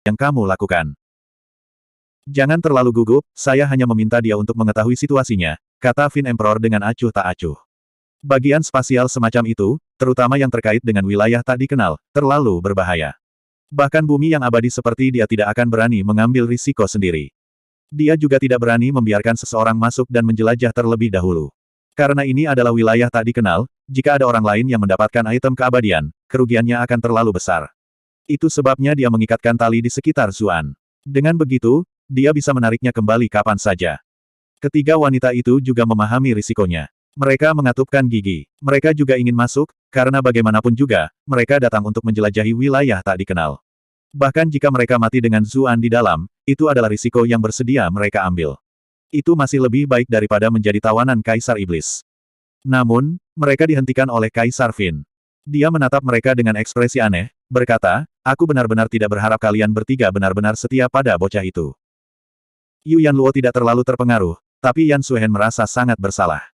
yang kamu lakukan. Jangan terlalu gugup, saya hanya meminta dia untuk mengetahui situasinya, kata Fin Emperor dengan acuh tak acuh. Bagian spasial semacam itu, terutama yang terkait dengan wilayah tak dikenal, terlalu berbahaya. Bahkan bumi yang abadi seperti dia tidak akan berani mengambil risiko sendiri. Dia juga tidak berani membiarkan seseorang masuk dan menjelajah terlebih dahulu. Karena ini adalah wilayah tak dikenal, jika ada orang lain yang mendapatkan item keabadian, kerugiannya akan terlalu besar. Itu sebabnya dia mengikatkan tali di sekitar Zuan. Dengan begitu, dia bisa menariknya kembali kapan saja. Ketiga wanita itu juga memahami risikonya. Mereka mengatupkan gigi. Mereka juga ingin masuk, karena bagaimanapun juga, mereka datang untuk menjelajahi wilayah tak dikenal. Bahkan jika mereka mati dengan Zuan di dalam, itu adalah risiko yang bersedia mereka ambil. Itu masih lebih baik daripada menjadi tawanan Kaisar Iblis. Namun, mereka dihentikan oleh Kaisar Fin. Dia menatap mereka dengan ekspresi aneh, berkata, aku benar-benar tidak berharap kalian bertiga benar-benar setia pada bocah itu. Yu Yanluo tidak terlalu terpengaruh, tapi Yan Suhen merasa sangat bersalah.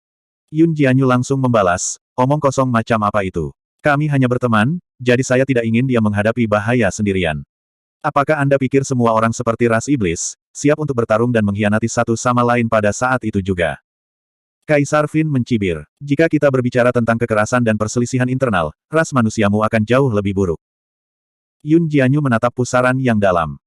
Yun Jianyu langsung membalas, omong kosong macam apa itu. Kami hanya berteman, jadi saya tidak ingin dia menghadapi bahaya sendirian. Apakah Anda pikir semua orang seperti ras iblis, siap untuk bertarung dan mengkhianati satu sama lain pada saat itu juga? Kaisar Fin mencibir. Jika kita berbicara tentang kekerasan dan perselisihan internal, ras manusiamu akan jauh lebih buruk. Yun Jianyu menatap pusaran yang dalam.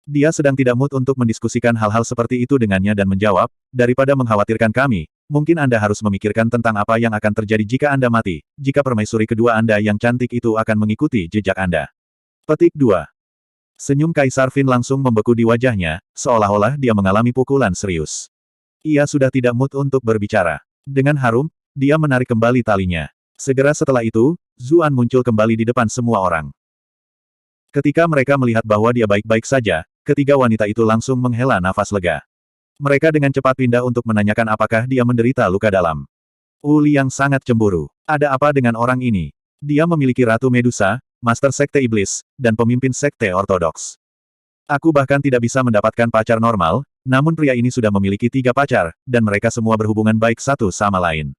Dia sedang tidak mood untuk mendiskusikan hal-hal seperti itu dengannya dan menjawab, daripada mengkhawatirkan kami, mungkin Anda harus memikirkan tentang apa yang akan terjadi jika Anda mati, jika permaisuri kedua Anda yang cantik itu akan mengikuti jejak Anda. Petik 2. Senyum Kaisar Fin langsung membeku di wajahnya, seolah-olah dia mengalami pukulan serius. Ia sudah tidak mood untuk berbicara. Dengan harum, dia menarik kembali talinya. Segera setelah itu, Zuan muncul kembali di depan semua orang. Ketika mereka melihat bahwa dia baik-baik saja, ketiga wanita itu langsung menghela nafas lega. Mereka dengan cepat pindah untuk menanyakan apakah dia menderita luka dalam. Wu Liang sangat cemburu. Ada apa dengan orang ini? Dia memiliki Ratu Medusa, Master Sekte Iblis, dan pemimpin Sekte Ortodoks. Aku bahkan tidak bisa mendapatkan pacar normal, namun pria ini sudah memiliki 3 pacar, dan mereka semua berhubungan baik satu sama lain.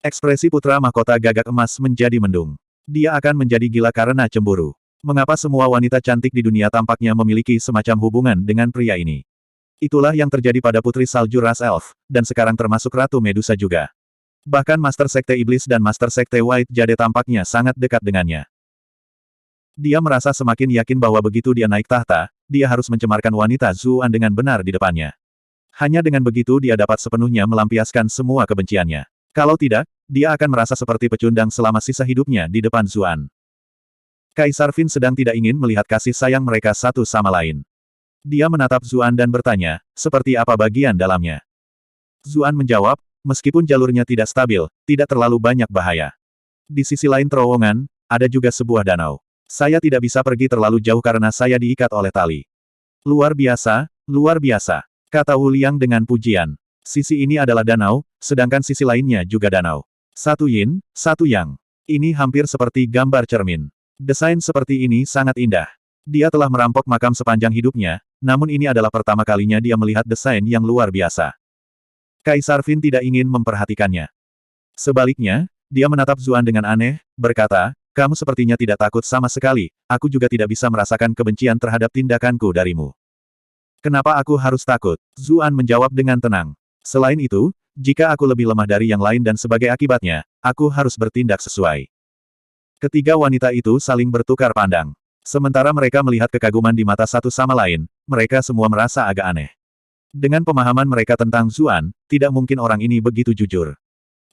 Ekspresi putra mahkota gagak emas menjadi mendung. Dia akan menjadi gila karena cemburu. Mengapa semua wanita cantik di dunia tampaknya memiliki semacam hubungan dengan pria ini? Itulah yang terjadi pada putri salju ras elf, dan sekarang termasuk Ratu Medusa juga. Bahkan Master Sekte Iblis dan Master Sekte White Jade tampaknya sangat dekat dengannya. Dia merasa semakin yakin bahwa begitu dia naik tahta, dia harus mencemarkan wanita Zuan dengan benar di depannya. Hanya dengan begitu dia dapat sepenuhnya melampiaskan semua kebenciannya. Kalau tidak, dia akan merasa seperti pecundang selama sisa hidupnya di depan Zuan. Kaisar Fin sedang tidak ingin melihat kasih sayang mereka satu sama lain. Dia menatap Zuan dan bertanya, seperti apa bagian dalamnya? Zuan menjawab, meskipun jalurnya tidak stabil, tidak terlalu banyak bahaya. Di sisi lain terowongan, ada juga sebuah danau. Saya tidak bisa pergi terlalu jauh karena saya diikat oleh tali. Luar biasa, kata Wu Liang dengan pujian. Sisi ini adalah danau, sedangkan sisi lainnya juga danau. Satu yin, satu yang. Ini hampir seperti gambar cermin. Desain seperti ini sangat indah. Dia telah merampok makam sepanjang hidupnya, namun ini adalah pertama kalinya dia melihat desain yang luar biasa. Kaisar Fin tidak ingin memperhatikannya. Sebaliknya, dia menatap Zuan dengan aneh, berkata, kamu sepertinya tidak takut sama sekali, aku juga tidak bisa merasakan kebencian terhadap tindakanku darimu. Kenapa aku harus takut? Zuan menjawab dengan tenang. Selain itu, jika aku lebih lemah dari yang lain dan sebagai akibatnya, aku harus bertindak sesuai. Ketiga wanita itu saling bertukar pandang. Sementara mereka melihat kekaguman di mata satu sama lain, mereka semua merasa agak aneh. Dengan pemahaman mereka tentang Zuan, tidak mungkin orang ini begitu jujur.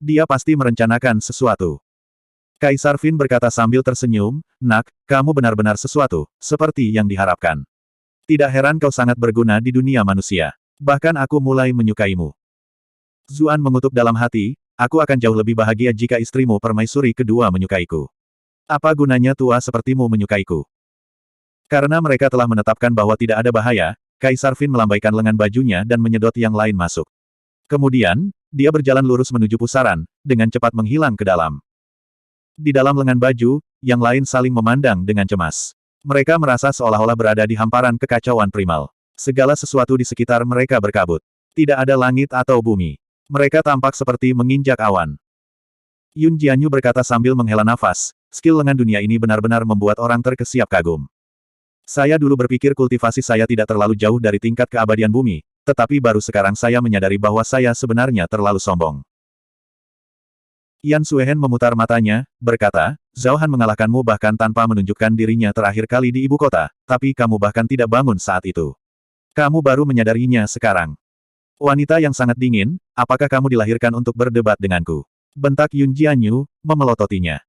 Dia pasti merencanakan sesuatu. Kaisar Fin berkata sambil tersenyum, nak, kamu benar-benar sesuatu, seperti yang diharapkan. Tidak heran kau sangat berguna di dunia manusia. Bahkan aku mulai menyukaimu. Zuan mengutuk dalam hati, aku akan jauh lebih bahagia jika istrimu permaisuri kedua menyukaiku. Apa gunanya tua sepertimu menyukaiku? Karena mereka telah menetapkan bahwa tidak ada bahaya, Kaisar Fin melambaikan lengan bajunya dan menyedot yang lain masuk. Kemudian, dia berjalan lurus menuju pusaran, dengan cepat menghilang ke dalam. Di dalam lengan baju, yang lain saling memandang dengan cemas. Mereka merasa seolah-olah berada di hamparan kekacauan primal. Segala sesuatu di sekitar mereka berkabut. Tidak ada langit atau bumi. Mereka tampak seperti menginjak awan. Yun Jianyu berkata sambil menghela nafas, skill lengan dunia ini benar-benar membuat orang terkesiap kagum. Saya dulu berpikir kultivasi saya tidak terlalu jauh dari tingkat keabadian bumi, tetapi baru sekarang saya menyadari bahwa saya sebenarnya terlalu sombong. Yan Suehen memutar matanya, berkata, Zhao Han mengalahkanmu bahkan tanpa menunjukkan dirinya terakhir kali di ibu kota, tapi kamu bahkan tidak bangun saat itu. Kamu baru menyadarinya sekarang. Wanita yang sangat dingin, apakah kamu dilahirkan untuk berdebat denganku? Bentak Yun Jianyu, memelototinya.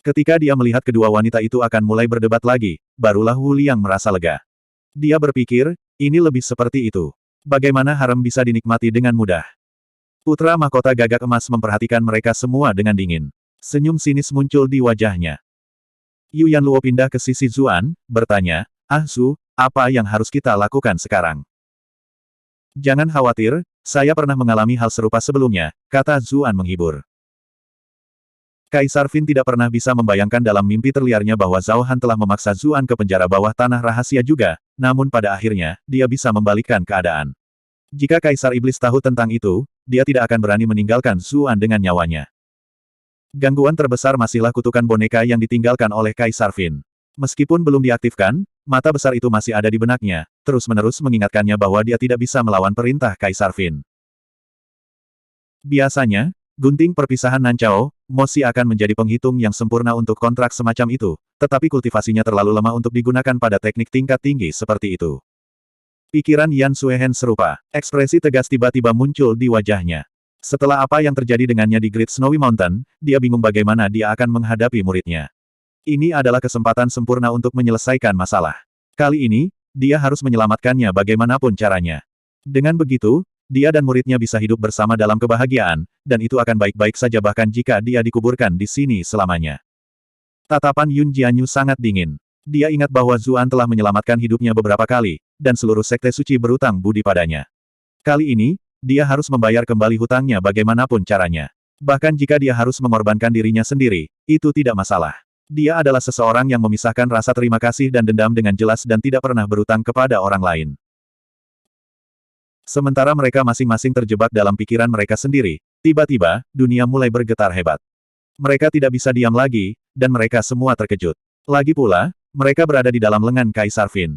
Ketika dia melihat kedua wanita itu akan mulai berdebat lagi, barulah Wu Liang merasa lega. Dia berpikir, ini lebih seperti itu. Bagaimana harem bisa dinikmati dengan mudah? Putra mahkota gagak emas memperhatikan mereka semua dengan dingin. Senyum sinis muncul di wajahnya. Yu Yanluo pindah ke sisi Zuan, bertanya, Ah Zu, apa yang harus kita lakukan sekarang? Jangan khawatir, saya pernah mengalami hal serupa sebelumnya, kata Zuan menghibur. Kaisar Fin tidak pernah bisa membayangkan dalam mimpi terliarnya bahwa Zhao Han telah memaksa Zuan ke penjara bawah tanah rahasia juga, namun pada akhirnya, dia bisa membalikkan keadaan. Jika Kaisar Iblis tahu tentang itu, dia tidak akan berani meninggalkan Zuan dengan nyawanya. Gangguan terbesar masihlah kutukan boneka yang ditinggalkan oleh Kaisar Fin. Meskipun belum diaktifkan, mata besar itu masih ada di benaknya, terus-menerus mengingatkannya bahwa dia tidak bisa melawan perintah Kaisar Fin. Biasanya, gunting perpisahan Nancao, Mosi akan menjadi penghitung yang sempurna untuk kontrak semacam itu, tetapi kultivasinya terlalu lemah untuk digunakan pada teknik tingkat tinggi seperti itu. Pikiran Yan Suehen serupa. Ekspresi tegas tiba-tiba muncul di wajahnya. Setelah apa yang terjadi dengannya di Great Snowy Mountain, dia bingung bagaimana dia akan menghadapi muridnya. Ini adalah kesempatan sempurna untuk menyelesaikan masalah. Kali ini, dia harus menyelamatkannya bagaimanapun caranya. Dengan begitu, dia dan muridnya bisa hidup bersama dalam kebahagiaan, dan itu akan baik-baik saja bahkan jika dia dikuburkan di sini selamanya. Tatapan Yun Jianyu sangat dingin. Dia ingat bahwa Zuan telah menyelamatkan hidupnya beberapa kali, dan seluruh sekte suci berutang budi padanya. Kali ini, dia harus membayar kembali hutangnya bagaimanapun caranya. Bahkan jika dia harus mengorbankan dirinya sendiri, itu tidak masalah. Dia adalah seseorang yang memisahkan rasa terima kasih dan dendam dengan jelas dan tidak pernah berutang kepada orang lain. Sementara mereka masing-masing terjebak dalam pikiran mereka sendiri, tiba-tiba, dunia mulai bergetar hebat. Mereka tidak bisa diam lagi, dan mereka semua terkejut. Lagi pula, mereka berada di dalam lengan Kaisar Fin.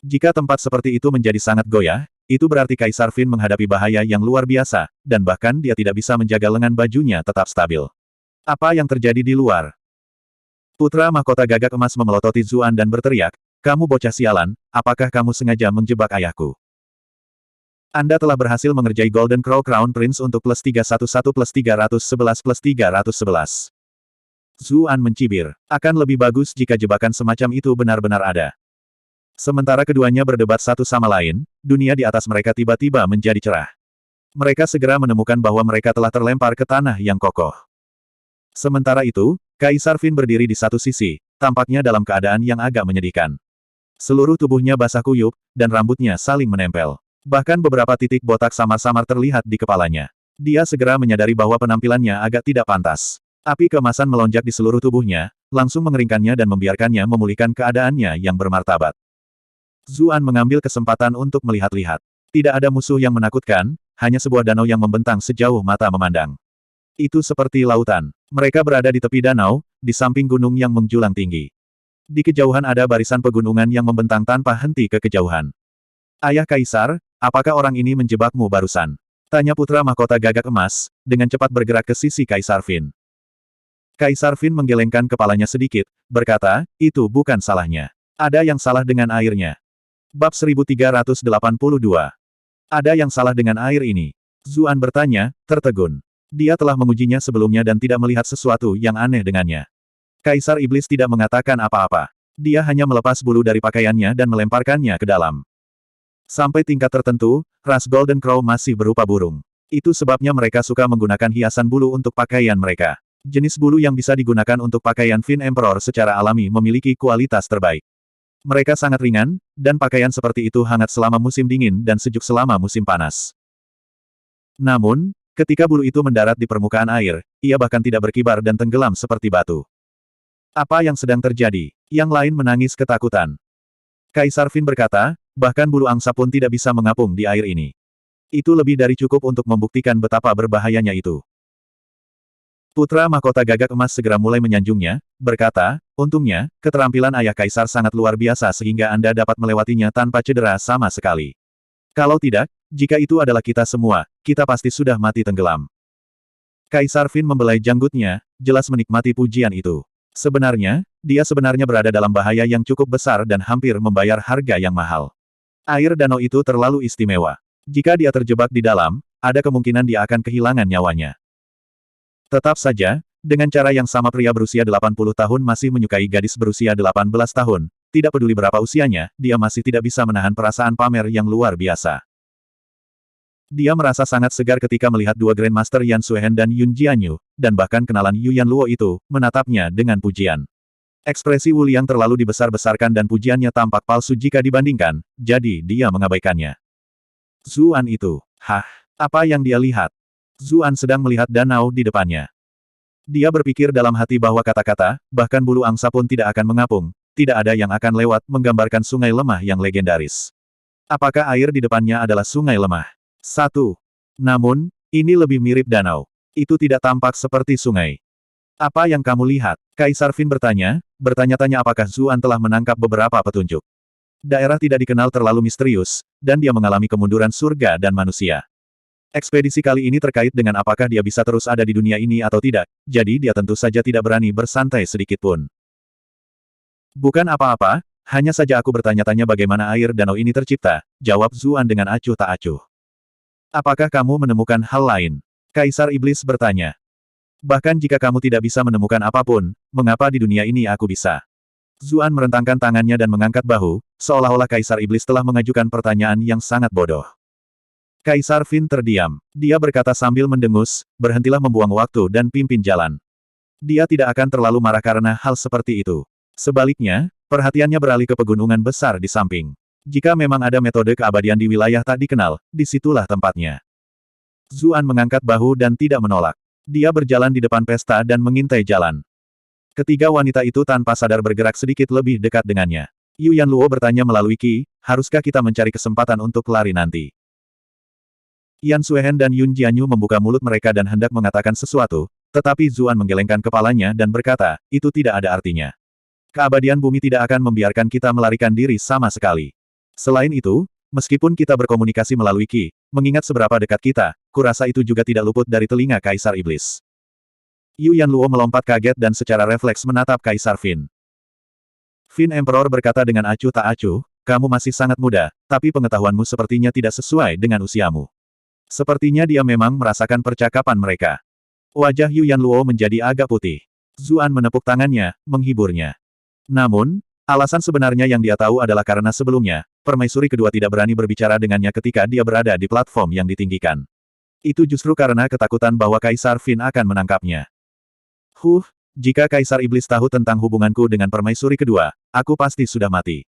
Jika tempat seperti itu menjadi sangat goyah, itu berarti Kaisar Fin menghadapi bahaya yang luar biasa, dan bahkan dia tidak bisa menjaga lengan bajunya tetap stabil. Apa yang terjadi di luar? Putra mahkota gagak emas memelototi Zuan dan berteriak, kamu bocah sialan, apakah kamu sengaja menjebak ayahku? Anda telah berhasil mengerjai Golden Crow Crown Prince untuk plus 311 plus 311 plus 311. Zuan mencibir. Akan lebih bagus jika jebakan semacam itu benar-benar ada. Sementara keduanya berdebat satu sama lain, dunia di atas mereka tiba-tiba menjadi cerah. Mereka segera menemukan bahwa mereka telah terlempar ke tanah yang kokoh. Sementara itu, Kaisar Fin berdiri di satu sisi, tampaknya dalam keadaan yang agak menyedihkan. Seluruh tubuhnya basah kuyup, dan rambutnya saling menempel. Bahkan beberapa titik botak samar-samar terlihat di kepalanya. Dia segera menyadari bahwa penampilannya agak tidak pantas. Api keemasan melonjak di seluruh tubuhnya, langsung mengeringkannya dan membiarkannya memulihkan keadaannya yang bermartabat. Zuan mengambil kesempatan untuk melihat-lihat. Tidak ada musuh yang menakutkan, hanya sebuah danau yang membentang sejauh mata memandang. Itu seperti lautan. Mereka berada di tepi danau, di samping gunung yang menjulang tinggi. Di kejauhan ada barisan pegunungan yang membentang tanpa henti ke kejauhan. Ayah Kaisar, apakah orang ini menjebakmu barusan? Tanya putra mahkota gagak emas, dengan cepat bergerak ke sisi Kaisar Fin. Kaisar Fin menggelengkan kepalanya sedikit, berkata, itu bukan salahnya. Ada yang salah dengan airnya. Bab 1382. Ada yang salah dengan air ini. Zuan bertanya, tertegun. Dia telah mengujinya sebelumnya dan tidak melihat sesuatu yang aneh dengannya. Kaisar Iblis tidak mengatakan apa-apa. Dia hanya melepas bulu dari pakaiannya dan melemparkannya ke dalam. Sampai tingkat tertentu, ras Golden Crow masih berupa burung. Itu sebabnya mereka suka menggunakan hiasan bulu untuk pakaian mereka. Jenis bulu yang bisa digunakan untuk pakaian Fin Emperor secara alami memiliki kualitas terbaik. Mereka sangat ringan, dan pakaian seperti itu hangat selama musim dingin dan sejuk selama musim panas. Namun, ketika bulu itu mendarat di permukaan air, ia bahkan tidak berkibar dan tenggelam seperti batu. Apa yang sedang terjadi? Yang lain menangis ketakutan. Kaisar Fin berkata, bahkan bulu angsa pun tidak bisa mengapung di air ini. Itu lebih dari cukup untuk membuktikan betapa berbahayanya itu. Putra mahkota gagak emas segera mulai menyanjungnya, berkata, Untungnya, keterampilan ayah kaisar sangat luar biasa sehingga Anda dapat melewatinya tanpa cedera sama sekali. Kalau tidak, jika itu adalah kita semua, kita pasti sudah mati tenggelam. Kaisar Fin membelai janggutnya, jelas menikmati pujian itu. Sebenarnya, dia sebenarnya berada dalam bahaya yang cukup besar dan hampir membayar harga yang mahal. Air danau itu terlalu istimewa. Jika dia terjebak di dalam, ada kemungkinan dia akan kehilangan nyawanya. Tetap saja, dengan cara yang sama pria berusia 80 tahun masih menyukai gadis berusia 18 tahun. Tidak peduli berapa usianya, dia masih tidak bisa menahan perasaan pamer yang luar biasa. Dia merasa sangat segar ketika melihat dua Grandmaster Yan Suehen dan Yun Jianyu, dan bahkan kenalan Yu Yanluo itu, menatapnya dengan pujian. Ekspresi Wu Liang terlalu dibesar-besarkan dan pujiannya tampak palsu jika dibandingkan, jadi dia mengabaikannya. Zuan itu, apa yang dia lihat? Zuan sedang melihat danau di depannya. Dia berpikir dalam hati bahwa kata-kata, bahkan bulu angsa pun tidak akan mengapung, tidak ada yang akan lewat menggambarkan sungai lemah yang legendaris. Apakah air di depannya adalah sungai lemah? Namun, ini lebih mirip danau. Itu tidak tampak seperti sungai. Apa yang kamu lihat? Kaisar Fin bertanya-tanya apakah Zuan telah menangkap beberapa petunjuk. Daerah tidak dikenal terlalu misterius, dan dia mengalami kemunduran surga dan manusia. Ekspedisi kali ini terkait dengan apakah dia bisa terus ada di dunia ini atau tidak, jadi dia tentu saja tidak berani bersantai sedikitpun. Bukan apa-apa, hanya saja aku bertanya-tanya bagaimana air danau ini tercipta, jawab Zuan dengan acuh tak acuh. Apakah kamu menemukan hal lain? Kaisar Iblis bertanya. Bahkan jika kamu tidak bisa menemukan apapun, mengapa di dunia ini aku bisa? Zuan merentangkan tangannya dan mengangkat bahu, seolah-olah Kaisar Iblis telah mengajukan pertanyaan yang sangat bodoh. Kaisar Fin terdiam. Dia berkata sambil mendengus, berhentilah membuang waktu dan pimpin jalan. Dia tidak akan terlalu marah karena hal seperti itu. Sebaliknya, perhatiannya beralih ke pegunungan besar di samping. Jika memang ada metode keabadian di wilayah tak dikenal, disitulah tempatnya. Zuan mengangkat bahu dan tidak menolak. Dia berjalan di depan pesta dan mengintai jalan. Ketiga wanita itu tanpa sadar bergerak sedikit lebih dekat dengannya. Yu Yanluo bertanya melalui Qi, haruskah kita mencari kesempatan untuk lari nanti? Yan Suehen dan Yun Jianyu membuka mulut mereka dan hendak mengatakan sesuatu, tetapi Zuan menggelengkan kepalanya dan berkata, itu tidak ada artinya. Keabadian bumi tidak akan membiarkan kita melarikan diri sama sekali. Selain itu, meskipun kita berkomunikasi melalui Qi, mengingat seberapa dekat kita, kurasa itu juga tidak luput dari telinga Kaisar Iblis. Yu Yanluo melompat kaget dan secara refleks menatap Kaisar Fin. Fin Emperor berkata dengan acuh tak acuh, kamu masih sangat muda, tapi pengetahuanmu sepertinya tidak sesuai dengan usiamu. Sepertinya dia memang merasakan percakapan mereka. Wajah Yu Yanluo menjadi agak putih. Zuan menepuk tangannya, menghiburnya. Namun, alasan sebenarnya yang dia tahu adalah karena sebelumnya, permaisuri kedua tidak berani berbicara dengannya ketika dia berada di platform yang ditinggikan. Itu justru karena ketakutan bahwa Kaisar Fin akan menangkapnya. Jika Kaisar Iblis tahu tentang hubunganku dengan permaisuri kedua, aku pasti sudah mati.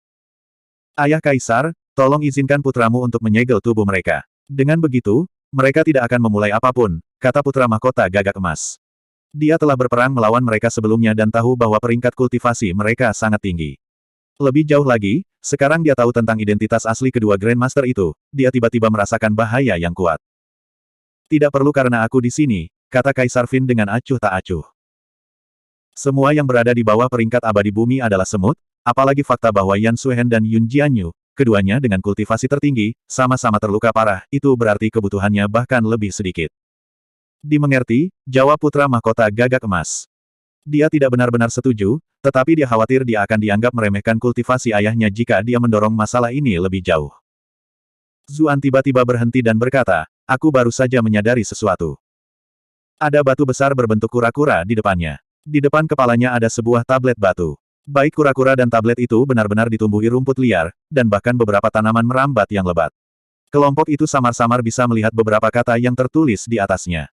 Ayah Kaisar, tolong izinkan putramu untuk menyegel tubuh mereka. Dengan begitu, mereka tidak akan memulai apapun, kata putra mahkota Gagak Emas. Dia telah berperang melawan mereka sebelumnya dan tahu bahwa peringkat kultivasi mereka sangat tinggi. Lebih jauh lagi, sekarang dia tahu tentang identitas asli kedua Grandmaster itu, dia tiba-tiba merasakan bahaya yang kuat. Tidak perlu karena aku di sini, kata Kaisar Fin dengan acuh tak acuh. Semua yang berada di bawah peringkat abadi bumi adalah semut, apalagi fakta bahwa Yan Suehen dan Yun Jianyu, keduanya dengan kultivasi tertinggi, sama-sama terluka parah, itu berarti kebutuhannya bahkan lebih sedikit. Dimengerti, jawab putra mahkota Gagak Emas. Dia tidak benar-benar setuju, tetapi dia khawatir dia akan dianggap meremehkan kultivasi ayahnya jika dia mendorong masalah ini lebih jauh. Zuan tiba-tiba berhenti dan berkata, aku baru saja menyadari sesuatu. Ada batu besar berbentuk kura-kura di depannya. Di depan kepalanya ada sebuah tablet batu. Baik kura-kura dan tablet itu benar-benar ditumbuhi rumput liar, dan bahkan beberapa tanaman merambat yang lebat. Kelompok itu samar-samar bisa melihat beberapa kata yang tertulis di atasnya.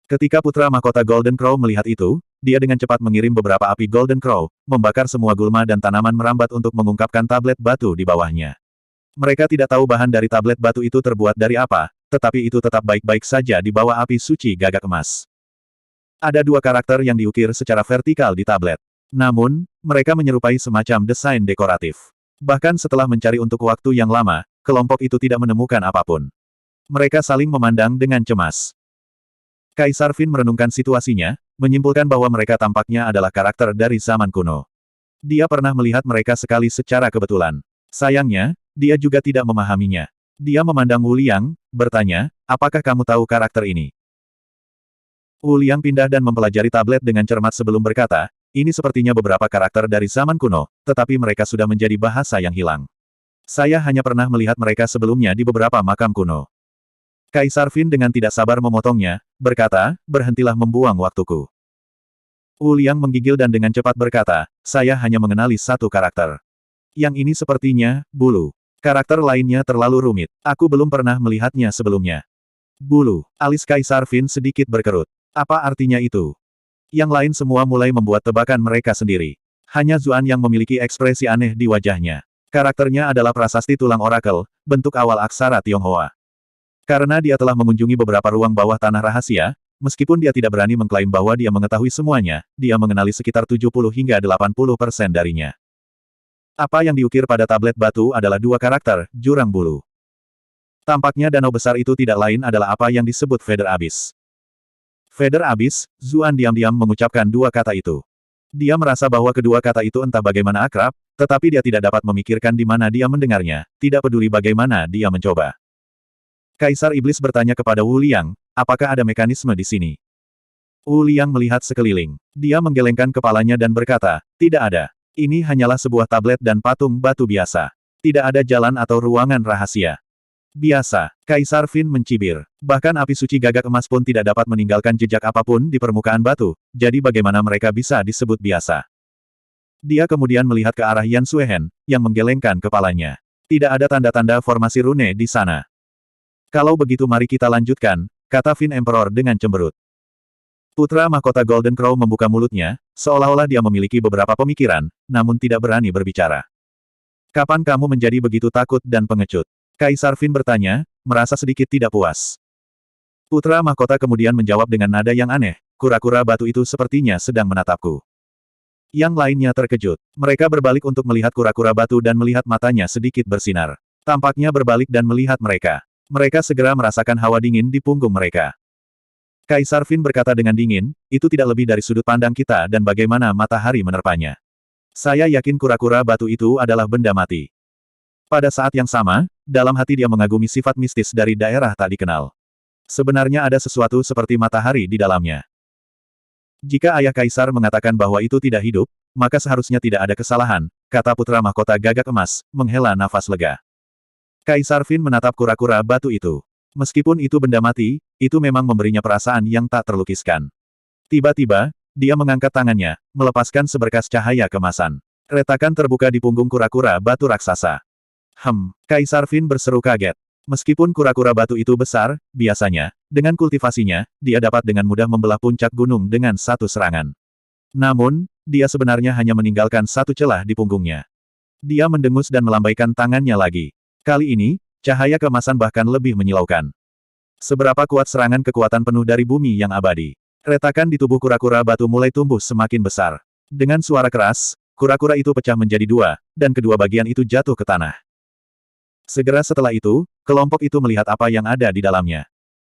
Ketika putra mahkota Golden Crow melihat itu, dia dengan cepat mengirim beberapa api Golden Crow, membakar semua gulma dan tanaman merambat untuk mengungkapkan tablet batu di bawahnya. Mereka tidak tahu bahan dari tablet batu itu terbuat dari apa, tetapi itu tetap baik-baik saja di bawah api suci Gagak Emas. Ada dua karakter yang diukir secara vertikal di tablet. Namun, mereka menyerupai semacam desain dekoratif. Bahkan setelah mencari untuk waktu yang lama, kelompok itu tidak menemukan apapun. Mereka saling memandang dengan cemas. Kaisar Fin merenungkan situasinya, menyimpulkan bahwa mereka tampaknya adalah karakter dari zaman kuno. Dia pernah melihat mereka sekali secara kebetulan. Sayangnya, dia juga tidak memahaminya. Dia memandang Wu Liang, bertanya, apakah kamu tahu karakter ini? Wu Liang pindah dan mempelajari tablet dengan cermat sebelum berkata, ini sepertinya beberapa karakter dari zaman kuno, tetapi mereka sudah menjadi bahasa yang hilang. Saya hanya pernah melihat mereka sebelumnya di beberapa makam kuno. Kaisar Qin dengan tidak sabar memotongnya, berkata, berhentilah membuang waktuku. Wu Liang menggigil dan dengan cepat berkata, saya hanya mengenali satu karakter. Yang ini sepertinya, bulu. Karakter lainnya terlalu rumit. Aku belum pernah melihatnya sebelumnya. Bulu. Alis Kaisar Qin sedikit berkerut. Apa artinya itu? Yang lain semua mulai membuat tebakan mereka sendiri. Hanya Zuan yang memiliki ekspresi aneh di wajahnya. Karakternya adalah prasasti tulang orakel, bentuk awal aksara Tionghoa. Karena dia telah mengunjungi beberapa ruang bawah tanah rahasia, meskipun dia tidak berani mengklaim bahwa dia mengetahui semuanya, dia mengenali sekitar 70 hingga 80% darinya. Apa yang diukir pada tablet batu adalah dua karakter, jurang bulu. Tampaknya danau besar itu tidak lain adalah apa yang disebut Feather Abyss. Feather Abyss, Zuan diam-diam mengucapkan dua kata itu. Dia merasa bahwa kedua kata itu entah bagaimana akrab, tetapi dia tidak dapat memikirkan di mana dia mendengarnya, tidak peduli bagaimana dia mencoba. Kaisar Iblis bertanya kepada Wu Liang, apakah ada mekanisme di sini? Wu Liang melihat sekeliling. Dia menggelengkan kepalanya dan berkata, tidak ada. Ini hanyalah sebuah tablet dan patung batu biasa. Tidak ada jalan atau ruangan rahasia. Biasa. Kaisar Qin mencibir. Bahkan api suci gagak emas pun tidak dapat meninggalkan jejak apapun di permukaan batu, jadi bagaimana mereka bisa disebut biasa? Dia kemudian melihat ke arah Yan Suehen, yang menggelengkan kepalanya. Tidak ada tanda-tanda formasi rune di sana. Kalau begitu mari kita lanjutkan, kata Qin Emperor dengan cemberut. Putra mahkota Golden Crow membuka mulutnya, seolah-olah dia memiliki beberapa pemikiran, namun tidak berani berbicara. Kapan kamu menjadi begitu takut dan pengecut? Kaisar Qin bertanya, merasa sedikit tidak puas. Putra mahkota kemudian menjawab dengan nada yang aneh, kura-kura batu itu sepertinya sedang menatapku. Yang lainnya terkejut. Mereka berbalik untuk melihat kura-kura batu dan melihat matanya sedikit bersinar. Tampaknya berbalik dan melihat mereka. Mereka segera merasakan hawa dingin di punggung mereka. Kaisar Qin berkata dengan dingin, itu tidak lebih dari sudut pandang kita dan bagaimana matahari menerpanya. Saya yakin kura-kura batu itu adalah benda mati. Pada saat yang sama, dalam hati dia mengagumi sifat mistis dari daerah tak dikenal. Sebenarnya ada sesuatu seperti matahari di dalamnya. Jika ayah Kaisar mengatakan bahwa itu tidak hidup, maka seharusnya tidak ada kesalahan, kata putra mahkota gagak emas, menghela nafas lega. Kaisar Qin menatap kura-kura batu itu. Meskipun itu benda mati, itu memang memberinya perasaan yang tak terlukiskan. Tiba-tiba, dia mengangkat tangannya, melepaskan seberkas cahaya kemasan. Retakan terbuka di punggung kura-kura batu raksasa. Kaisar Qin berseru kaget. Meskipun kura-kura batu itu besar, biasanya, dengan kultivasinya, dia dapat dengan mudah membelah puncak gunung dengan satu serangan. Namun, dia sebenarnya hanya meninggalkan satu celah di punggungnya. Dia mendengus dan melambaikan tangannya lagi. Kali ini, cahaya kemasan bahkan lebih menyilaukan. Seberapa kuat serangan kekuatan penuh dari bumi yang abadi. Retakan di tubuh kura-kura batu mulai tumbuh semakin besar. Dengan suara keras, kura-kura itu pecah menjadi dua, dan kedua bagian itu jatuh ke tanah. Segera setelah itu, kelompok itu melihat apa yang ada di dalamnya.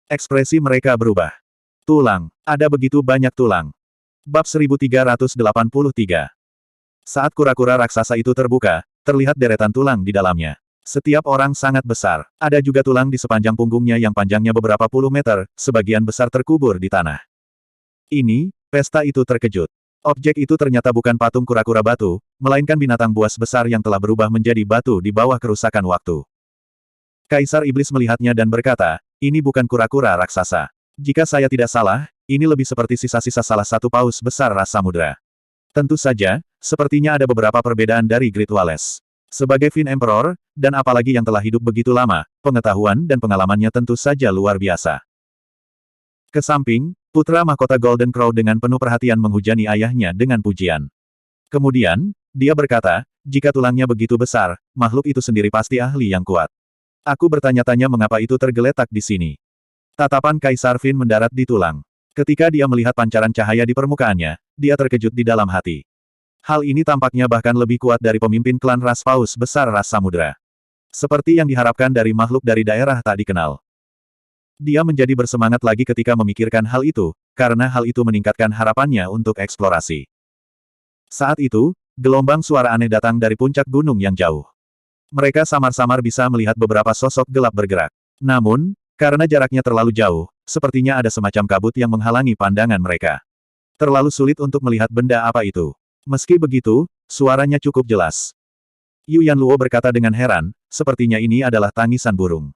Ekspresi mereka berubah. Tulang. Ada begitu banyak tulang. Bab 1383. Saat kura-kura raksasa itu terbuka, terlihat deretan tulang di dalamnya. Setiap orang sangat besar. Ada juga tulang di sepanjang punggungnya yang panjangnya beberapa puluh meter, sebagian besar terkubur di tanah. Ini, pesta itu terkejut. Objek itu ternyata bukan patung kura-kura batu, melainkan binatang buas besar yang telah berubah menjadi batu di bawah kerusakan waktu. Kaisar Iblis melihatnya dan berkata, ini bukan kura-kura raksasa. Jika saya tidak salah, ini lebih seperti sisa-sisa salah satu paus besar ras samudra. Tentu saja, sepertinya ada beberapa perbedaan dari Great Wallace. Sebagai Qin Emperor, dan apalagi yang telah hidup begitu lama, pengetahuan dan pengalamannya tentu saja luar biasa. Ke samping, putra mahkota Golden Crow dengan penuh perhatian menghujani ayahnya dengan pujian. Kemudian, dia berkata, jika tulangnya begitu besar, makhluk itu sendiri pasti ahli yang kuat. Aku bertanya-tanya mengapa itu tergeletak di sini. Tatapan Kaisar Qin mendarat di tulang. Ketika dia melihat pancaran cahaya di permukaannya, dia terkejut di dalam hati. Hal ini tampaknya bahkan lebih kuat dari pemimpin klan ras paus besar ras samudra. Seperti yang diharapkan dari makhluk dari daerah tak dikenal. Dia menjadi bersemangat lagi ketika memikirkan hal itu, karena hal itu meningkatkan harapannya untuk eksplorasi. Saat itu, gelombang suara aneh datang dari puncak gunung yang jauh. Mereka samar-samar bisa melihat beberapa sosok gelap bergerak. Namun, karena jaraknya terlalu jauh, sepertinya ada semacam kabut yang menghalangi pandangan mereka. Terlalu sulit untuk melihat benda apa itu. Meski begitu, suaranya cukup jelas. Yu Yanluo berkata dengan heran, sepertinya ini adalah tangisan burung.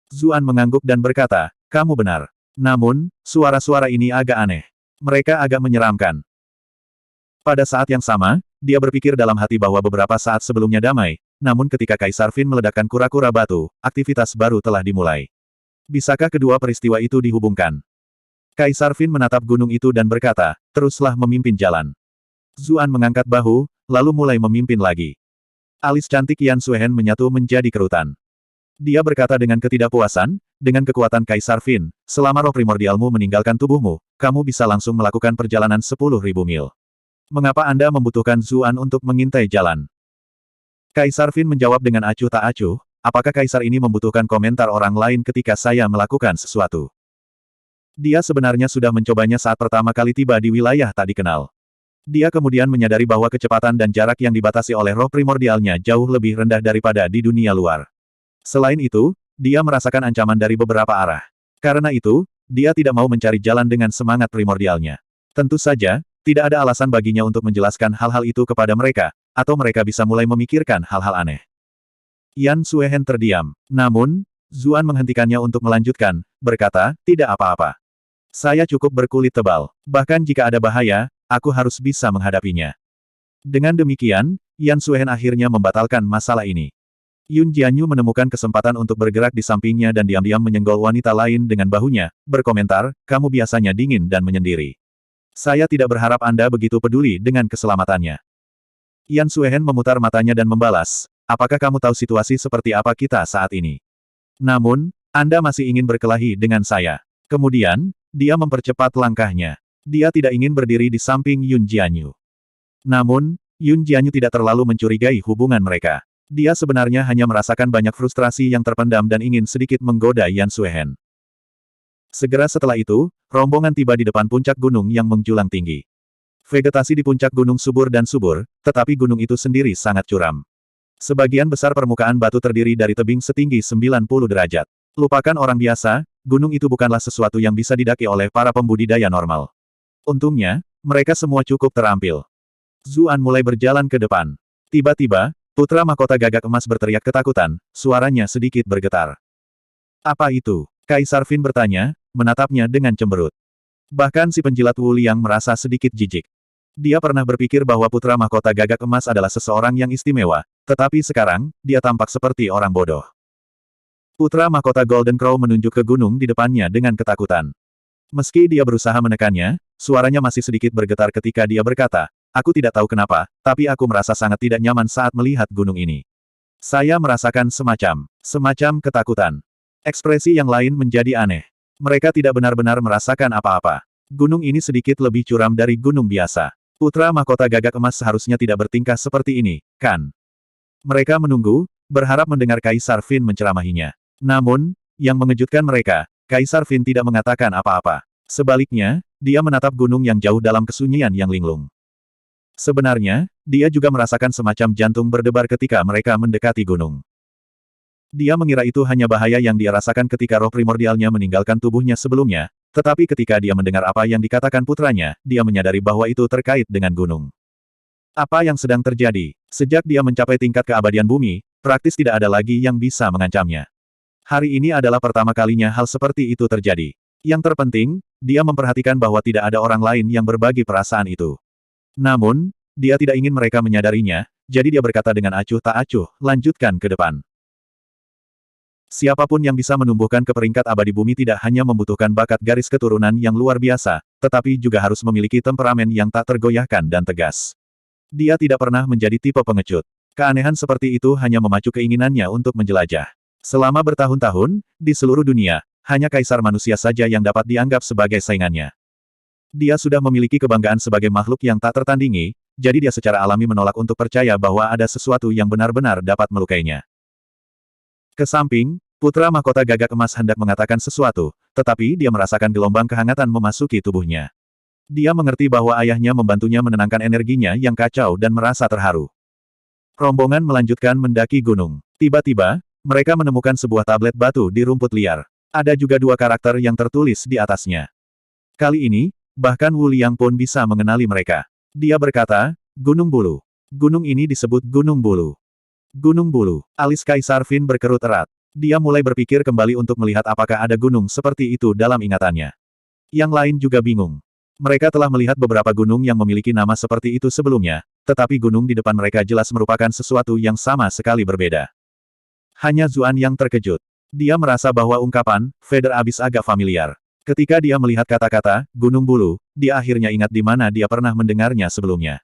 Zuan mengangguk dan berkata, kamu benar. Namun, suara-suara ini agak aneh. Mereka agak menyeramkan. Pada saat yang sama, dia berpikir dalam hati bahwa beberapa saat sebelumnya damai, namun ketika Kaisar Fin meledakkan kura-kura batu, aktivitas baru telah dimulai. Bisakah kedua peristiwa itu dihubungkan? Kaisar Fin menatap gunung itu dan berkata, teruslah memimpin jalan. Zuan mengangkat bahu, lalu mulai memimpin lagi. Alis cantik Yan Suehen menyatu menjadi kerutan. Dia berkata dengan ketidakpuasan, dengan kekuatan Kaisar Fin, selama roh primordialmu meninggalkan tubuhmu, kamu bisa langsung melakukan perjalanan 10.000 mil. Mengapa Anda membutuhkan Zuan untuk mengintai jalan? Kaisar Fin menjawab dengan acuh tak acuh, apakah Kaisar ini membutuhkan komentar orang lain ketika saya melakukan sesuatu? Dia sebenarnya sudah mencobanya saat pertama kali tiba di wilayah tak dikenal. Dia kemudian menyadari bahwa kecepatan dan jarak yang dibatasi oleh roh primordialnya jauh lebih rendah daripada di dunia luar. Selain itu, dia merasakan ancaman dari beberapa arah. Karena itu, dia tidak mau mencari jalan dengan semangat primordialnya. Tentu saja, tidak ada alasan baginya untuk menjelaskan hal-hal itu kepada mereka, atau mereka bisa mulai memikirkan hal-hal aneh. Yan Suehen terdiam. Namun, Zuan menghentikannya untuk melanjutkan, berkata, tidak apa-apa. Saya cukup berkulit tebal. Bahkan jika ada bahaya, aku harus bisa menghadapinya. Dengan demikian, Yan Suehen akhirnya membatalkan masalah ini. Yun Jianyu menemukan kesempatan untuk bergerak di sampingnya dan diam-diam menyenggol wanita lain dengan bahunya, berkomentar, kamu biasanya dingin dan menyendiri. Saya tidak berharap Anda begitu peduli dengan keselamatannya. Yan Suehen memutar matanya dan membalas, apakah kamu tahu situasi seperti apa kita saat ini? Namun, Anda masih ingin berkelahi dengan saya. Kemudian, dia mempercepat langkahnya. Dia tidak ingin berdiri di samping Yun Jianyu. Namun, Yun Jianyu tidak terlalu mencurigai hubungan mereka. Dia sebenarnya hanya merasakan banyak frustrasi yang terpendam dan ingin sedikit menggoda Yan Suehen. Segera setelah itu, rombongan tiba di depan puncak gunung yang menjulang tinggi. Vegetasi di puncak gunung subur dan subur, tetapi gunung itu sendiri sangat curam. Sebagian besar permukaan batu terdiri dari tebing setinggi 90 derajat. Lupakan orang biasa, gunung itu bukanlah sesuatu yang bisa didaki oleh para pembudidaya normal. Untungnya, mereka semua cukup terampil. Zuan mulai berjalan ke depan. Tiba-tiba, putra mahkota gagak emas berteriak ketakutan, suaranya sedikit bergetar. Apa itu? Kaisar Fin bertanya, menatapnya dengan cemberut. Bahkan si penjilat Wu Liang merasa sedikit jijik. Dia pernah berpikir bahwa putra mahkota gagak emas adalah seseorang yang istimewa, tetapi sekarang, dia tampak seperti orang bodoh. Putra mahkota Golden Crow menunjuk ke gunung di depannya dengan ketakutan. Meski dia berusaha menekannya, suaranya masih sedikit bergetar ketika dia berkata, aku tidak tahu kenapa, tapi aku merasa sangat tidak nyaman saat melihat gunung ini. Saya merasakan semacam ketakutan. Ekspresi yang lain menjadi aneh. Mereka tidak benar-benar merasakan apa-apa. Gunung ini sedikit lebih curam dari gunung biasa. Putra mahkota gagak emas seharusnya tidak bertingkah seperti ini, kan? Mereka menunggu, berharap mendengar Kaisar Fin menceramahinya. Namun, yang mengejutkan mereka, Kaisar Fin tidak mengatakan apa-apa. Sebaliknya, dia menatap gunung yang jauh dalam kesunyian yang linglung. Sebenarnya, dia juga merasakan semacam jantung berdebar ketika mereka mendekati gunung. Dia mengira itu hanya bahaya yang dia rasakan ketika roh primordialnya meninggalkan tubuhnya sebelumnya, tetapi ketika dia mendengar apa yang dikatakan putranya, dia menyadari bahwa itu terkait dengan gunung. Apa yang sedang terjadi? Sejak dia mencapai tingkat keabadian bumi, praktis tidak ada lagi yang bisa mengancamnya. Hari ini adalah pertama kalinya hal seperti itu terjadi. Yang terpenting, dia memperhatikan bahwa tidak ada orang lain yang berbagi perasaan itu. Namun, dia tidak ingin mereka menyadarinya, jadi dia berkata dengan acuh tak acuh, lanjutkan ke depan. Siapapun yang bisa menumbuhkan ke peringkat abadi bumi tidak hanya membutuhkan bakat garis keturunan yang luar biasa, tetapi juga harus memiliki temperamen yang tak tergoyahkan dan tegas. Dia tidak pernah menjadi tipe pengecut. Keanehan seperti itu hanya memacu keinginannya untuk menjelajah. Selama bertahun-tahun, di seluruh dunia, hanya kaisar manusia saja yang dapat dianggap sebagai saingannya. Dia sudah memiliki kebanggaan sebagai makhluk yang tak tertandingi, jadi dia secara alami menolak untuk percaya bahwa ada sesuatu yang benar-benar dapat melukainya. Ke samping, Putra mahkota gagak emas hendak mengatakan sesuatu, tetapi dia merasakan gelombang kehangatan memasuki tubuhnya. Dia mengerti bahwa ayahnya membantunya menenangkan energinya yang kacau dan merasa terharu. Rombongan melanjutkan mendaki gunung. Tiba-tiba, mereka menemukan sebuah tablet batu di rumput liar. Ada juga dua karakter yang tertulis di atasnya. Kali ini, bahkan Wu Liang pun bisa mengenali mereka. Dia berkata, Gunung Bulu. Gunung ini disebut Gunung Bulu. Gunung Bulu. Alis Kaisar Fin berkerut erat. Dia mulai berpikir kembali untuk melihat apakah ada gunung seperti itu dalam ingatannya. Yang lain juga bingung. Mereka telah melihat beberapa gunung yang memiliki nama seperti itu sebelumnya, tetapi gunung di depan mereka jelas merupakan sesuatu yang sama sekali berbeda. Hanya Zuan yang terkejut. Dia merasa bahwa ungkapan, Feather Abyss agak familiar. Ketika dia melihat kata-kata, Gunung Bulu, dia akhirnya ingat di mana dia pernah mendengarnya sebelumnya.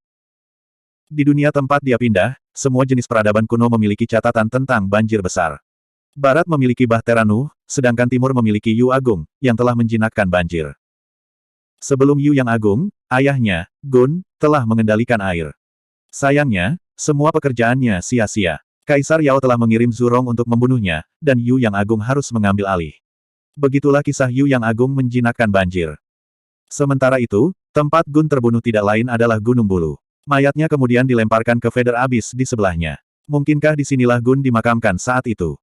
Di dunia tempat dia pindah, semua jenis peradaban kuno memiliki catatan tentang banjir besar. Barat memiliki Bahtera Nuh, sedangkan Timur memiliki Yu Agung, yang telah menjinakkan banjir. Sebelum Yu yang Agung, ayahnya, Gun, telah mengendalikan air. Sayangnya, semua pekerjaannya sia-sia. Kaisar Yao telah mengirim Zurong untuk membunuhnya, dan Yu yang Agung harus mengambil alih. Begitulah kisah Yu yang Agung menjinakkan banjir. Sementara itu, tempat Gun terbunuh tidak lain adalah Gunung Bulu. Mayatnya kemudian dilemparkan ke Feather Abyss di sebelahnya. Mungkinkah disinilah Gun dimakamkan saat itu?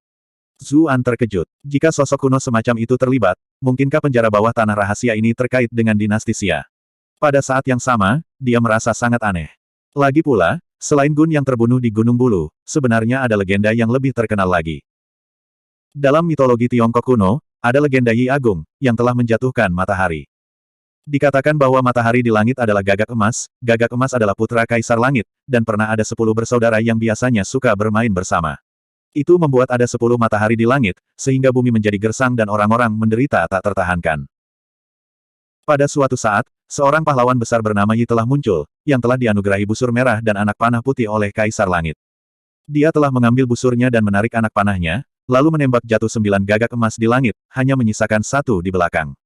Zuan terkejut. Jika sosok kuno semacam itu terlibat, mungkinkah penjara bawah tanah rahasia ini terkait dengan dinasti Xia? Pada saat yang sama, dia merasa sangat aneh. Lagi pula, selain Gun yang terbunuh di Gunung Bulu, sebenarnya ada legenda yang lebih terkenal lagi. Dalam mitologi Tiongkok kuno, ada legenda Yi Agung, yang telah menjatuhkan matahari. Dikatakan bahwa matahari di langit adalah gagak emas adalah putra Kaisar Langit, dan pernah ada 10 bersaudara yang biasanya suka bermain bersama. Itu membuat ada 10 matahari di langit, sehingga bumi menjadi gersang dan orang-orang menderita tak tertahankan. Pada suatu saat, seorang pahlawan besar bernama Yi telah muncul, yang telah dianugerahi busur merah dan anak panah putih oleh Kaisar Langit. Dia telah mengambil busurnya dan menarik anak panahnya, lalu menembak jatuh 9 gagak emas di langit, hanya menyisakan 1 di belakang.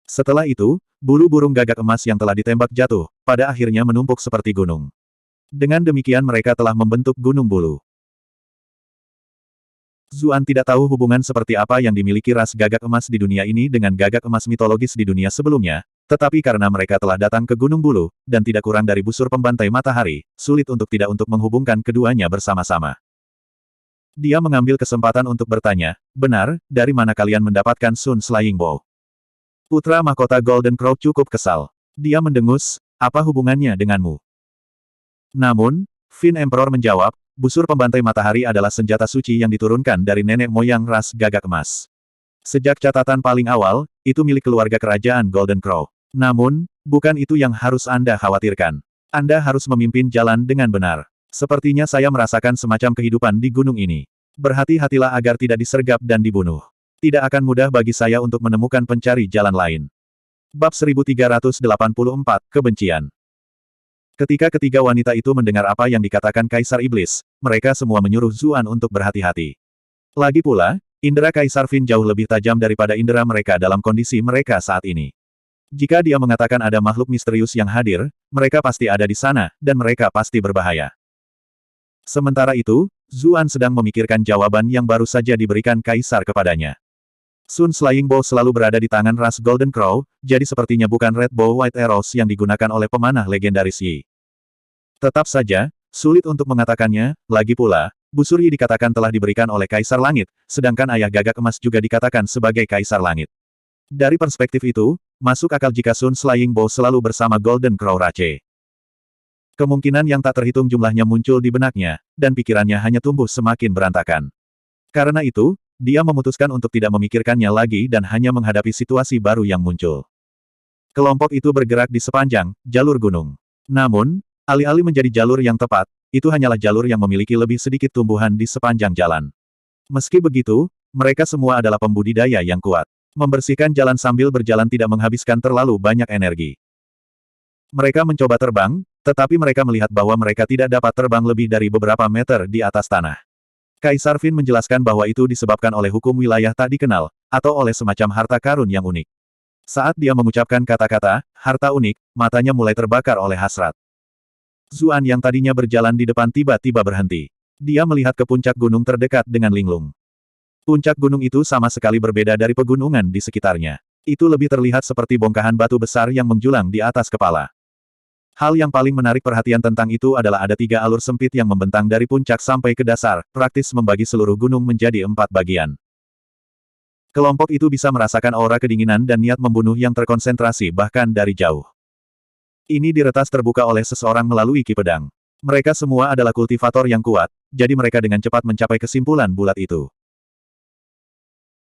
Setelah itu, bulu burung gagak emas yang telah ditembak jatuh, pada akhirnya menumpuk seperti gunung. Dengan demikian mereka telah membentuk Gunung Bulu. Zuan tidak tahu hubungan seperti apa yang dimiliki ras gagak emas di dunia ini dengan gagak emas mitologis di dunia sebelumnya, tetapi karena mereka telah datang ke Gunung Bulu, dan tidak kurang dari busur pembantai matahari, sulit untuk tidak menghubungkan keduanya bersama-sama. Dia mengambil kesempatan untuk bertanya, benar, dari mana kalian mendapatkan Sun Slaying Bow? Putra mahkota Golden Crow cukup kesal. Dia mendengus, apa hubungannya denganmu? Namun, Fin Emperor menjawab, busur pembantai matahari adalah senjata suci yang diturunkan dari nenek moyang ras gagak emas. Sejak catatan paling awal, itu milik keluarga kerajaan Golden Crow. Namun, bukan itu yang harus Anda khawatirkan. Anda harus memimpin jalan dengan benar. Sepertinya saya merasakan semacam kehidupan di gunung ini. Berhati-hatilah agar tidak disergap dan dibunuh. Tidak akan mudah bagi saya untuk menemukan pencari jalan lain. Bab 1384, Kebencian. Ketika ketiga wanita itu mendengar apa yang dikatakan Kaisar Iblis, mereka semua menyuruh Zuan untuk berhati-hati. Lagi pula, indera Kaisar Fin jauh lebih tajam daripada indera mereka dalam kondisi mereka saat ini. Jika dia mengatakan ada makhluk misterius yang hadir, mereka pasti ada di sana, dan mereka pasti berbahaya. Sementara itu, Zuan sedang memikirkan jawaban yang baru saja diberikan Kaisar kepadanya. Sun Slaying Bow selalu berada di tangan ras Golden Crow, jadi sepertinya bukan Red Bow White Arrows yang digunakan oleh pemanah legendaris Yi. Tetap saja, sulit untuk mengatakannya, lagi pula, busur Yi dikatakan telah diberikan oleh Kaisar Langit, sedangkan ayah gagak emas juga dikatakan sebagai Kaisar Langit. Dari perspektif itu, masuk akal jika Sun Slaying Bow selalu bersama Golden Crow Rache. Kemungkinan yang tak terhitung jumlahnya muncul di benaknya, dan pikirannya hanya tumbuh semakin berantakan. Karena itu, dia memutuskan untuk tidak memikirkannya lagi dan hanya menghadapi situasi baru yang muncul. Kelompok itu bergerak di sepanjang jalur gunung. Namun, alih-alih menjadi jalur yang tepat, itu hanyalah jalur yang memiliki lebih sedikit tumbuhan di sepanjang jalan. Meski begitu, mereka semua adalah pembudidaya yang kuat. Membersihkan jalan sambil berjalan tidak menghabiskan terlalu banyak energi. Mereka mencoba terbang, tetapi mereka melihat bahwa mereka tidak dapat terbang lebih dari beberapa meter di atas tanah. Kaisar Fin menjelaskan bahwa itu disebabkan oleh hukum wilayah tak dikenal, atau oleh semacam harta karun yang unik. Saat dia mengucapkan kata-kata, harta unik, matanya mulai terbakar oleh hasrat. Zuan yang tadinya berjalan di depan tiba-tiba berhenti. Dia melihat ke puncak gunung terdekat dengan linglung. Puncak gunung itu sama sekali berbeda dari pegunungan di sekitarnya. Itu lebih terlihat seperti bongkahan batu besar yang menjulang di atas kepala. Hal yang paling menarik perhatian tentang itu adalah ada 3 alur sempit yang membentang dari puncak sampai ke dasar, praktis membagi seluruh gunung menjadi 4 bagian. Kelompok itu bisa merasakan aura kedinginan dan niat membunuh yang terkonsentrasi bahkan dari jauh. Ini diretas terbuka oleh seseorang melalui ki pedang. Mereka semua adalah kultivator yang kuat, jadi mereka dengan cepat mencapai kesimpulan bulat itu.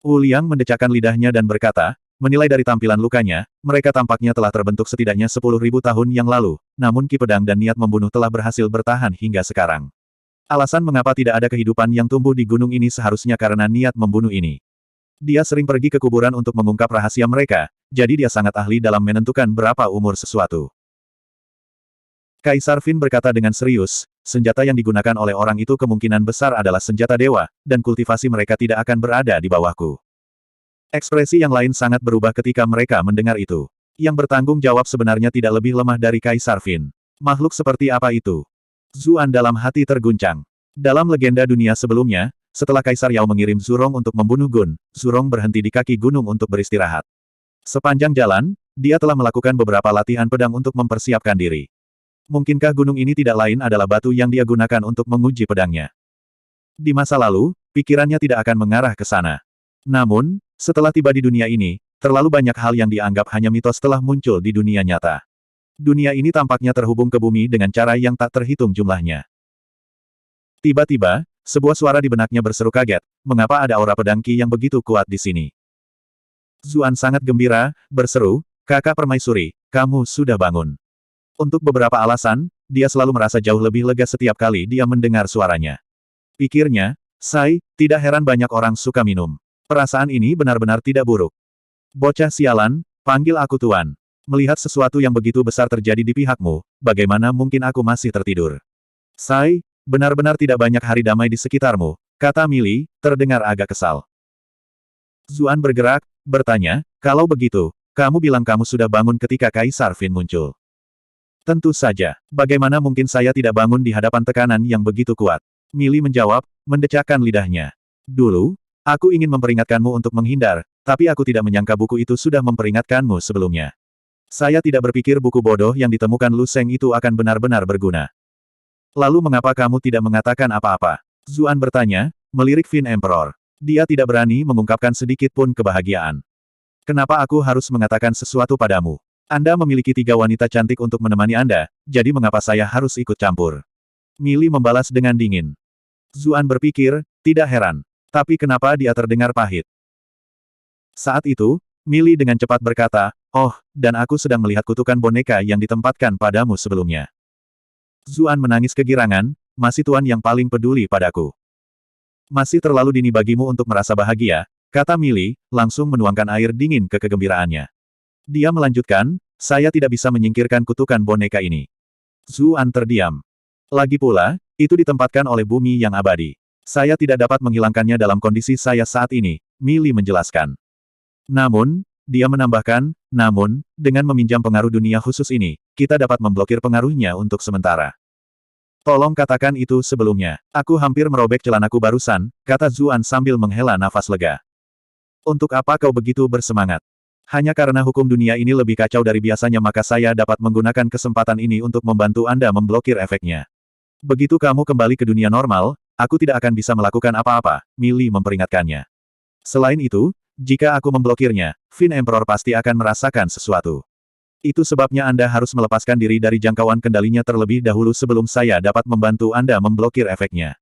Wu Liang mendecakkan lidahnya dan berkata, menilai dari tampilan lukanya, mereka tampaknya telah terbentuk setidaknya 10.000 tahun yang lalu, namun ki pedang dan niat membunuh telah berhasil bertahan hingga sekarang. Alasan mengapa tidak ada kehidupan yang tumbuh di gunung ini seharusnya karena niat membunuh ini. Dia sering pergi ke kuburan untuk mengungkap rahasia mereka, jadi dia sangat ahli dalam menentukan berapa umur sesuatu. Kaisar Fin berkata dengan serius, senjata yang digunakan oleh orang itu kemungkinan besar adalah senjata dewa, dan kultivasi mereka tidak akan berada di bawahku. Ekspresi yang lain sangat berubah ketika mereka mendengar itu. Yang bertanggung jawab sebenarnya tidak lebih lemah dari Kaisar Fin. Makhluk seperti apa itu? Zuan dalam hati terguncang. Dalam legenda dunia sebelumnya, setelah Kaisar Yao mengirim Zurong untuk membunuh Gun, Zurong berhenti di kaki gunung untuk beristirahat. Sepanjang jalan, dia telah melakukan beberapa latihan pedang untuk mempersiapkan diri. Mungkinkah gunung ini tidak lain adalah batu yang dia gunakan untuk menguji pedangnya? Di masa lalu, pikirannya tidak akan mengarah ke sana. Namun, setelah tiba di dunia ini, terlalu banyak hal yang dianggap hanya mitos telah muncul di dunia nyata. Dunia ini tampaknya terhubung ke bumi dengan cara yang tak terhitung jumlahnya. Tiba-tiba, sebuah suara di benaknya berseru kaget, mengapa ada aura pedang Qi yang begitu kuat di sini? Zuan sangat gembira, berseru, kakak permaisuri, kamu sudah bangun. Untuk beberapa alasan, dia selalu merasa jauh lebih lega setiap kali dia mendengar suaranya. Pikirnya, Sai, tidak heran banyak orang suka minum. Perasaan ini benar-benar tidak buruk. Bocah sialan, panggil aku tuan. Melihat sesuatu yang begitu besar terjadi di pihakmu, bagaimana mungkin aku masih tertidur? Sai, benar-benar tidak banyak hari damai di sekitarmu, kata Mili, terdengar agak kesal. Zuan bergerak, bertanya, kalau begitu, kamu bilang kamu sudah bangun ketika Kaisar Fin muncul. Tentu saja, bagaimana mungkin saya tidak bangun di hadapan tekanan yang begitu kuat? Mili menjawab, mendecakkan lidahnya. Dulu, aku ingin memperingatkanmu untuk menghindar, tapi aku tidak menyangka buku itu sudah memperingatkanmu sebelumnya. Saya tidak berpikir buku bodoh yang ditemukan Lu Seng itu akan benar-benar berguna. Lalu mengapa kamu tidak mengatakan apa-apa? Zuan bertanya, melirik Fin Emperor. Dia tidak berani mengungkapkan sedikit pun kebahagiaan. Kenapa aku harus mengatakan sesuatu padamu? Anda memiliki 3 wanita cantik untuk menemani Anda, jadi mengapa saya harus ikut campur? Mili membalas dengan dingin. Zuan berpikir, tidak heran. Tapi kenapa dia terdengar pahit? Saat itu, Mili dengan cepat berkata, oh, dan aku sedang melihat kutukan boneka yang ditempatkan padamu sebelumnya. Zuan menangis kegirangan, masih tuan yang paling peduli padaku. Masih terlalu dini bagimu untuk merasa bahagia, kata Mili, langsung menuangkan air dingin ke kegembiraannya. Dia melanjutkan, saya tidak bisa menyingkirkan kutukan boneka ini. Zuan terdiam. Lagi pula, itu ditempatkan oleh bumi yang abadi. Saya tidak dapat menghilangkannya dalam kondisi saya saat ini, Mili menjelaskan. Namun, dia menambahkan, namun, dengan meminjam pengaruh dunia khusus ini, kita dapat memblokir pengaruhnya untuk sementara. Tolong katakan itu sebelumnya. Aku hampir merobek celanaku barusan, kata Zuan sambil menghela nafas lega. Untuk apa kau begitu bersemangat? Hanya karena hukum dunia ini lebih kacau dari biasanya maka saya dapat menggunakan kesempatan ini untuk membantu Anda memblokir efeknya. Begitu kamu kembali ke dunia normal, aku tidak akan bisa melakukan apa-apa, Mili memperingatkannya. Selain itu, jika aku memblokirnya, Fin Emperor pasti akan merasakan sesuatu. Itu sebabnya Anda harus melepaskan diri dari jangkauan kendalinya terlebih dahulu sebelum saya dapat membantu Anda memblokir efeknya.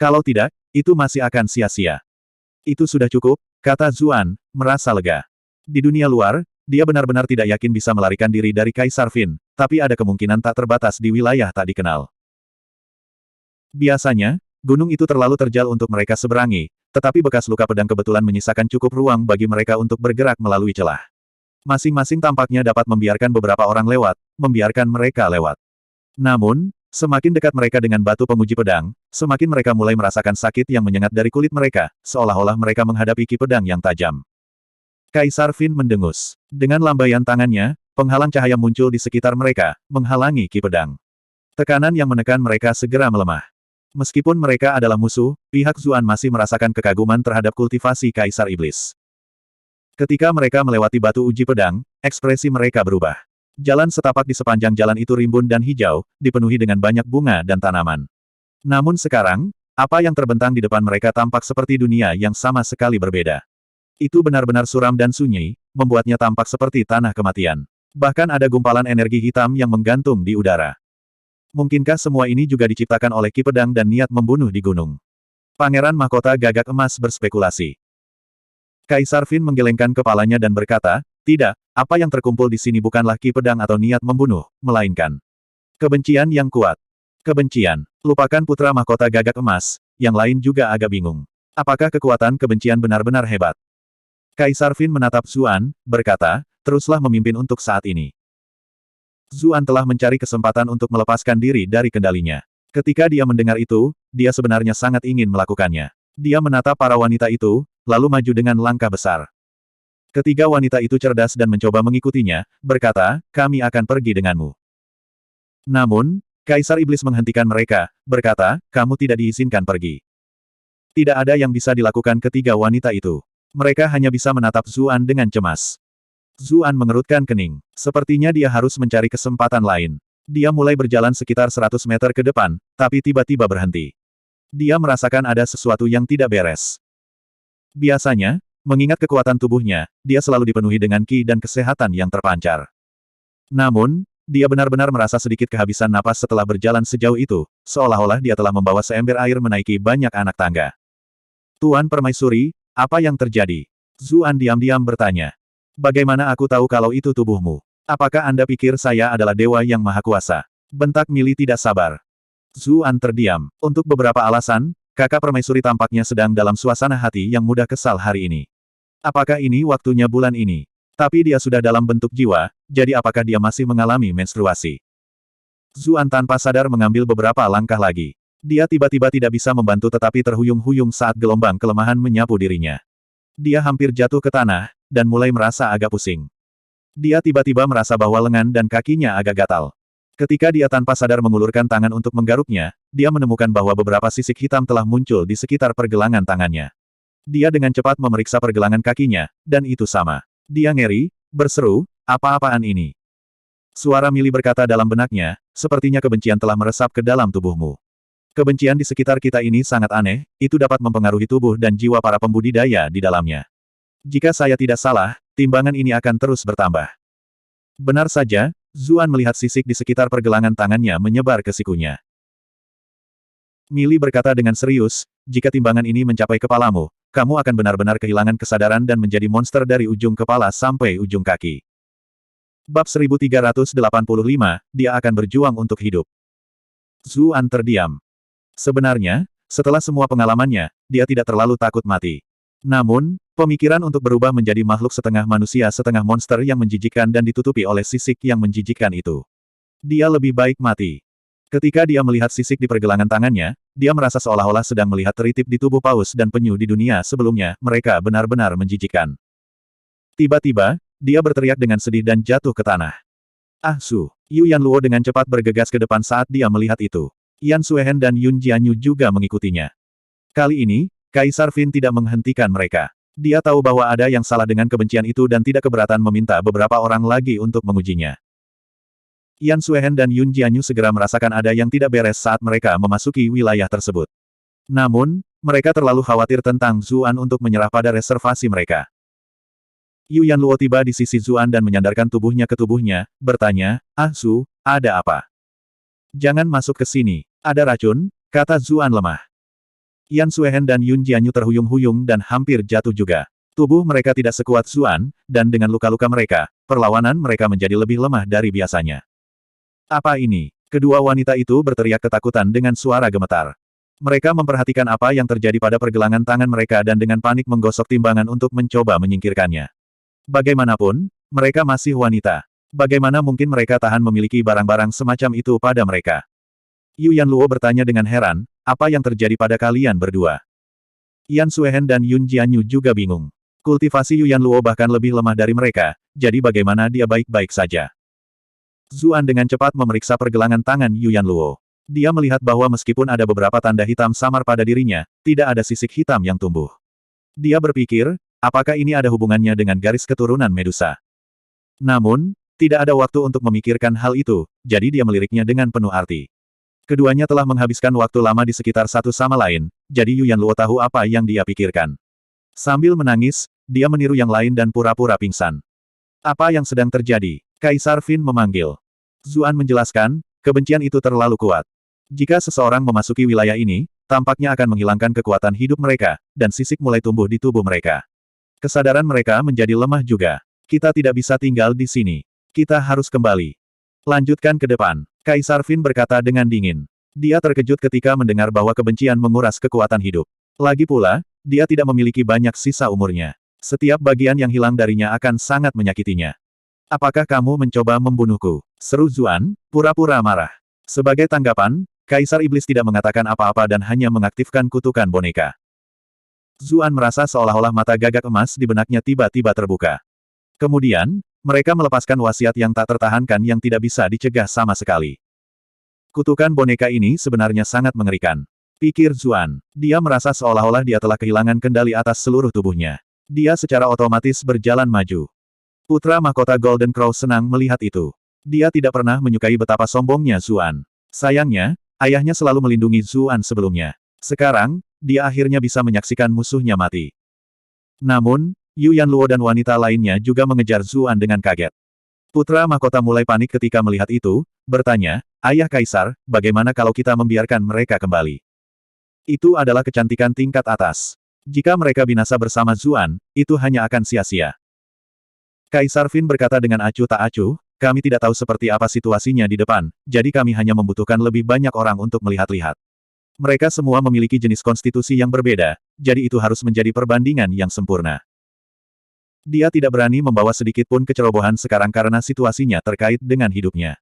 Kalau tidak, itu masih akan sia-sia. Itu sudah cukup, kata Zuan, merasa lega. Di dunia luar, dia benar-benar tidak yakin bisa melarikan diri dari Kaisar Fin, tapi ada kemungkinan tak terbatas di wilayah tak dikenal. Biasanya, gunung itu terlalu terjal untuk mereka seberangi, tetapi bekas luka pedang kebetulan menyisakan cukup ruang bagi mereka untuk bergerak melalui celah. Masing-masing tampaknya dapat membiarkan beberapa orang lewat, membiarkan mereka lewat. Namun, semakin dekat mereka dengan batu penguji pedang, semakin mereka mulai merasakan sakit yang menyengat dari kulit mereka, seolah-olah mereka menghadapi ki pedang yang tajam. Kaisar Fin mendengus. Dengan lambaian tangannya, penghalang cahaya muncul di sekitar mereka, menghalangi ki pedang. Tekanan yang menekan mereka segera melemah. Meskipun mereka adalah musuh, pihak Zuan masih merasakan kekaguman terhadap kultivasi Kaisar Iblis. Ketika mereka melewati batu uji pedang, ekspresi mereka berubah. Jalan setapak di sepanjang jalan itu rimbun dan hijau, dipenuhi dengan banyak bunga dan tanaman. Namun sekarang, apa yang terbentang di depan mereka tampak seperti dunia yang sama sekali berbeda. Itu benar-benar suram dan sunyi, membuatnya tampak seperti tanah kematian. Bahkan ada gumpalan energi hitam yang menggantung di udara. Mungkinkah semua ini juga diciptakan oleh Ki Pedang dan niat membunuh di gunung? Pangeran Mahkota Gagak Emas berspekulasi. Kaisar Fin menggelengkan kepalanya dan berkata, tidak, apa yang terkumpul di sini bukanlah Ki Pedang atau niat membunuh, melainkan kebencian yang kuat. Kebencian. Lupakan Putra Mahkota Gagak Emas, yang lain juga agak bingung. Apakah kekuatan kebencian benar-benar hebat? Kaisar Fin menatap Zuan, berkata, teruslah memimpin untuk saat ini. Zuan telah mencari kesempatan untuk melepaskan diri dari kendalinya. Ketika dia mendengar itu, dia sebenarnya sangat ingin melakukannya. Dia menatap para wanita itu, lalu maju dengan langkah besar. Ketiga wanita itu cerdas dan mencoba mengikutinya, berkata, kami akan pergi denganmu. Namun, Kaisar Iblis menghentikan mereka, berkata, kamu tidak diizinkan pergi. Tidak ada yang bisa dilakukan ketiga wanita itu. Mereka hanya bisa menatap Zuan dengan cemas. Zuan mengerutkan kening. Sepertinya dia harus mencari kesempatan lain. Dia mulai berjalan sekitar 100 meter ke depan, tapi tiba-tiba berhenti. Dia merasakan ada sesuatu yang tidak beres. Biasanya, mengingat kekuatan tubuhnya, dia selalu dipenuhi dengan ki dan kesehatan yang terpancar. Namun, dia benar-benar merasa sedikit kehabisan napas setelah berjalan sejauh itu, seolah-olah dia telah membawa seember air menaiki banyak anak tangga. Tuan Permaisuri, apa yang terjadi? Zuan diam-diam bertanya. Bagaimana aku tahu kalau itu tubuhmu? Apakah Anda pikir saya adalah dewa yang maha kuasa? Bentak Mili tidak sabar. Zuan terdiam. Untuk beberapa alasan, kakak Permaisuri tampaknya sedang dalam suasana hati yang mudah kesal hari ini. Apakah ini waktunya bulan ini? Tapi dia sudah dalam bentuk jiwa, jadi apakah dia masih mengalami menstruasi? Zuan tanpa sadar mengambil beberapa langkah lagi. Dia tiba-tiba tidak bisa membantu tetapi terhuyung-huyung saat gelombang kelemahan menyapu dirinya. Dia hampir jatuh ke tanah, dan mulai merasa agak pusing. Dia tiba-tiba merasa bahwa lengan dan kakinya agak gatal. Ketika dia tanpa sadar mengulurkan tangan untuk menggaruknya, dia menemukan bahwa beberapa sisik hitam telah muncul di sekitar pergelangan tangannya. Dia dengan cepat memeriksa pergelangan kakinya, dan itu sama. Dia ngeri, berseru, apa-apaan ini? Suara Mili berkata dalam benaknya, sepertinya kebencian telah meresap ke dalam tubuhmu. Kebencian di sekitar kita ini sangat aneh, itu dapat mempengaruhi tubuh dan jiwa para pembudidaya di dalamnya. Jika saya tidak salah, timbangan ini akan terus bertambah. Benar saja, Zuan melihat sisik di sekitar pergelangan tangannya menyebar ke sikunya. Mili berkata dengan serius, jika timbangan ini mencapai kepalamu, kamu akan benar-benar kehilangan kesadaran dan menjadi monster dari ujung kepala sampai ujung kaki. Bab 1385, dia akan berjuang untuk hidup. Zuan terdiam. Sebenarnya, setelah semua pengalamannya, dia tidak terlalu takut mati. Namun, pemikiran untuk berubah menjadi makhluk setengah manusia setengah monster yang menjijikkan dan ditutupi oleh sisik yang menjijikkan itu. Dia lebih baik mati. Ketika dia melihat sisik di pergelangan tangannya, dia merasa seolah-olah sedang melihat teritip di tubuh paus dan penyu di dunia sebelumnya, mereka benar-benar menjijikkan. Tiba-tiba, dia berteriak dengan sedih dan jatuh ke tanah. Ah Su! Yu Yanluo dengan cepat bergegas ke depan saat dia melihat itu. Yan Suehen dan Yun Jianyu juga mengikutinya. Kali ini, Kaisar Fin tidak menghentikan mereka. Dia tahu bahwa ada yang salah dengan kebencian itu dan tidak keberatan meminta beberapa orang lagi untuk mengujinya. Yan Suehen dan Yun Jianyu segera merasakan ada yang tidak beres saat mereka memasuki wilayah tersebut. Namun, mereka terlalu khawatir tentang Zuan untuk menyerah pada reservasi mereka. Yu Yanluo tiba di sisi Zuan dan menyandarkan tubuhnya ke tubuhnya, bertanya, Ah Su, ada apa? Jangan masuk ke sini. Ada racun, kata Zuan lemah. Yan Suehen dan Yun Jianyu terhuyung-huyung dan hampir jatuh juga. Tubuh mereka tidak sekuat Zuan, dan dengan luka-luka mereka, perlawanan mereka menjadi lebih lemah dari biasanya. Apa ini? Kedua wanita itu berteriak ketakutan dengan suara gemetar. Mereka memperhatikan apa yang terjadi pada pergelangan tangan mereka dan dengan panik menggosok timbangan untuk mencoba menyingkirkannya. Bagaimanapun, mereka masih wanita. Bagaimana mungkin mereka tahan memiliki barang-barang semacam itu pada mereka? Yu Yanluo bertanya dengan heran, apa yang terjadi pada kalian berdua? Yan Suehen dan Yun Jianyu juga bingung. Kultivasi Yu Yanluo bahkan lebih lemah dari mereka, jadi bagaimana dia baik-baik saja? Zuan dengan cepat memeriksa pergelangan tangan Yu Yanluo. Dia melihat bahwa meskipun ada beberapa tanda hitam samar pada dirinya, tidak ada sisik hitam yang tumbuh. Dia berpikir, apakah ini ada hubungannya dengan garis keturunan Medusa? Namun, tidak ada waktu untuk memikirkan hal itu, jadi dia meliriknya dengan penuh arti. Keduanya telah menghabiskan waktu lama di sekitar satu sama lain, jadi Yu Yanluo tahu apa yang dia pikirkan. Sambil menangis, dia meniru yang lain dan pura-pura pingsan. Apa yang sedang terjadi? Kaisar Fin memanggil. Zuan menjelaskan, kebencian itu terlalu kuat. Jika seseorang memasuki wilayah ini, tampaknya akan menghilangkan kekuatan hidup mereka, dan sisik mulai tumbuh di tubuh mereka. Kesadaran mereka menjadi lemah juga. Kita tidak bisa tinggal di sini. Kita harus kembali. Lanjutkan ke depan. Kaisar Fin berkata dengan dingin. Dia terkejut ketika mendengar bahwa kebencian menguras kekuatan hidup. Lagi pula, dia tidak memiliki banyak sisa umurnya. Setiap bagian yang hilang darinya akan sangat menyakitinya. Apakah kamu mencoba membunuhku? Seru Zuan, pura-pura marah. Sebagai tanggapan, Kaisar Iblis tidak mengatakan apa-apa dan hanya mengaktifkan kutukan boneka. Zuan merasa seolah-olah mata gagak emas di benaknya tiba-tiba terbuka. Kemudian, mereka melepaskan wasiat yang tak tertahankan yang tidak bisa dicegah sama sekali. Kutukan boneka ini sebenarnya sangat mengerikan. Pikir Zuan. Dia merasa seolah-olah dia telah kehilangan kendali atas seluruh tubuhnya. Dia secara otomatis berjalan maju. Putra mahkota Golden Crow senang melihat itu. Dia tidak pernah menyukai betapa sombongnya Zuan. Sayangnya, ayahnya selalu melindungi Zuan sebelumnya. Sekarang, dia akhirnya bisa menyaksikan musuhnya mati. Namun, Yu Yanluo dan wanita lainnya juga mengejar Zuan dengan kaget. Putra mahkota mulai panik ketika melihat itu, bertanya, Ayah Kaisar, bagaimana kalau kita membiarkan mereka kembali? Itu adalah kecantikan tingkat atas. Jika mereka binasa bersama Zuan, itu hanya akan sia-sia. Kaisar Fin berkata dengan acuh tak acuh, kami tidak tahu seperti apa situasinya di depan, jadi kami hanya membutuhkan lebih banyak orang untuk melihat-lihat. Mereka semua memiliki jenis konstitusi yang berbeda, jadi itu harus menjadi perbandingan yang sempurna. Dia tidak berani membawa sedikit pun kecerobohan sekarang karena situasinya terkait dengan hidupnya.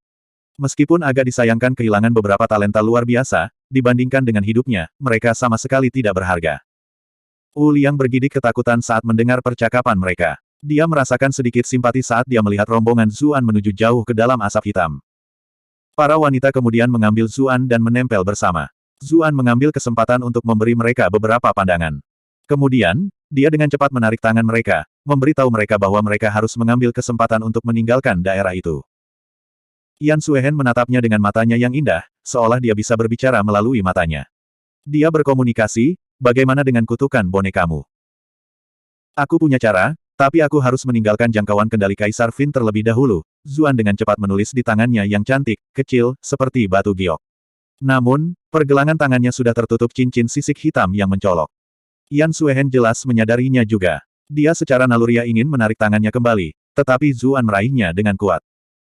Meskipun agak disayangkan kehilangan beberapa talenta luar biasa, dibandingkan dengan hidupnya, mereka sama sekali tidak berharga. Wu Liang bergidik ketakutan saat mendengar percakapan mereka. Dia merasakan sedikit simpati saat dia melihat rombongan Zuan menuju jauh ke dalam asap hitam. Para wanita kemudian mengambil Zuan dan menempel bersama. Zuan mengambil kesempatan untuk memberi mereka beberapa pandangan. Kemudian, dia dengan cepat menarik tangan mereka, memberitahu mereka bahwa mereka harus mengambil kesempatan untuk meninggalkan daerah itu. Yan Suehen menatapnya dengan matanya yang indah, seolah dia bisa berbicara melalui matanya. Dia berkomunikasi, bagaimana dengan kutukan bonekamu? Aku punya cara, tapi aku harus meninggalkan jangkauan kendali Kaisar Fin terlebih dahulu. Zuan dengan cepat menulis di tangannya yang cantik, kecil, seperti batu giok. Namun, pergelangan tangannya sudah tertutup cincin sisik hitam yang mencolok. Yan Suehen jelas menyadarinya juga. Dia secara naluriah ingin menarik tangannya kembali, tetapi Zuan meraihnya dengan kuat.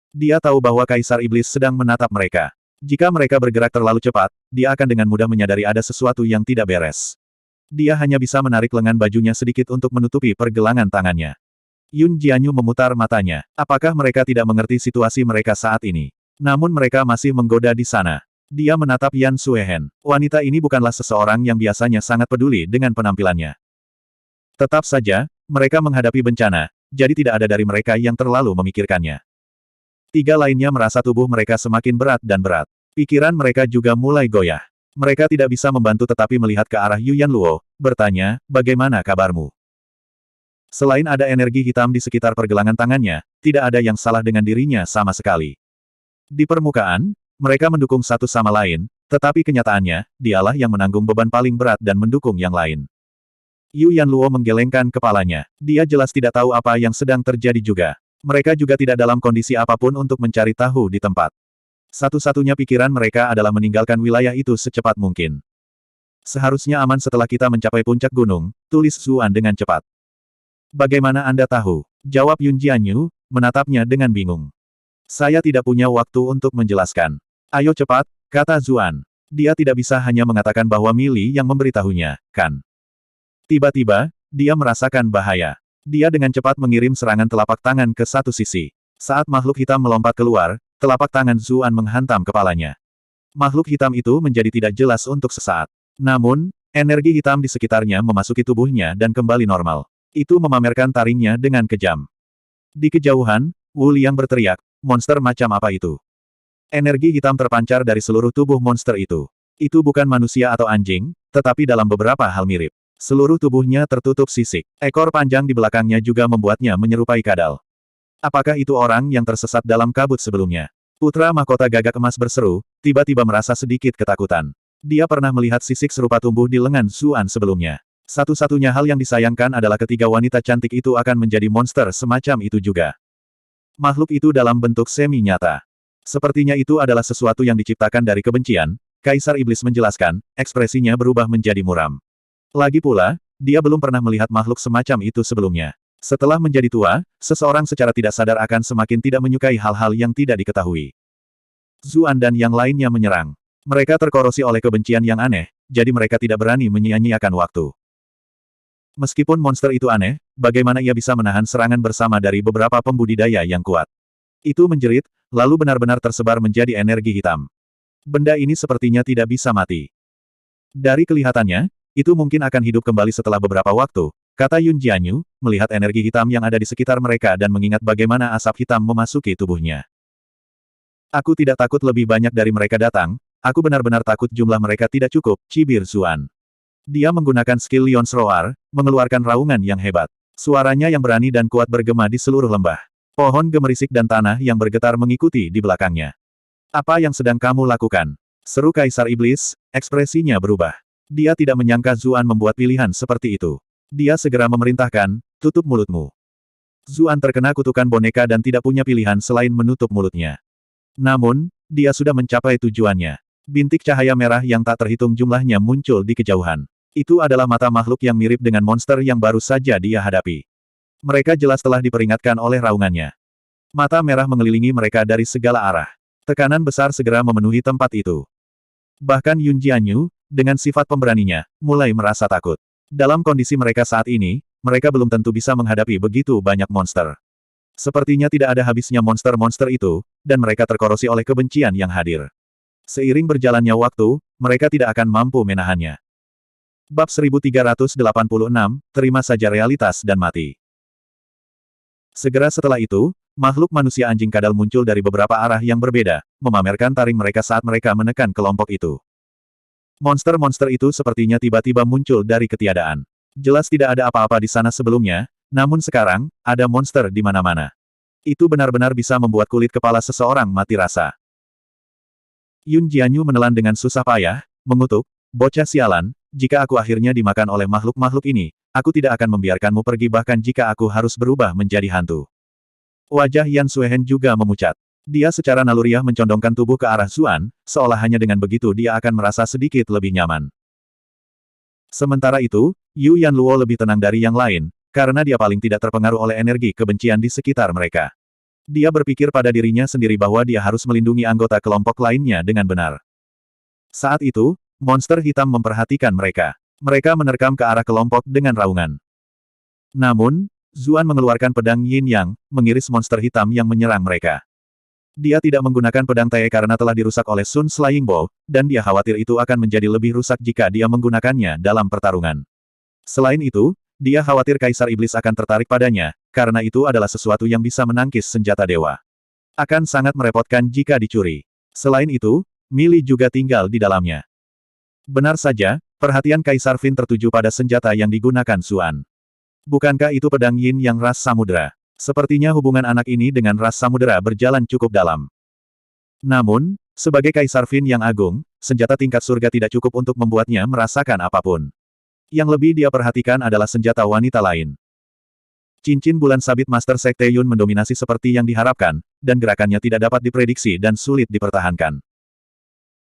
Dia tahu bahwa Kaisar Iblis sedang menatap mereka. Jika mereka bergerak terlalu cepat, dia akan dengan mudah menyadari ada sesuatu yang tidak beres. Dia hanya bisa menarik lengan bajunya sedikit untuk menutupi pergelangan tangannya. Yun Jianyu memutar matanya. Apakah mereka tidak mengerti situasi mereka saat ini? Namun mereka masih menggoda di sana. Dia menatap Yan Suehen. Wanita ini bukanlah seseorang yang biasanya sangat peduli dengan penampilannya. Tetap saja, mereka menghadapi bencana, jadi tidak ada dari mereka yang terlalu memikirkannya. Tiga lainnya merasa tubuh mereka semakin berat dan berat. Pikiran mereka juga mulai goyah. Mereka tidak bisa membantu tetapi melihat ke arah Yu Yanluo, bertanya, bagaimana kabarmu? Selain ada energi hitam di sekitar pergelangan tangannya, tidak ada yang salah dengan dirinya sama sekali. Di permukaan, mereka mendukung satu sama lain, tetapi kenyataannya, dialah yang menanggung beban paling berat dan mendukung yang lain. Yu Yanluo menggelengkan kepalanya. Dia jelas tidak tahu apa yang sedang terjadi juga. Mereka juga tidak dalam kondisi apapun untuk mencari tahu di tempat. Satu-satunya pikiran mereka adalah meninggalkan wilayah itu secepat mungkin. Seharusnya aman setelah kita mencapai puncak gunung, tulis Zuan dengan cepat. Bagaimana Anda tahu? Jawab Yun Jianyu, menatapnya dengan bingung. Saya tidak punya waktu untuk menjelaskan. Ayo cepat, kata Zuan. Dia tidak bisa hanya mengatakan bahwa Mili yang memberitahunya, kan? Tiba-tiba, dia merasakan bahaya. Dia dengan cepat mengirim serangan telapak tangan ke satu sisi. Saat makhluk hitam melompat keluar, telapak tangan Zuan menghantam kepalanya. Makhluk hitam itu menjadi tidak jelas untuk sesaat. Namun, energi hitam di sekitarnya memasuki tubuhnya dan kembali normal. Itu memamerkan taringnya dengan kejam. Di kejauhan, Wu Liang berteriak, monster macam apa itu? Energi hitam terpancar dari seluruh tubuh monster itu. Itu bukan manusia atau anjing, tetapi dalam beberapa hal mirip. Seluruh tubuhnya tertutup sisik. Ekor panjang di belakangnya juga membuatnya menyerupai kadal. Apakah itu orang yang tersesat dalam kabut sebelumnya? Putra mahkota gagak emas berseru, tiba-tiba merasa sedikit ketakutan. Dia pernah melihat sisik serupa tumbuh di lengan Zuan sebelumnya. Satu-satunya hal yang disayangkan adalah ketiga wanita cantik itu akan menjadi monster semacam itu juga. Makhluk itu dalam bentuk semi-nyata. Sepertinya itu adalah sesuatu yang diciptakan dari kebencian, Kaisar Iblis menjelaskan, ekspresinya berubah menjadi muram. Lagi pula, dia belum pernah melihat makhluk semacam itu sebelumnya. Setelah menjadi tua, seseorang secara tidak sadar akan semakin tidak menyukai hal-hal yang tidak diketahui. Zuan dan yang lainnya menyerang. Mereka terkorosi oleh kebencian yang aneh, jadi mereka tidak berani menyia-nyiakan waktu. Meskipun monster itu aneh, bagaimana ia bisa menahan serangan bersama dari beberapa pembudidaya yang kuat? Itu menjerit, lalu benar-benar tersebar menjadi energi hitam. Benda ini sepertinya tidak bisa mati. Dari kelihatannya, itu mungkin akan hidup kembali setelah beberapa waktu, kata Yun Jianyu, melihat energi hitam yang ada di sekitar mereka dan mengingat bagaimana asap hitam memasuki tubuhnya. Aku tidak takut lebih banyak dari mereka datang, aku benar-benar takut jumlah mereka tidak cukup, cibir Zuan. Dia menggunakan skill Lion's Roar, mengeluarkan raungan yang hebat. Suaranya yang berani dan kuat bergema di seluruh lembah. Pohon gemerisik dan tanah yang bergetar mengikuti di belakangnya. Apa yang sedang kamu lakukan? Seru Kaisar Iblis, ekspresinya berubah. Dia tidak menyangka Zuan membuat pilihan seperti itu. Dia segera memerintahkan, tutup mulutmu. Zuan terkena kutukan boneka dan tidak punya pilihan selain menutup mulutnya. Namun, dia sudah mencapai tujuannya. Bintik cahaya merah yang tak terhitung jumlahnya muncul di kejauhan. Itu adalah mata makhluk yang mirip dengan monster yang baru saja dia hadapi. Mereka jelas telah diperingatkan oleh raungannya. Mata merah mengelilingi mereka dari segala arah. Tekanan besar segera memenuhi tempat itu. Bahkan Yun Jianyu, dengan sifat pemberaninya, mulai merasa takut. Dalam kondisi mereka saat ini, mereka belum tentu bisa menghadapi begitu banyak monster. Sepertinya tidak ada habisnya monster-monster itu, dan mereka terkorosi oleh kebencian yang hadir. Seiring berjalannya waktu, mereka tidak akan mampu menahannya. Bab 1386, terima saja realitas dan mati. Segera setelah itu, makhluk manusia anjing kadal muncul dari beberapa arah yang berbeda, memamerkan taring mereka saat mereka menekan kelompok itu. Monster-monster itu sepertinya tiba-tiba muncul dari ketiadaan. Jelas tidak ada apa-apa di sana sebelumnya, namun sekarang, ada monster di mana-mana. Itu benar-benar bisa membuat kulit kepala seseorang mati rasa. Yun Jianyu menelan dengan susah payah, mengutuk, bocah sialan, jika aku akhirnya dimakan oleh makhluk-makhluk ini, aku tidak akan membiarkanmu pergi bahkan jika aku harus berubah menjadi hantu. Wajah Yan Suehen juga memucat. Dia secara naluriah mencondongkan tubuh ke arah Zuan, seolah hanya dengan begitu dia akan merasa sedikit lebih nyaman. Sementara itu, Yu Yanluo lebih tenang dari yang lain, karena dia paling tidak terpengaruh oleh energi kebencian di sekitar mereka. Dia berpikir pada dirinya sendiri bahwa dia harus melindungi anggota kelompok lainnya dengan benar. Saat itu, monster hitam memperhatikan mereka. Mereka menerkam ke arah kelompok dengan raungan. Namun, Zuan mengeluarkan pedang Yin Yang, mengiris monster hitam yang menyerang mereka. Dia tidak menggunakan pedang Tai karena telah dirusak oleh Sun Slaying Bow, dan dia khawatir itu akan menjadi lebih rusak jika dia menggunakannya dalam pertarungan. Selain itu, dia khawatir Kaisar Iblis akan tertarik padanya, karena itu adalah sesuatu yang bisa menangkis senjata dewa. Akan sangat merepotkan jika dicuri. Selain itu, Mili juga tinggal di dalamnya. Benar saja, perhatian Kaisar Fin tertuju pada senjata yang digunakan Zuan. Bukankah itu pedang Yin yang ras samudera? Sepertinya hubungan anak ini dengan ras samudera berjalan cukup dalam. Namun, sebagai Kaisar Fin yang agung, senjata tingkat surga tidak cukup untuk membuatnya merasakan apapun. Yang lebih dia perhatikan adalah senjata wanita lain. Cincin bulan sabit Master Sekte Yun mendominasi seperti yang diharapkan, dan gerakannya tidak dapat diprediksi dan sulit dipertahankan.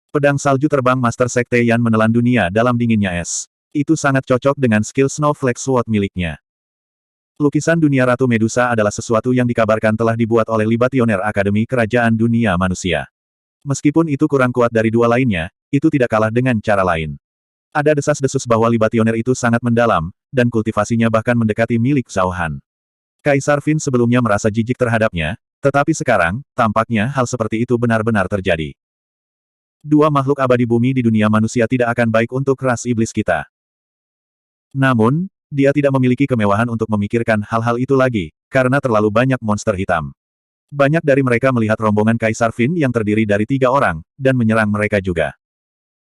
Pedang salju terbang Master Sekte Yan menelan dunia dalam dinginnya es. Itu sangat cocok dengan skill Snowflake Sword miliknya. Lukisan dunia Ratu Medusa adalah sesuatu yang dikabarkan telah dibuat oleh Libationer Akademi Kerajaan Dunia Manusia. Meskipun itu kurang kuat dari dua lainnya, itu tidak kalah dengan cara lain. Ada desas-desus bahwa Libationer itu sangat mendalam, dan kultivasinya bahkan mendekati milik Zhao Han. Kaisar Fin sebelumnya merasa jijik terhadapnya, tetapi sekarang, tampaknya hal seperti itu benar-benar terjadi. Dua makhluk abadi bumi di dunia manusia tidak akan baik untuk ras iblis kita. Namun, dia tidak memiliki kemewahan untuk memikirkan hal-hal itu lagi, karena terlalu banyak monster hitam. Banyak dari mereka melihat rombongan Kaisar Fin yang terdiri dari 3 orang, dan menyerang mereka juga.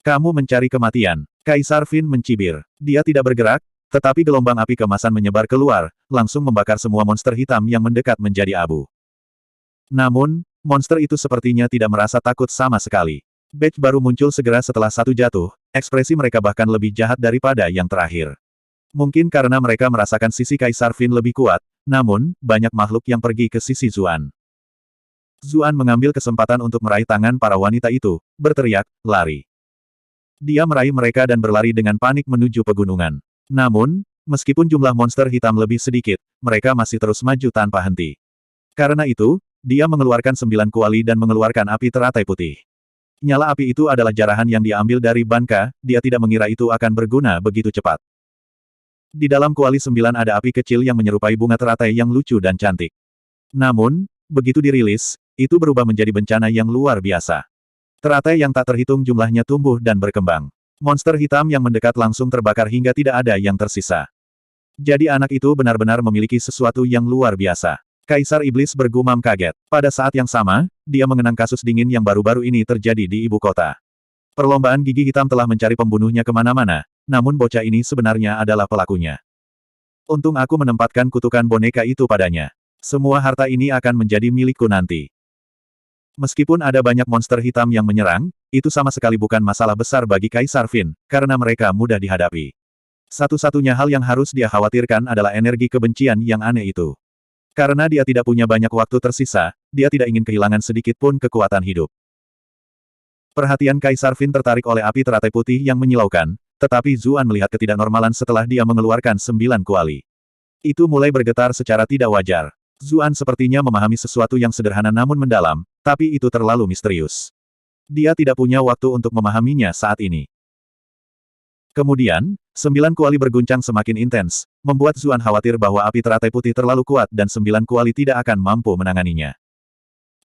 Kamu mencari kematian. Kaisar Fin mencibir. Dia tidak bergerak, tetapi gelombang api kemasan menyebar keluar, langsung membakar semua monster hitam yang mendekat menjadi abu. Namun, monster itu sepertinya tidak merasa takut sama sekali. Badge baru muncul segera setelah satu jatuh, ekspresi mereka bahkan lebih jahat daripada yang terakhir. Mungkin karena mereka merasakan sisi Kaisar Fin lebih kuat, namun, banyak makhluk yang pergi ke sisi Zuan. Zuan mengambil kesempatan untuk meraih tangan para wanita itu, berteriak, lari. Dia meraih mereka dan berlari dengan panik menuju pegunungan. Namun, meskipun jumlah monster hitam lebih sedikit, mereka masih terus maju tanpa henti. Karena itu, dia mengeluarkan 9 kuali dan mengeluarkan api teratai putih. Nyala api itu adalah jarahan yang diambil dari Banka, dia tidak mengira itu akan berguna begitu cepat. Di dalam kuali 9 ada api kecil yang menyerupai bunga teratai yang lucu dan cantik. Namun, begitu dirilis, itu berubah menjadi bencana yang luar biasa. Teratai yang tak terhitung jumlahnya tumbuh dan berkembang. Monster hitam yang mendekat langsung terbakar hingga tidak ada yang tersisa. Jadi anak itu benar-benar memiliki sesuatu yang luar biasa. Kaisar Iblis bergumam kaget. Pada saat yang sama, dia mengenang kasus dingin yang baru-baru ini terjadi di ibu kota. Perlombaan gigi hitam telah mencari pembunuhnya kemana-mana, namun bocah ini sebenarnya adalah pelakunya. Untung aku menempatkan kutukan boneka itu padanya. Semua harta ini akan menjadi milikku nanti. Meskipun ada banyak monster hitam yang menyerang, itu sama sekali bukan masalah besar bagi Kaisar Fin, karena mereka mudah dihadapi. Satu-satunya hal yang harus dia khawatirkan adalah energi kebencian yang aneh itu. Karena dia tidak punya banyak waktu tersisa, dia tidak ingin kehilangan sedikit pun kekuatan hidup. Perhatian Kaisar Fin tertarik oleh api teratai putih yang menyilaukan, tetapi Zuan melihat ketidaknormalan setelah dia mengeluarkan 9 kuali. Itu mulai bergetar secara tidak wajar. Zuan sepertinya memahami sesuatu yang sederhana namun mendalam, tapi itu terlalu misterius. Dia tidak punya waktu untuk memahaminya saat ini. Kemudian, 9 kuali berguncang semakin intens, membuat Zuan khawatir bahwa api teratai putih terlalu kuat dan 9 kuali tidak akan mampu menanganinya.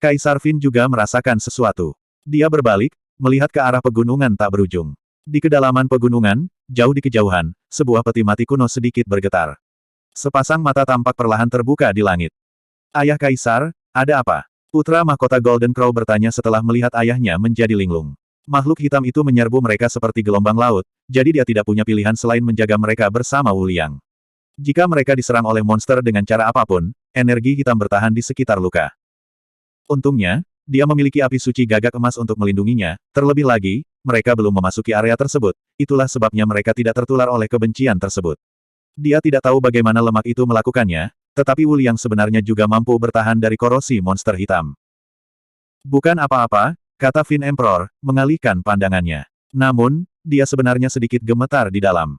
Kaisar Fin juga merasakan sesuatu. Dia berbalik, melihat ke arah pegunungan tak berujung. Di kedalaman pegunungan, jauh di kejauhan, sebuah peti mati kuno sedikit bergetar. Sepasang mata tampak perlahan terbuka di langit. Ayah Kaisar, ada apa? Putra mahkota Golden Crow bertanya setelah melihat ayahnya menjadi linglung. Makhluk hitam itu menyerbu mereka seperti gelombang laut, jadi dia tidak punya pilihan selain menjaga mereka bersama Wu Liang. Jika mereka diserang oleh monster dengan cara apapun, energi hitam bertahan di sekitar luka. Untungnya, dia memiliki api suci gagak emas untuk melindunginya, terlebih lagi, mereka belum memasuki area tersebut, itulah sebabnya mereka tidak tertular oleh kebencian tersebut. Dia tidak tahu bagaimana lemak itu melakukannya, tetapi Wu Liang sebenarnya juga mampu bertahan dari korosi monster hitam. Bukan apa-apa, kata Fin Emperor, mengalihkan pandangannya. Namun, dia sebenarnya sedikit gemetar di dalam.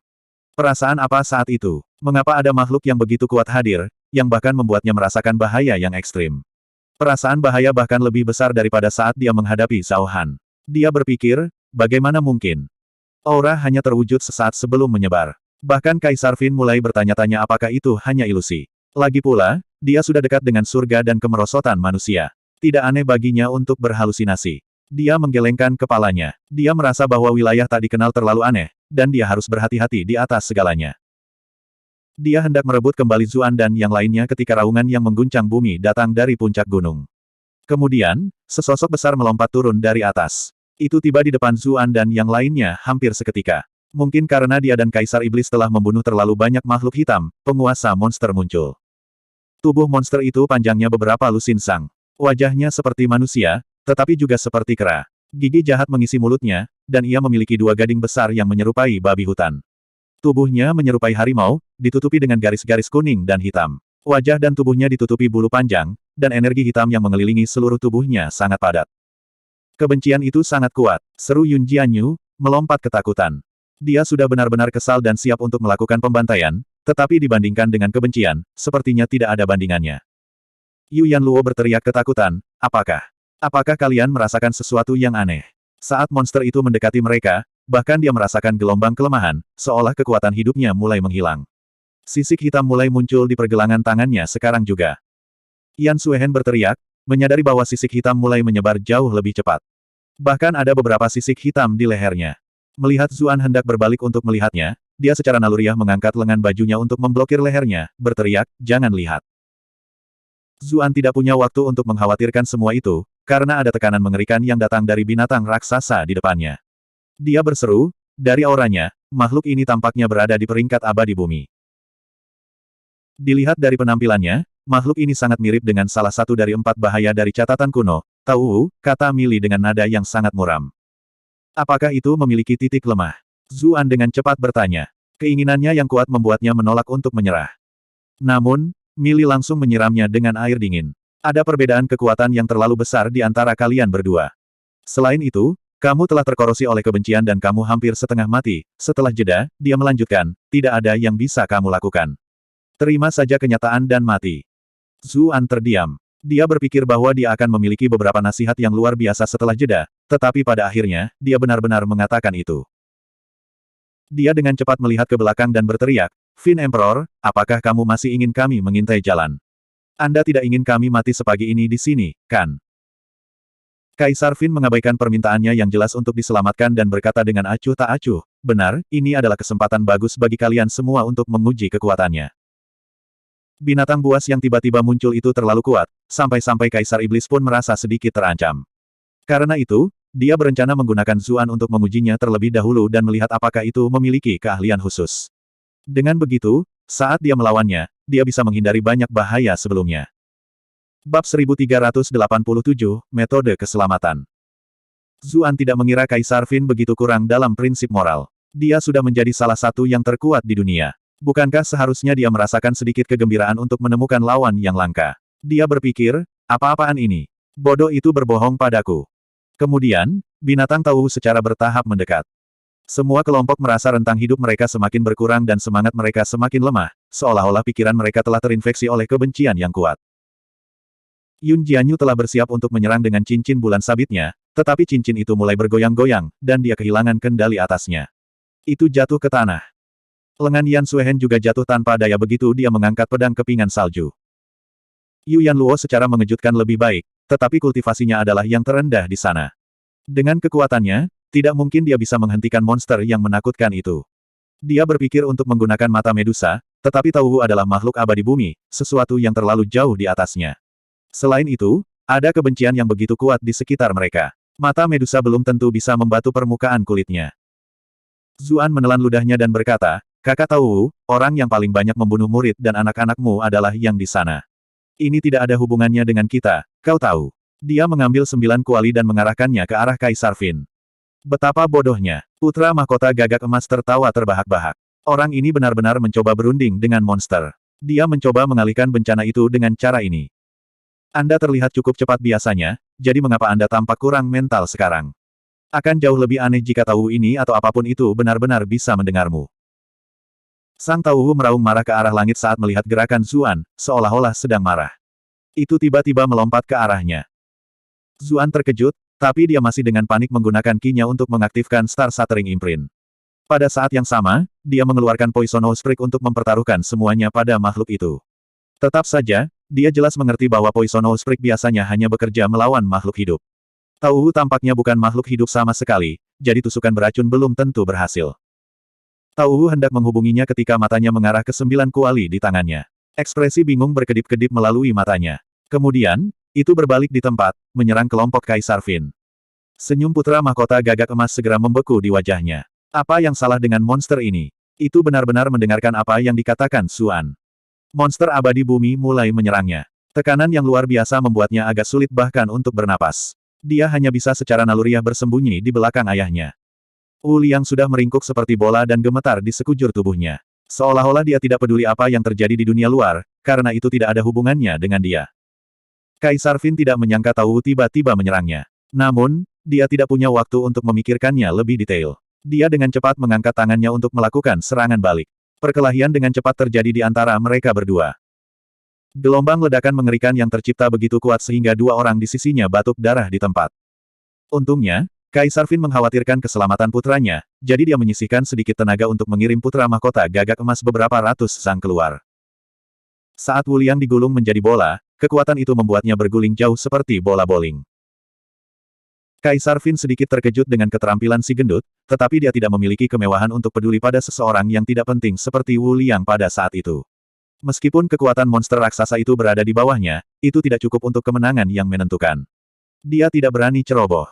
Perasaan apa saat itu? Mengapa ada makhluk yang begitu kuat hadir, yang bahkan membuatnya merasakan bahaya yang ekstrim? Perasaan bahaya bahkan lebih besar daripada saat dia menghadapi Zhao Han. Dia berpikir, bagaimana mungkin? Aura hanya terwujud sesaat sebelum menyebar. Bahkan Kaisar Fin mulai bertanya-tanya apakah itu hanya ilusi. Lagi pula, dia sudah dekat dengan surga dan kemerosotan manusia. Tidak aneh baginya untuk berhalusinasi. Dia menggelengkan kepalanya. Dia merasa bahwa wilayah tak dikenal terlalu aneh, dan dia harus berhati-hati di atas segalanya. Dia hendak merebut kembali Zuan dan yang lainnya ketika raungan yang mengguncang bumi datang dari puncak gunung. Kemudian, sesosok besar melompat turun dari atas. Itu tiba di depan Zuan dan yang lainnya hampir seketika. Mungkin karena dia dan Kaisar Iblis telah membunuh terlalu banyak makhluk hitam, penguasa monster muncul. Tubuh monster itu panjangnya beberapa lusin sang. Wajahnya seperti manusia, tetapi juga seperti kera. Gigi jahat mengisi mulutnya, dan ia memiliki 2 gading besar yang menyerupai babi hutan. Tubuhnya menyerupai harimau, ditutupi dengan garis-garis kuning dan hitam. Wajah dan tubuhnya ditutupi bulu panjang, dan energi hitam yang mengelilingi seluruh tubuhnya sangat padat. Kebencian itu sangat kuat, seru Yun Jianyu, melompat ketakutan. Dia sudah benar-benar kesal dan siap untuk melakukan pembantaian, tetapi dibandingkan dengan kebencian, sepertinya tidak ada bandingannya. Yu Yanluo berteriak ketakutan, apakah kalian merasakan sesuatu yang aneh? Saat monster itu mendekati mereka, bahkan dia merasakan gelombang kelemahan, seolah kekuatan hidupnya mulai menghilang. Sisik hitam mulai muncul di pergelangan tangannya sekarang juga. Yan Suehen berteriak, menyadari bahwa sisik hitam mulai menyebar jauh lebih cepat. Bahkan ada beberapa sisik hitam di lehernya. Melihat Zuan hendak berbalik untuk melihatnya, dia secara naluriah mengangkat lengan bajunya untuk memblokir lehernya, berteriak, jangan lihat. Zuan tidak punya waktu untuk mengkhawatirkan semua itu, karena ada tekanan mengerikan yang datang dari binatang raksasa di depannya. Dia berseru, dari auranya, makhluk ini tampaknya berada di peringkat abadi bumi. Dilihat dari penampilannya, makhluk ini sangat mirip dengan salah satu dari 4 bahaya dari catatan kuno, Tahu, kata Mili dengan nada yang sangat muram. Apakah itu memiliki titik lemah? Zuan dengan cepat bertanya. Keinginannya yang kuat membuatnya menolak untuk menyerah. Namun, Mili langsung menyiramnya dengan air dingin. Ada perbedaan kekuatan yang terlalu besar di antara kalian berdua. Selain itu, kamu telah terkorosi oleh kebencian dan kamu hampir setengah mati. Setelah jeda, dia melanjutkan, tidak ada yang bisa kamu lakukan. Terima saja kenyataan dan mati. Zuan terdiam. Dia berpikir bahwa dia akan memiliki beberapa nasihat yang luar biasa setelah jeda, tetapi pada akhirnya, dia benar-benar mengatakan itu. Dia dengan cepat melihat ke belakang dan berteriak, Fin Emperor, apakah kamu masih ingin kami mengintai jalan? Anda tidak ingin kami mati sepagi ini di sini, kan? Kaisar Fin mengabaikan permintaannya yang jelas untuk diselamatkan dan berkata dengan acuh tak acuh, benar, ini adalah kesempatan bagus bagi kalian semua untuk menguji kekuatannya. Binatang buas yang tiba-tiba muncul itu terlalu kuat, sampai-sampai Kaisar Iblis pun merasa sedikit terancam. Karena itu, dia berencana menggunakan Zuan untuk mengujinya terlebih dahulu dan melihat apakah itu memiliki keahlian khusus. Dengan begitu, saat dia melawannya, dia bisa menghindari banyak bahaya sebelumnya. Bab 1387, Metode Keselamatan. Zuan tidak mengira Kaisar Fin begitu kurang dalam prinsip moral. Dia sudah menjadi salah satu yang terkuat di dunia. Bukankah seharusnya dia merasakan sedikit kegembiraan untuk menemukan lawan yang langka? Dia berpikir, apa-apaan ini? Bodoh itu berbohong padaku. Kemudian, binatang tahu secara bertahap mendekat. Semua kelompok merasa rentang hidup mereka semakin berkurang dan semangat mereka semakin lemah, seolah-olah pikiran mereka telah terinfeksi oleh kebencian yang kuat. Yun Jianyu telah bersiap untuk menyerang dengan cincin bulan sabitnya, tetapi cincin itu mulai bergoyang-goyang, dan dia kehilangan kendali atasnya. Itu jatuh ke tanah. Lengan Yan Suehen juga jatuh tanpa daya begitu dia mengangkat pedang kepingan salju. Yu Yanluo secara mengejutkan lebih baik, tetapi kultivasinya adalah yang terendah di sana. Dengan kekuatannya, tidak mungkin dia bisa menghentikan monster yang menakutkan itu. Dia berpikir untuk menggunakan mata Medusa, tetapi Tauhu adalah makhluk abadi bumi, sesuatu yang terlalu jauh di atasnya. Selain itu, ada kebencian yang begitu kuat di sekitar mereka. Mata Medusa belum tentu bisa membatu permukaan kulitnya. Zuan menelan ludahnya dan berkata, Kakak Tauhu, orang yang paling banyak membunuh murid dan anak-anakmu adalah yang di sana. Ini tidak ada hubungannya dengan kita, kau tahu. Dia mengambil 9 kuali dan mengarahkannya ke arah Kaisar Fin. Betapa bodohnya. Putra mahkota gagak emas tertawa terbahak-bahak. Orang ini benar-benar mencoba berunding dengan monster. Dia mencoba mengalihkan bencana itu dengan cara ini. Anda terlihat cukup cepat biasanya, jadi mengapa Anda tampak kurang mental sekarang? Akan jauh lebih aneh jika Tauhu ini atau apapun itu benar-benar bisa mendengarmu. Sang Tauhu meraung marah ke arah langit saat melihat gerakan Zuan, seolah-olah sedang marah. Itu tiba-tiba melompat ke arahnya. Zuan terkejut, tapi dia masih dengan panik menggunakan ki-nya untuk mengaktifkan Star Shattering Imprint. Pada saat yang sama, dia mengeluarkan Poisonous Streak untuk mempertaruhkan semuanya pada makhluk itu. Tetap saja, dia jelas mengerti bahwa Poisonous Streak biasanya hanya bekerja melawan makhluk hidup. Tauhu tampaknya bukan makhluk hidup sama sekali, jadi tusukan beracun belum tentu berhasil. Tauhu hendak menghubunginya ketika matanya mengarah ke 9 kuali di tangannya. Ekspresi bingung berkedip-kedip melalui matanya. Kemudian, itu berbalik di tempat, menyerang kelompok Kaisar Fin. Senyum putra mahkota gagak emas segera membeku di wajahnya. Apa yang salah dengan monster ini? Itu benar-benar mendengarkan apa yang dikatakan Zuan. Monster abadi bumi mulai menyerangnya. Tekanan yang luar biasa membuatnya agak sulit bahkan untuk bernapas. Dia hanya bisa secara naluriah bersembunyi di belakang ayahnya. Wu Liang sudah meringkuk seperti bola dan gemetar di sekujur tubuhnya. Seolah-olah dia tidak peduli apa yang terjadi di dunia luar, karena itu tidak ada hubungannya dengan dia. Kaisar Fin tidak menyangka Tauhu tiba-tiba menyerangnya. Namun, dia tidak punya waktu untuk memikirkannya lebih detail. Dia dengan cepat mengangkat tangannya untuk melakukan serangan balik. Perkelahian dengan cepat terjadi di antara mereka berdua. Gelombang ledakan mengerikan yang tercipta begitu kuat sehingga 2 orang di sisinya batuk darah di tempat. Untungnya, Kaisar Fin mengkhawatirkan keselamatan putranya, jadi dia menyisihkan sedikit tenaga untuk mengirim putra mahkota gagak emas beberapa ratus sang keluar. Saat Wu Liang digulung menjadi bola, kekuatan itu membuatnya berguling jauh seperti bola bowling. Kaisar Fin sedikit terkejut dengan keterampilan si gendut, tetapi dia tidak memiliki kemewahan untuk peduli pada seseorang yang tidak penting seperti Wu Liang pada saat itu. Meskipun kekuatan monster raksasa itu berada di bawahnya, itu tidak cukup untuk kemenangan yang menentukan. Dia tidak berani ceroboh.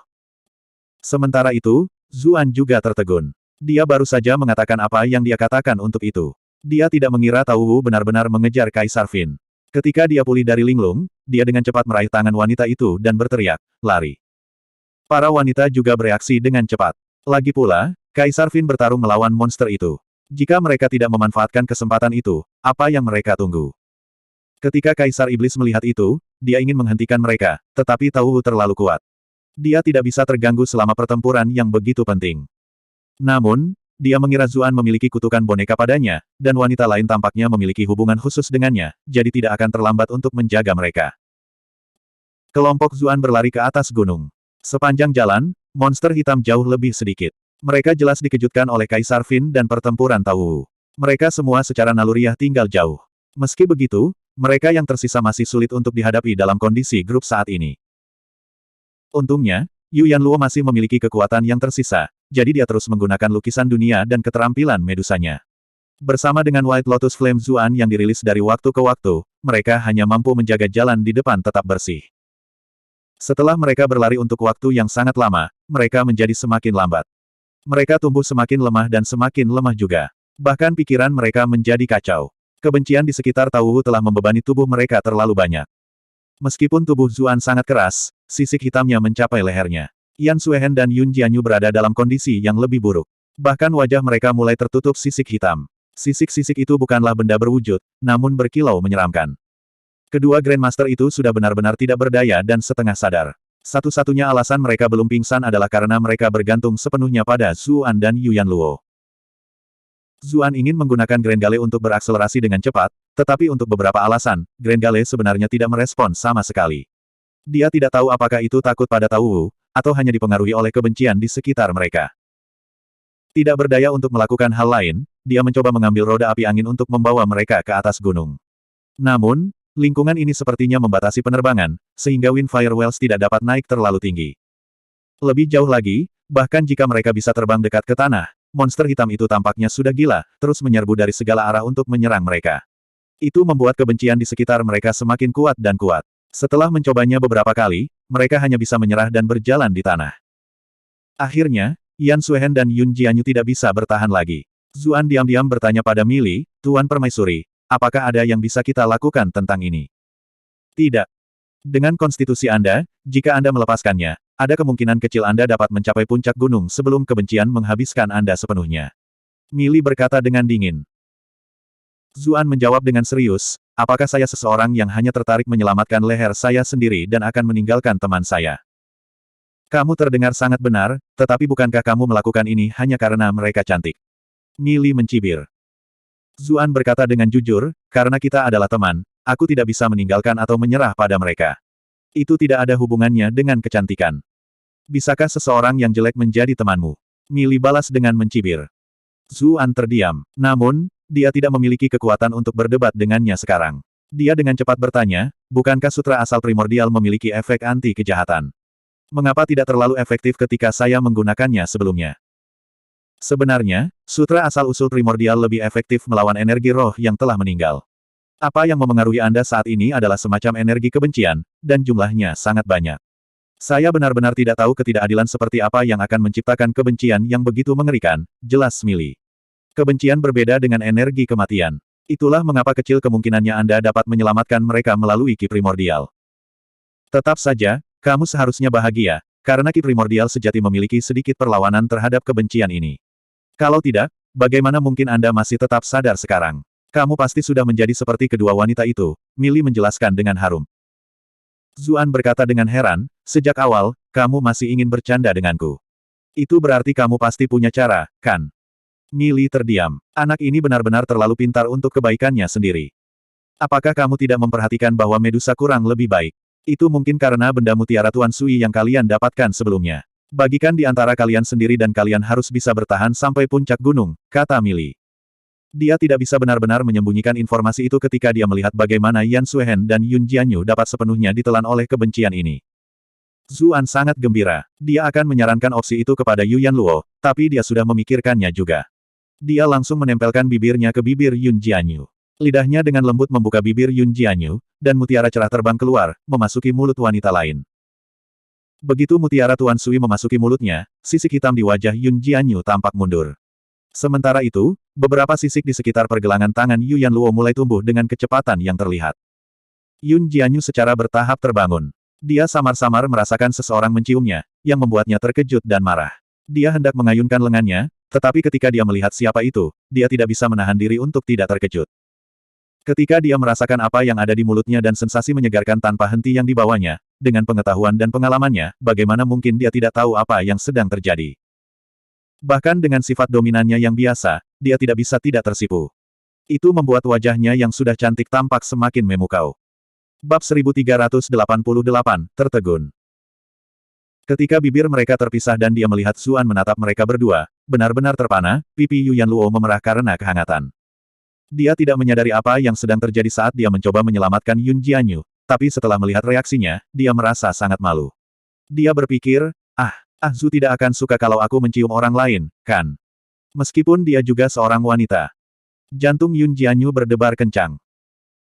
Sementara itu, Zuan juga tertegun. Dia baru saja mengatakan apa yang dia katakan untuk itu. Dia tidak mengira Tao Wu benar-benar mengejar Kaisar Fin. Ketika dia pulih dari linglung, dia dengan cepat meraih tangan wanita itu dan berteriak, lari. Para wanita juga bereaksi dengan cepat. Lagi pula, Kaisar Fin bertarung melawan monster itu. Jika mereka tidak memanfaatkan kesempatan itu, apa yang mereka tunggu? Ketika Kaisar Iblis melihat itu, dia ingin menghentikan mereka, tetapi Tao Wu terlalu kuat. Dia tidak bisa terganggu selama pertempuran yang begitu penting. Namun, dia mengira Zuan memiliki kutukan boneka padanya, dan wanita lain tampaknya memiliki hubungan khusus dengannya, jadi tidak akan terlambat untuk menjaga mereka. Kelompok Zuan berlari ke atas gunung. Sepanjang jalan, monster hitam jauh lebih sedikit. Mereka jelas dikejutkan oleh Kaisar Fin dan pertempuran Tao Wu. Mereka semua secara naluriah tinggal jauh. Meski begitu, mereka yang tersisa masih sulit untuk dihadapi dalam kondisi grup saat ini. Untungnya, Yu Yanluo masih memiliki kekuatan yang tersisa, jadi dia terus menggunakan lukisan dunia dan keterampilan medusanya. Bersama dengan White Lotus Flame Zuan yang dirilis dari waktu ke waktu, mereka hanya mampu menjaga jalan di depan tetap bersih. Setelah mereka berlari untuk waktu yang sangat lama, mereka menjadi semakin lambat. Mereka tumbuh semakin lemah dan semakin lemah juga. Bahkan pikiran mereka menjadi kacau. Kebencian di sekitar Tao Wu telah membebani tubuh mereka terlalu banyak. Meskipun tubuh Zuan sangat keras, sisik hitamnya mencapai lehernya. Yan Suehen dan Yun Jianyu berada dalam kondisi yang lebih buruk. Bahkan wajah mereka mulai tertutup sisik hitam. Sisik-sisik itu bukanlah benda berwujud, namun berkilau menyeramkan. Kedua Grandmaster itu sudah benar-benar tidak berdaya dan setengah sadar. Satu-satunya alasan mereka belum pingsan adalah karena mereka bergantung sepenuhnya pada Zuan dan Yu Yanluo. Zuan ingin menggunakan Grand Gale untuk berakselerasi dengan cepat, tetapi untuk beberapa alasan, Grand Gale sebenarnya tidak merespon sama sekali. Dia tidak tahu apakah itu takut pada Tao Wu, atau hanya dipengaruhi oleh kebencian di sekitar mereka. Tidak berdaya untuk melakukan hal lain, dia mencoba mengambil roda api angin untuk membawa mereka ke atas gunung. Namun, lingkungan ini sepertinya membatasi penerbangan, sehingga Windfire Wells tidak dapat naik terlalu tinggi. Lebih jauh lagi, bahkan jika mereka bisa terbang dekat ke tanah, monster hitam itu tampaknya sudah gila, terus menyerbu dari segala arah untuk menyerang mereka. Itu membuat kebencian di sekitar mereka semakin kuat dan kuat. Setelah mencobanya beberapa kali, mereka hanya bisa menyerah dan berjalan di tanah. Akhirnya, Yan Suehen dan Yun Jianyu tidak bisa bertahan lagi. Zuan diam-diam bertanya pada Mili, Tuan Permaisuri, apakah ada yang bisa kita lakukan tentang ini? Tidak. Dengan konstitusi Anda, jika Anda melepaskannya, ada kemungkinan kecil Anda dapat mencapai puncak gunung sebelum kebencian menghabiskan Anda sepenuhnya. Mili berkata dengan dingin. Zuan menjawab dengan serius, apakah saya seseorang yang hanya tertarik menyelamatkan leher saya sendiri dan akan meninggalkan teman saya? Kamu terdengar sangat benar, tetapi bukankah kamu melakukan ini hanya karena mereka cantik? Mili mencibir. Zuan berkata dengan jujur, karena kita adalah teman, aku tidak bisa meninggalkan atau menyerah pada mereka. Itu tidak ada hubungannya dengan kecantikan. Bisakah seseorang yang jelek menjadi temanmu? Mili balas dengan mencibir. Zuan terdiam. Namun, dia tidak memiliki kekuatan untuk berdebat dengannya sekarang. Dia dengan cepat bertanya, bukankah sutra asal primordial memiliki efek anti-kejahatan? Mengapa tidak terlalu efektif ketika saya menggunakannya sebelumnya? Sebenarnya, sutra asal-usul primordial lebih efektif melawan energi roh yang telah meninggal. Apa yang memengaruhi Anda saat ini adalah semacam energi kebencian, dan jumlahnya sangat banyak. Saya benar-benar tidak tahu ketidakadilan seperti apa yang akan menciptakan kebencian yang begitu mengerikan, jelas Mili. Kebencian berbeda dengan energi kematian. Itulah mengapa kecil kemungkinannya Anda dapat menyelamatkan mereka melalui ki primordial. Tetap saja, kamu seharusnya bahagia, karena ki primordial sejati memiliki sedikit perlawanan terhadap kebencian ini. Kalau tidak, bagaimana mungkin Anda masih tetap sadar sekarang? Kamu pasti sudah menjadi seperti kedua wanita itu, Mili menjelaskan dengan harum. Zuan berkata dengan heran, sejak awal, kamu masih ingin bercanda denganku. Itu berarti kamu pasti punya cara, kan? Mili terdiam. Anak ini benar-benar terlalu pintar untuk kebaikannya sendiri. Apakah kamu tidak memperhatikan bahwa Medusa kurang lebih baik? Itu mungkin karena benda mutiara Tuan Sui yang kalian dapatkan sebelumnya. Bagikan di antara kalian sendiri dan kalian harus bisa bertahan sampai puncak gunung, kata Mili. Dia tidak bisa benar-benar menyembunyikan informasi itu ketika dia melihat bagaimana Yan Suehen dan Yun Jianyu dapat sepenuhnya ditelan oleh kebencian ini. Zuan sangat gembira. Dia akan menyarankan opsi itu kepada Yu Yanluo, tapi dia sudah memikirkannya juga. Dia langsung menempelkan bibirnya ke bibir Yun Jianyu. Lidahnya dengan lembut membuka bibir Yun Jianyu, dan mutiara cerah terbang keluar, memasuki mulut wanita lain. Begitu mutiara Tuan Sui memasuki mulutnya, sisik hitam di wajah Yun Jianyu tampak mundur. Sementara itu, beberapa sisik di sekitar pergelangan tangan Yu Yanluo mulai tumbuh dengan kecepatan yang terlihat. Yun Jianyu secara bertahap terbangun. Dia samar-samar merasakan seseorang menciumnya, yang membuatnya terkejut dan marah. Dia hendak mengayunkan lengannya, tetapi ketika dia melihat siapa itu, dia tidak bisa menahan diri untuk tidak terkejut. Ketika dia merasakan apa yang ada di mulutnya dan sensasi menyegarkan tanpa henti yang dibawanya, dengan pengetahuan dan pengalamannya, bagaimana mungkin dia tidak tahu apa yang sedang terjadi. Bahkan dengan sifat dominannya yang biasa, dia tidak bisa tidak tersipu. Itu membuat wajahnya yang sudah cantik tampak semakin memukau. Bab 1388, Tertegun. Ketika bibir mereka terpisah dan dia melihat Zuan menatap mereka berdua, benar-benar terpana, pipi Yu Yanluo memerah karena kehangatan. Dia tidak menyadari apa yang sedang terjadi saat dia mencoba menyelamatkan Yun Jianyu, tapi setelah melihat reaksinya, dia merasa sangat malu. Dia berpikir, Zhu tidak akan suka kalau aku mencium orang lain, kan? Meskipun dia juga seorang wanita. Jantung Yun Jianyu berdebar kencang.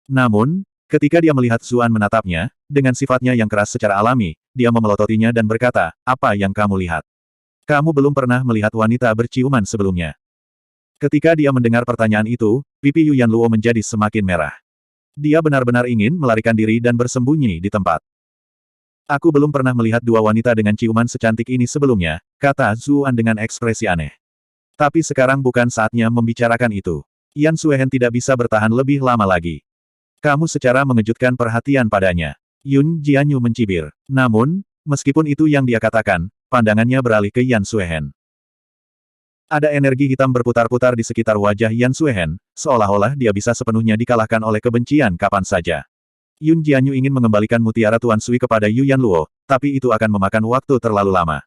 Namun, ketika dia melihat Zuan menatapnya, dengan sifatnya yang keras secara alami, dia memelototinya dan berkata, apa yang kamu lihat? Kamu belum pernah melihat wanita berciuman sebelumnya. Ketika dia mendengar pertanyaan itu, pipi Yu Yanluo menjadi semakin merah. Dia benar-benar ingin melarikan diri dan bersembunyi di tempat. Aku belum pernah melihat dua wanita dengan ciuman secantik ini sebelumnya, kata Zuan dengan ekspresi aneh. Tapi sekarang bukan saatnya membicarakan itu. Yan Suehen tidak bisa bertahan lebih lama lagi. Kamu secara mengejutkan perhatian padanya. Yun Jianyu mencibir. Namun, meskipun itu yang dia katakan, pandangannya beralih ke Yan Suehen. Ada energi hitam berputar-putar di sekitar wajah Yan Suehen, seolah-olah dia bisa sepenuhnya dikalahkan oleh kebencian kapan saja. Yun Jianyu ingin mengembalikan mutiara Tuan Sui kepada Yu Yanluo, tapi itu akan memakan waktu terlalu lama.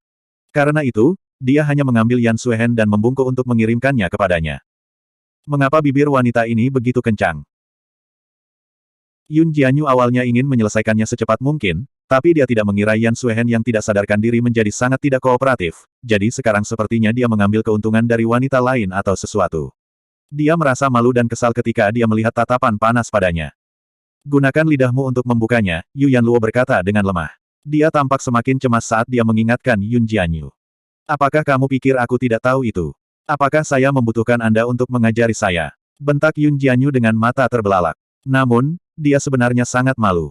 Karena itu, dia hanya mengambil Yan Suehen dan membungkuk untuk mengirimkannya kepadanya. Mengapa bibir wanita ini begitu kencang? Yun Jianyu awalnya ingin menyelesaikannya secepat mungkin, tapi dia tidak mengira Yan Suehen yang tidak sadarkan diri menjadi sangat tidak kooperatif, jadi sekarang sepertinya dia mengambil keuntungan dari wanita lain atau sesuatu. Dia merasa malu dan kesal ketika dia melihat tatapan panas padanya. Gunakan lidahmu untuk membukanya, Yu Yanluo berkata dengan lemah. Dia tampak semakin cemas saat dia mengingatkan Yun Jianyu. Apakah kamu pikir aku tidak tahu itu? Apakah saya membutuhkan Anda untuk mengajari saya? Bentak Yun Jianyu dengan mata terbelalak. Namun, dia sebenarnya sangat malu.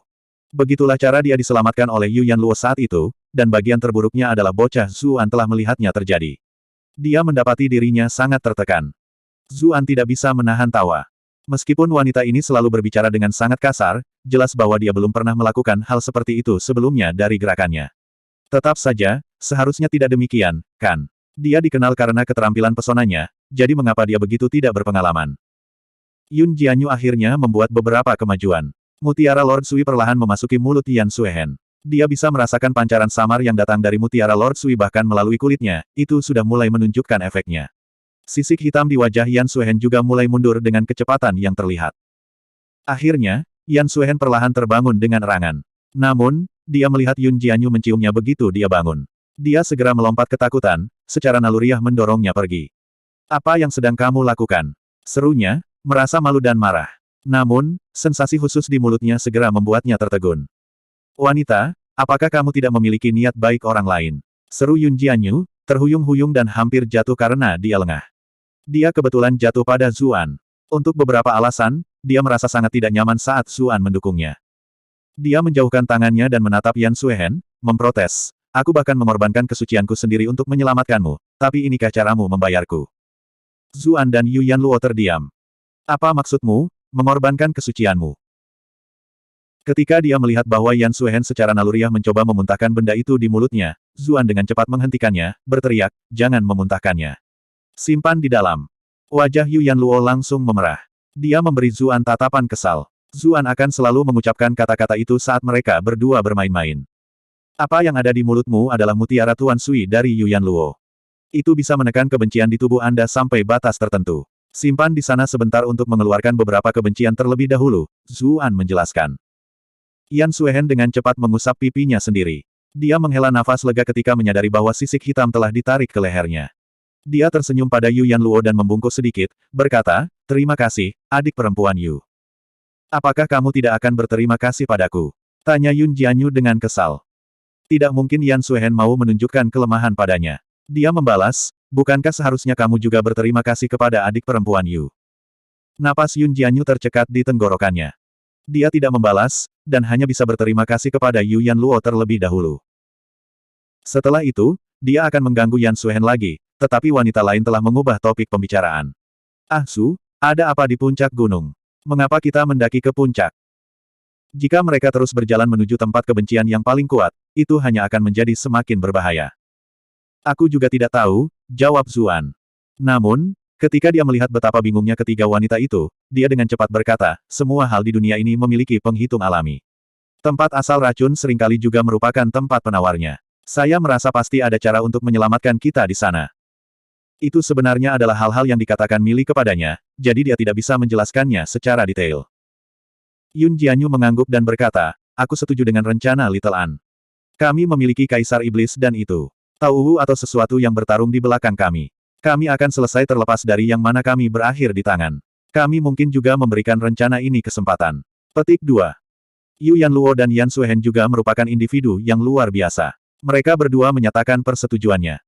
Begitulah cara dia diselamatkan oleh Yu Yanluo saat itu, dan bagian terburuknya adalah bocah Zuan telah melihatnya terjadi. Dia mendapati dirinya sangat tertekan. Zuan tidak bisa menahan tawa. Meskipun wanita ini selalu berbicara dengan sangat kasar, jelas bahwa dia belum pernah melakukan hal seperti itu sebelumnya dari gerakannya. Tetap saja, seharusnya tidak demikian, kan? Dia dikenal karena keterampilan pesonanya, jadi mengapa dia begitu tidak berpengalaman? Yun Jianyu akhirnya membuat beberapa kemajuan. Mutiara Lord Sui perlahan memasuki mulut Yan Suehen. Dia bisa merasakan pancaran samar yang datang dari mutiara Lord Sui bahkan melalui kulitnya, itu sudah mulai menunjukkan efeknya. Sisik hitam di wajah Yan Suehen juga mulai mundur dengan kecepatan yang terlihat. Akhirnya, Yan Suehen perlahan terbangun dengan erangan. Namun, dia melihat Yun Jianyu menciumnya begitu dia bangun. Dia segera melompat ketakutan, secara naluriah mendorongnya pergi. Apa yang sedang kamu lakukan? Serunya, merasa malu dan marah. Namun, sensasi khusus di mulutnya segera membuatnya tertegun. Wanita, apakah kamu tidak memiliki niat baik orang lain? Seru Yun Jianyu, terhuyung-huyung dan hampir jatuh karena dia lengah. Dia kebetulan jatuh pada Zuan. Untuk beberapa alasan, dia merasa sangat tidak nyaman saat Zuan mendukungnya. Dia menjauhkan tangannya dan menatap Yan Suehen, memprotes. Aku bahkan mengorbankan kesucianku sendiri untuk menyelamatkanmu, tapi inikah caramu membayarku? Zuan dan Yu Yanluo terdiam. Apa maksudmu, mengorbankan kesucianmu? Ketika dia melihat bahwa Yan Suehen secara naluriah mencoba memuntahkan benda itu di mulutnya, Zuan dengan cepat menghentikannya, berteriak, jangan memuntahkannya. Simpan di dalam. Wajah Yu Yanluo langsung memerah. Dia memberi Zuan tatapan kesal. Zuan akan selalu mengucapkan kata-kata itu saat mereka berdua bermain-main. Apa yang ada di mulutmu adalah mutiara Tuan Sui dari Yu Yanluo. Itu bisa menekan kebencian di tubuh Anda sampai batas tertentu. Simpan di sana sebentar untuk mengeluarkan beberapa kebencian terlebih dahulu, Zuan menjelaskan. Yan Suehen dengan cepat mengusap pipinya sendiri. Dia menghela nafas lega ketika menyadari bahwa sisik hitam telah ditarik ke lehernya. Dia tersenyum pada Yu Yanluo dan membungkuk sedikit, berkata, Terima kasih, adik perempuan Yu. Apakah kamu tidak akan berterima kasih padaku? Tanya Yun Jianyu dengan kesal. Tidak mungkin Yan Suehen mau menunjukkan kelemahan padanya. Dia membalas, bukankah seharusnya kamu juga berterima kasih kepada adik perempuan Yu? Napas Yun Jianyu tercekat di tenggorokannya. Dia tidak membalas, dan hanya bisa berterima kasih kepada Yu Yanluo terlebih dahulu. Setelah itu, dia akan mengganggu Yan Suehen lagi, tetapi wanita lain telah mengubah topik pembicaraan. Ah Su, ada apa di puncak gunung? Mengapa kita mendaki ke puncak? Jika mereka terus berjalan menuju tempat kebencian yang paling kuat, itu hanya akan menjadi semakin berbahaya. Aku juga tidak tahu, jawab Zuan. Namun, ketika dia melihat betapa bingungnya ketiga wanita itu, dia dengan cepat berkata, semua hal di dunia ini memiliki penghitung alami. Tempat asal racun seringkali juga merupakan tempat penawarnya. Saya merasa pasti ada cara untuk menyelamatkan kita di sana. Itu sebenarnya adalah hal-hal yang dikatakan Mili kepadanya, jadi dia tidak bisa menjelaskannya secara detail. Yun Jianyu mengangguk dan berkata, aku setuju dengan rencana Little An. Kami memiliki Kaisar Iblis dan itu. Tauhu atau sesuatu yang bertarung di belakang kami. Kami akan selesai terlepas dari yang mana kami berakhir di tangan. Kami mungkin juga memberikan rencana ini kesempatan. Petik 2. Yu Yanluo dan Yan Suehen juga merupakan individu yang luar biasa. Mereka berdua menyatakan persetujuannya.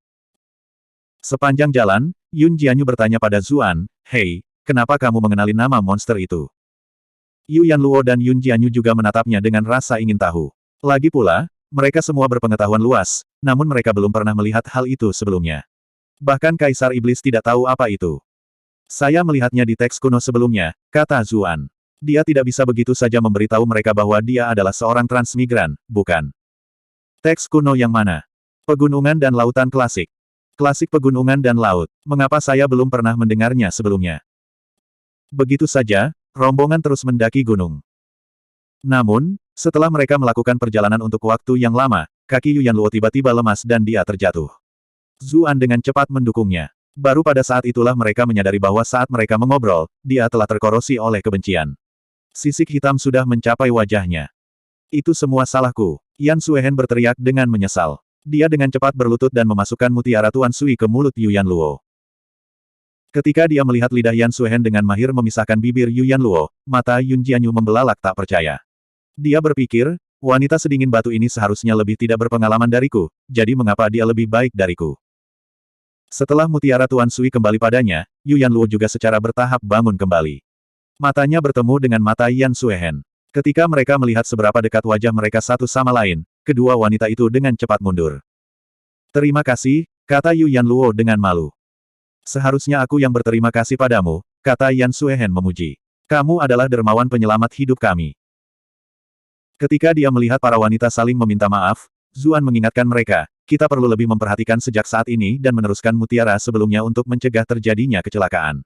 Sepanjang jalan, Yun Jianyu bertanya pada Zuan, hei, kenapa kamu mengenali nama monster itu? Yu Yanluo dan Yun Jianyu juga menatapnya dengan rasa ingin tahu. Lagi pula, mereka semua berpengetahuan luas, namun mereka belum pernah melihat hal itu sebelumnya. Bahkan Kaisar Iblis tidak tahu apa itu. Saya melihatnya di teks kuno sebelumnya, kata Zuan. Dia tidak bisa begitu saja memberitahu mereka bahwa dia adalah seorang transmigran, bukan? Teks kuno yang mana? Pegunungan dan Lautan Klasik. Klasik Pegunungan dan Laut. Mengapa saya belum pernah mendengarnya sebelumnya? Begitu saja, rombongan terus mendaki gunung. Namun, setelah mereka melakukan perjalanan untuk waktu yang lama, kaki Yu Yanluo tiba-tiba lemas dan dia terjatuh. Zuan dengan cepat mendukungnya. Baru pada saat itulah mereka menyadari bahwa saat mereka mengobrol, dia telah terkorosi oleh kebencian. Sisik hitam sudah mencapai wajahnya. Itu semua salahku. Yan Suehen berteriak dengan menyesal. Dia dengan cepat berlutut dan memasukkan mutiara Tuan Sui ke mulut Yu Yanluo. Ketika dia melihat lidah Yan Suehen dengan mahir memisahkan bibir Yu Yanluo, mata Yun Jianyu membelalak tak percaya. Dia berpikir, wanita sedingin batu ini seharusnya lebih tidak berpengalaman dariku, jadi mengapa dia lebih baik dariku? Setelah mutiara Tuan Sui kembali padanya, Yu Yanluo juga secara bertahap bangun kembali. Matanya bertemu dengan mata Yan Suehen. Ketika mereka melihat seberapa dekat wajah mereka satu sama lain, kedua wanita itu dengan cepat mundur. Terima kasih, kata Yu Yanluo dengan malu. Seharusnya aku yang berterima kasih padamu, kata Yan Suehen memuji. Kamu adalah dermawan penyelamat hidup kami. Ketika dia melihat para wanita saling meminta maaf, Zuan mengingatkan mereka, kita perlu lebih memperhatikan sejak saat ini dan meneruskan mutiara sebelumnya untuk mencegah terjadinya kecelakaan.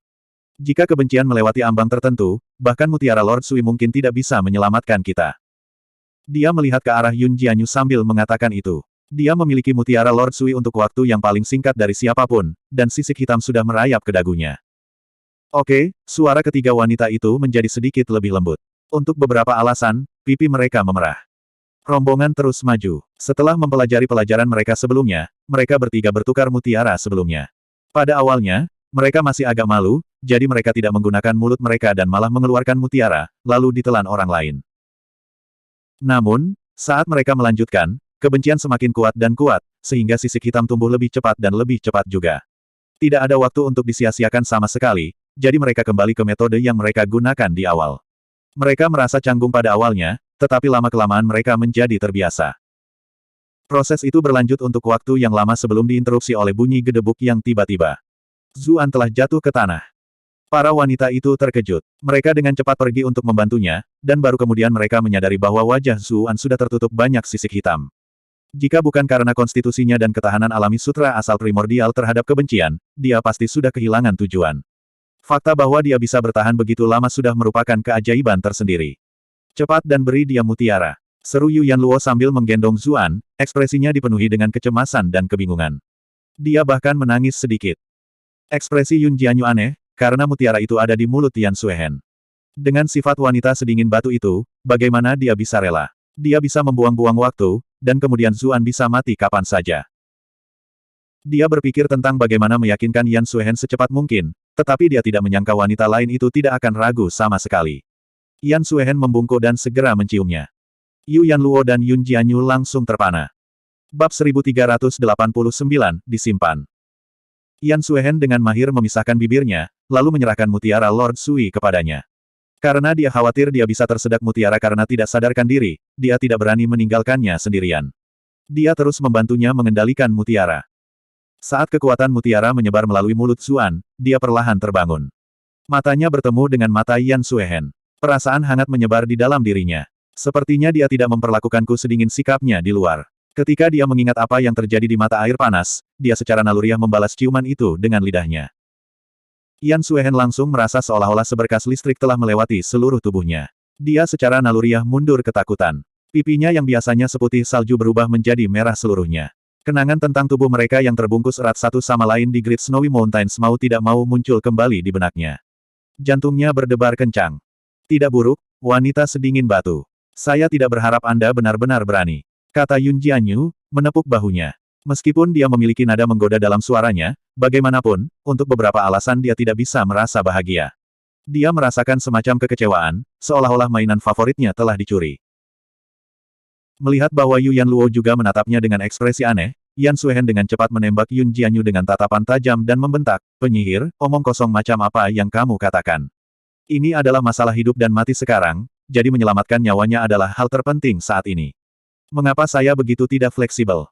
Jika kebencian melewati ambang tertentu, bahkan mutiara Lord Sui mungkin tidak bisa menyelamatkan kita. Dia melihat ke arah Yun Jianyu sambil mengatakan itu. Dia memiliki mutiara Lord Sui untuk waktu yang paling singkat dari siapapun, dan sisik hitam sudah merayap ke dagunya. Oke, suara ketiga wanita itu menjadi sedikit lebih lembut. Untuk beberapa alasan, pipi mereka memerah. Rombongan terus maju. Setelah mempelajari pelajaran mereka sebelumnya, mereka bertiga bertukar mutiara sebelumnya. Pada awalnya, mereka masih agak malu, jadi mereka tidak menggunakan mulut mereka dan malah mengeluarkan mutiara, lalu ditelan orang lain. Namun, saat mereka melanjutkan, kebencian semakin kuat dan kuat, sehingga sisik hitam tumbuh lebih cepat dan lebih cepat juga. Tidak ada waktu untuk disia-siakan sama sekali, jadi mereka kembali ke metode yang mereka gunakan di awal. Mereka merasa canggung pada awalnya, tetapi lama-kelamaan mereka menjadi terbiasa. Proses itu berlanjut untuk waktu yang lama sebelum diinterupsi oleh bunyi gedebuk yang tiba-tiba. Zuan telah jatuh ke tanah. Para wanita itu terkejut. Mereka dengan cepat pergi untuk membantunya, dan baru kemudian mereka menyadari bahwa wajah Zuan sudah tertutup banyak sisik hitam. Jika bukan karena konstitusinya dan ketahanan alami sutra asal primordial terhadap kebencian, dia pasti sudah kehilangan tujuan. Fakta bahwa dia bisa bertahan begitu lama sudah merupakan keajaiban tersendiri. Cepat dan beri dia mutiara. Seru Yu Yanluo sambil menggendong Zuan, ekspresinya dipenuhi dengan kecemasan dan kebingungan. Dia bahkan menangis sedikit. Ekspresi Yun Jianyu aneh, karena mutiara itu ada di mulut Yan Suehen. Dengan sifat wanita sedingin batu itu, bagaimana dia bisa rela? Dia bisa membuang-buang waktu, dan kemudian Zuan bisa mati kapan saja. Dia berpikir tentang bagaimana meyakinkan Yan Suehen secepat mungkin, tetapi dia tidak menyangka wanita lain itu tidak akan ragu sama sekali. Yan Suehen membungkuk dan segera menciumnya. Yu Yanluo dan Yun Jianyu langsung terpana. Bab 1389, disimpan. Yan Suehen dengan mahir memisahkan bibirnya, lalu menyerahkan mutiara Lord Sui kepadanya. Karena dia khawatir dia bisa tersedak mutiara karena tidak sadarkan diri, dia tidak berani meninggalkannya sendirian. Dia terus membantunya mengendalikan mutiara. Saat kekuatan mutiara menyebar melalui mulut Zuan, dia perlahan terbangun. Matanya bertemu dengan mata Yan Suehen. Perasaan hangat menyebar di dalam dirinya. Sepertinya dia tidak memperlakukanku sedingin sikapnya di luar. Ketika dia mengingat apa yang terjadi di mata air panas, dia secara naluriah membalas ciuman itu dengan lidahnya. Yan Suehen langsung merasa seolah-olah seberkas listrik telah melewati seluruh tubuhnya. Dia secara naluriah mundur ketakutan. Pipinya yang biasanya seputih salju berubah menjadi merah seluruhnya. Kenangan tentang tubuh mereka yang terbungkus erat satu sama lain di Great Snowy Mountains mau tidak mau muncul kembali di benaknya. Jantungnya berdebar kencang. Tidak buruk, wanita sedingin batu. Saya tidak berharap Anda benar-benar berani, kata Yun Jianyu, menepuk bahunya. Meskipun dia memiliki nada menggoda dalam suaranya, bagaimanapun, untuk beberapa alasan dia tidak bisa merasa bahagia. Dia merasakan semacam kekecewaan, seolah-olah mainan favoritnya telah dicuri. Melihat bahwa Yu Yanluo juga menatapnya dengan ekspresi aneh, Yan Suehen dengan cepat menembak Yun Jianyu dengan tatapan tajam dan membentak, "Penyihir, omong kosong macam apa yang kamu katakan? Ini adalah masalah hidup dan mati sekarang, jadi menyelamatkan nyawanya adalah hal terpenting saat ini. Mengapa saya begitu tidak fleksibel?"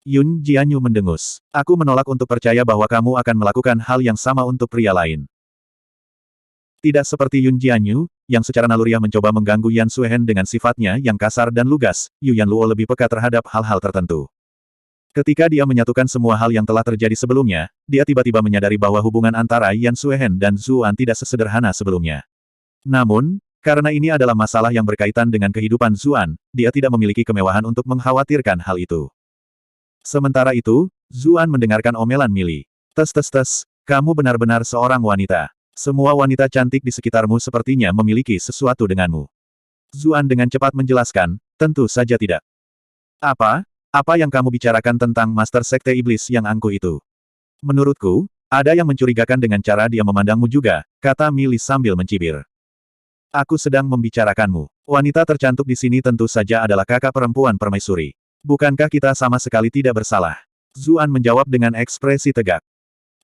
Yun Jianyu mendengus. "Aku menolak untuk percaya bahwa kamu akan melakukan hal yang sama untuk pria lain." Tidak seperti Yun Jianyu, yang secara naluriah mencoba mengganggu Yan Suehen dengan sifatnya yang kasar dan lugas, Yu Yanluo lebih peka terhadap hal-hal tertentu. Ketika dia menyatukan semua hal yang telah terjadi sebelumnya, dia tiba-tiba menyadari bahwa hubungan antara Yan Suehen dan Zuan tidak sesederhana sebelumnya. Namun, karena ini adalah masalah yang berkaitan dengan kehidupan Zuan, dia tidak memiliki kemewahan untuk mengkhawatirkan hal itu. Sementara itu, Zuan mendengarkan omelan Mili. "Tes tes tes, kamu benar-benar seorang wanita. Semua wanita cantik di sekitarmu sepertinya memiliki sesuatu denganmu." Zuan dengan cepat menjelaskan, "Tentu saja tidak." "Apa? Apa yang kamu bicarakan tentang Master Sekte Iblis yang angkuh itu? Menurutku, ada yang mencurigakan dengan cara dia memandangmu juga," kata Mili sambil mencibir. "Aku sedang membicarakanmu. Wanita tercantik di sini tentu saja adalah kakak perempuan permaisuri. Bukankah kita sama sekali tidak bersalah?" Zuan menjawab dengan ekspresi tegak.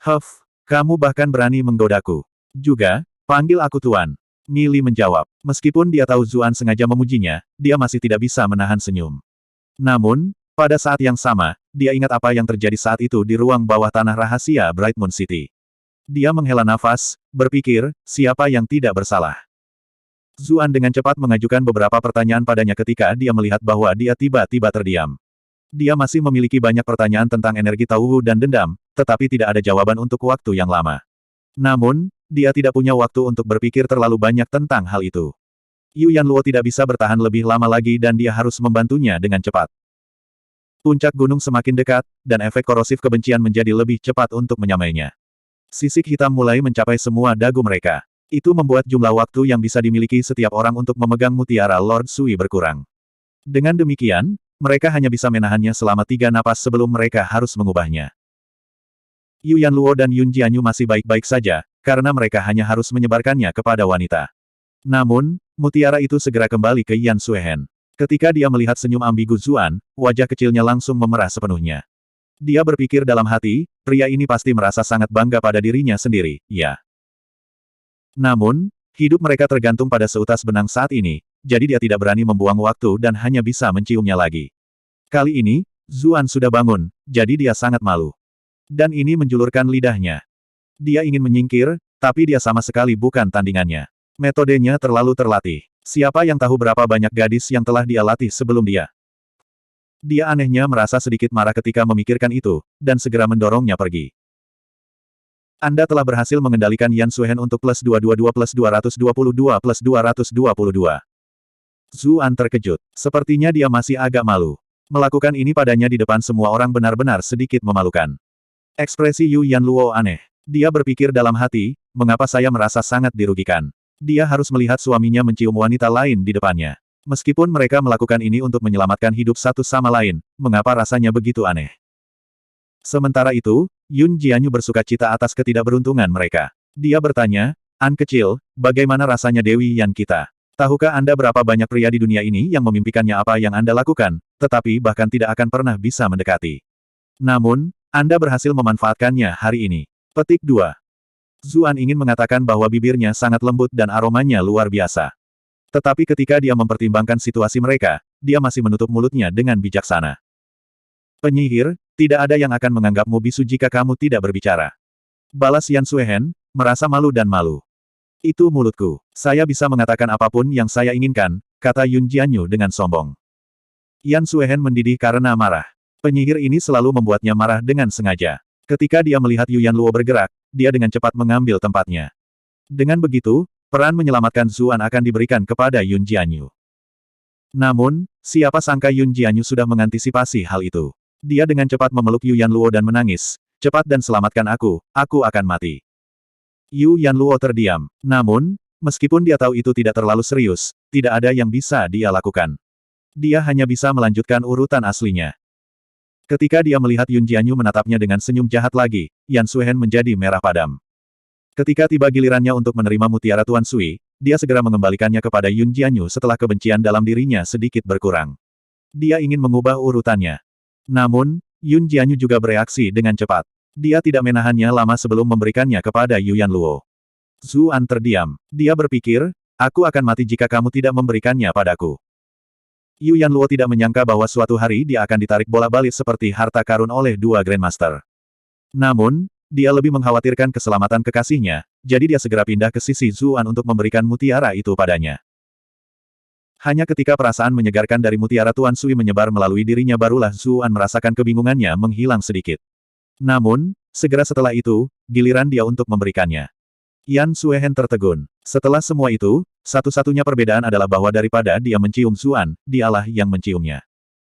"Huff, kamu bahkan berani menggodaku. Juga, panggil aku Tuan." Mili menjawab. Meskipun dia tahu Zuan sengaja memujinya, dia masih tidak bisa menahan senyum. Namun, pada saat yang sama, dia ingat apa yang terjadi saat itu di ruang bawah tanah rahasia Bright Moon City. Dia menghela nafas, berpikir, siapa yang tidak bersalah? Zuan dengan cepat mengajukan beberapa pertanyaan padanya ketika dia melihat bahwa dia tiba-tiba terdiam. Dia masih memiliki banyak pertanyaan tentang energi Tauhu dan dendam, tetapi tidak ada jawaban untuk waktu yang lama. Namun, dia tidak punya waktu untuk berpikir terlalu banyak tentang hal itu. Yu Yanluo tidak bisa bertahan lebih lama lagi dan dia harus membantunya dengan cepat. Puncak gunung semakin dekat, dan efek korosif kebencian menjadi lebih cepat untuk menyamainya. Sisik hitam mulai mencapai semua dagu mereka. Itu membuat jumlah waktu yang bisa dimiliki setiap orang untuk memegang mutiara Lord Sui berkurang. Dengan demikian, mereka hanya bisa menahannya selama 3 napas sebelum mereka harus mengubahnya. Yu Yanluo dan Yun Jianyu masih baik-baik saja, karena mereka hanya harus menyebarkannya kepada wanita. Namun, mutiara itu segera kembali ke Yan Suehen. Ketika dia melihat senyum ambigu Zuan, wajah kecilnya langsung memerah sepenuhnya. Dia berpikir dalam hati, pria ini pasti merasa sangat bangga pada dirinya sendiri, ya. Namun, hidup mereka tergantung pada seutas benang saat ini, jadi dia tidak berani membuang waktu dan hanya bisa menciumnya lagi. Kali ini, Zuan sudah bangun, jadi dia sangat malu. Dan ini menjulurkan lidahnya. Dia ingin menyingkir, tapi dia sama sekali bukan tandingannya. Metodenya terlalu terlatih. Siapa yang tahu berapa banyak gadis yang telah dia latih sebelum dia? Dia anehnya merasa sedikit marah ketika memikirkan itu, dan segera mendorongnya pergi. Anda telah berhasil mengendalikan Yan Suehen untuk plus 222 plus 222 plus 222. Zuan terkejut. Sepertinya dia masih agak malu. Melakukan ini padanya di depan semua orang benar-benar sedikit memalukan. Ekspresi Yu Yanluo aneh. Dia berpikir dalam hati, mengapa saya merasa sangat dirugikan? Dia harus melihat suaminya mencium wanita lain di depannya. Meskipun mereka melakukan ini untuk menyelamatkan hidup satu sama lain, mengapa rasanya begitu aneh? Sementara itu, Yun Jianyu bersukacita atas ketidakberuntungan mereka. Dia bertanya, An kecil, bagaimana rasanya Dewi Yan kita? Tahukah Anda berapa banyak pria di dunia ini yang memimpikannya apa yang Anda lakukan, tetapi bahkan tidak akan pernah bisa mendekati. Namun, Anda berhasil memanfaatkannya hari ini. Petik 2. Zuan ingin mengatakan bahwa bibirnya sangat lembut dan aromanya luar biasa. Tetapi ketika dia mempertimbangkan situasi mereka, dia masih menutup mulutnya dengan bijaksana. Penyihir, tidak ada yang akan menganggapmu bisu jika kamu tidak berbicara. Balas Yan Suehen, merasa malu dan malu. Itu mulutku. Saya bisa mengatakan apapun yang saya inginkan, kata Yun Jianyu dengan sombong. Yan Suehen mendidih karena marah. Penyihir ini selalu membuatnya marah dengan sengaja. Ketika dia melihat Yu Yanluo bergerak, dia dengan cepat mengambil tempatnya. Dengan begitu, peran menyelamatkan Zuan akan diberikan kepada Yun Jianyu. Namun, siapa sangka Yun Jianyu sudah mengantisipasi hal itu. Dia dengan cepat memeluk Yu Yanluo dan menangis, cepat dan selamatkan aku akan mati. Yu Yanluo terdiam. Namun, meskipun dia tahu itu tidak terlalu serius, tidak ada yang bisa dia lakukan. Dia hanya bisa melanjutkan urutan aslinya. Ketika dia melihat Yun Jianyu menatapnya dengan senyum jahat lagi, Yan Suehen menjadi merah padam. Ketika tiba gilirannya untuk menerima mutiara Tuan Sui, dia segera mengembalikannya kepada Yun Jianyu setelah kebencian dalam dirinya sedikit berkurang. Dia ingin mengubah urutannya. Namun, Yun Jianyu juga bereaksi dengan cepat. Dia tidak menahannya lama sebelum memberikannya kepada Yu Yanluo. Zuan terdiam. Dia berpikir, aku akan mati jika kamu tidak memberikannya padaku. Yu Yanluo tidak menyangka bahwa suatu hari dia akan ditarik bolak-balik seperti harta karun oleh dua Grandmaster. Namun, dia lebih mengkhawatirkan keselamatan kekasihnya, jadi dia segera pindah ke sisi Zuan untuk memberikan mutiara itu padanya. Hanya ketika perasaan menyegarkan dari mutiara Tuan Sui menyebar melalui dirinya barulah Zuan merasakan kebingungannya menghilang sedikit. Namun, segera setelah itu, giliran dia untuk memberikannya. Yan Suehen tertegun. Setelah semua itu, satu-satunya perbedaan adalah bahwa daripada dia mencium Zuan, dialah yang menciumnya.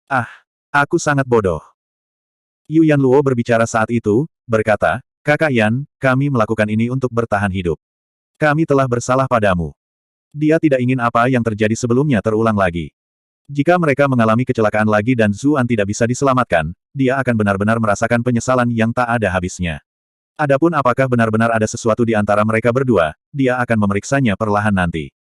Ah, aku sangat bodoh. Yu Yanluo berbicara saat itu, berkata, Kakak Yan, kami melakukan ini untuk bertahan hidup. Kami telah bersalah padamu. Dia tidak ingin apa yang terjadi sebelumnya terulang lagi. Jika mereka mengalami kecelakaan lagi dan Zuan tidak bisa diselamatkan, dia akan benar-benar merasakan penyesalan yang tak ada habisnya. Adapun apakah benar-benar ada sesuatu di antara mereka berdua, dia akan memeriksanya perlahan nanti.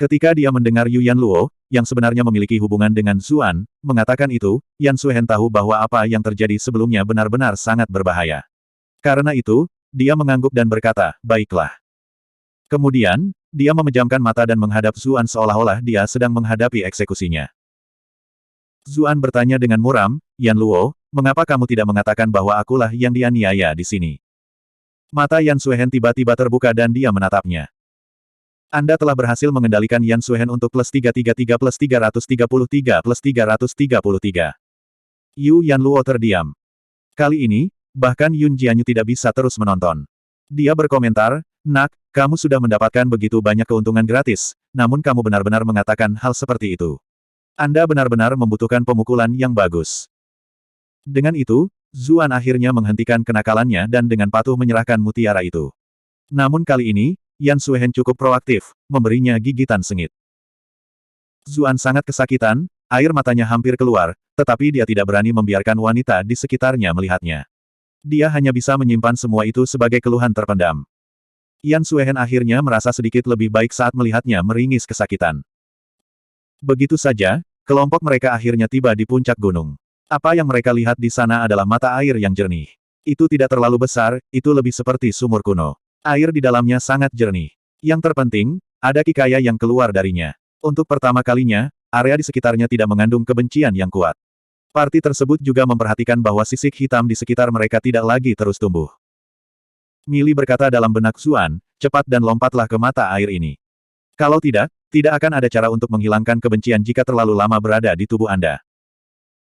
Ketika dia mendengar Yu Yanluo, yang sebenarnya memiliki hubungan dengan Zuan, mengatakan itu, Yan Suehen tahu bahwa apa yang terjadi sebelumnya benar-benar sangat berbahaya. Karena itu, dia mengangguk dan berkata, baiklah. Kemudian, dia memejamkan mata dan menghadap Zuan seolah-olah dia sedang menghadapi eksekusinya. Zuan bertanya dengan muram, Yanluo, mengapa kamu tidak mengatakan bahwa akulah yang dianiaya di sini? Mata Yan Suehen tiba-tiba terbuka dan dia menatapnya. Anda telah berhasil mengendalikan Yan Suehen untuk +333 +333 +333. Yu Yanluo terdiam. Kali ini, bahkan Yun Jianyu tidak bisa terus menonton. Dia berkomentar, Nak, kamu sudah mendapatkan begitu banyak keuntungan gratis, namun kamu benar-benar mengatakan hal seperti itu. Anda benar-benar membutuhkan pemukulan yang bagus. Dengan itu, Zuan akhirnya menghentikan kenakalannya dan dengan patuh menyerahkan mutiara itu. Namun kali ini, Yan Suehen cukup proaktif, memberinya gigitan sengit. Zuan sangat kesakitan, air matanya hampir keluar, tetapi dia tidak berani membiarkan wanita di sekitarnya melihatnya. Dia hanya bisa menyimpan semua itu sebagai keluhan terpendam. Yan Suehen akhirnya merasa sedikit lebih baik saat melihatnya meringis kesakitan. Begitu saja, kelompok mereka akhirnya tiba di puncak gunung. Apa yang mereka lihat di sana adalah mata air yang jernih. Itu tidak terlalu besar, itu lebih seperti sumur kuno. Air di dalamnya sangat jernih. Yang terpenting, ada kikaya yang keluar darinya. Untuk pertama kalinya, area di sekitarnya tidak mengandung kebencian yang kuat. Parti tersebut juga memperhatikan bahwa sisik hitam di sekitar mereka tidak lagi terus tumbuh. Mili berkata dalam benak Zuan, cepat dan lompatlah ke mata air ini. Kalau tidak, tidak akan ada cara untuk menghilangkan kebencian jika terlalu lama berada di tubuh Anda.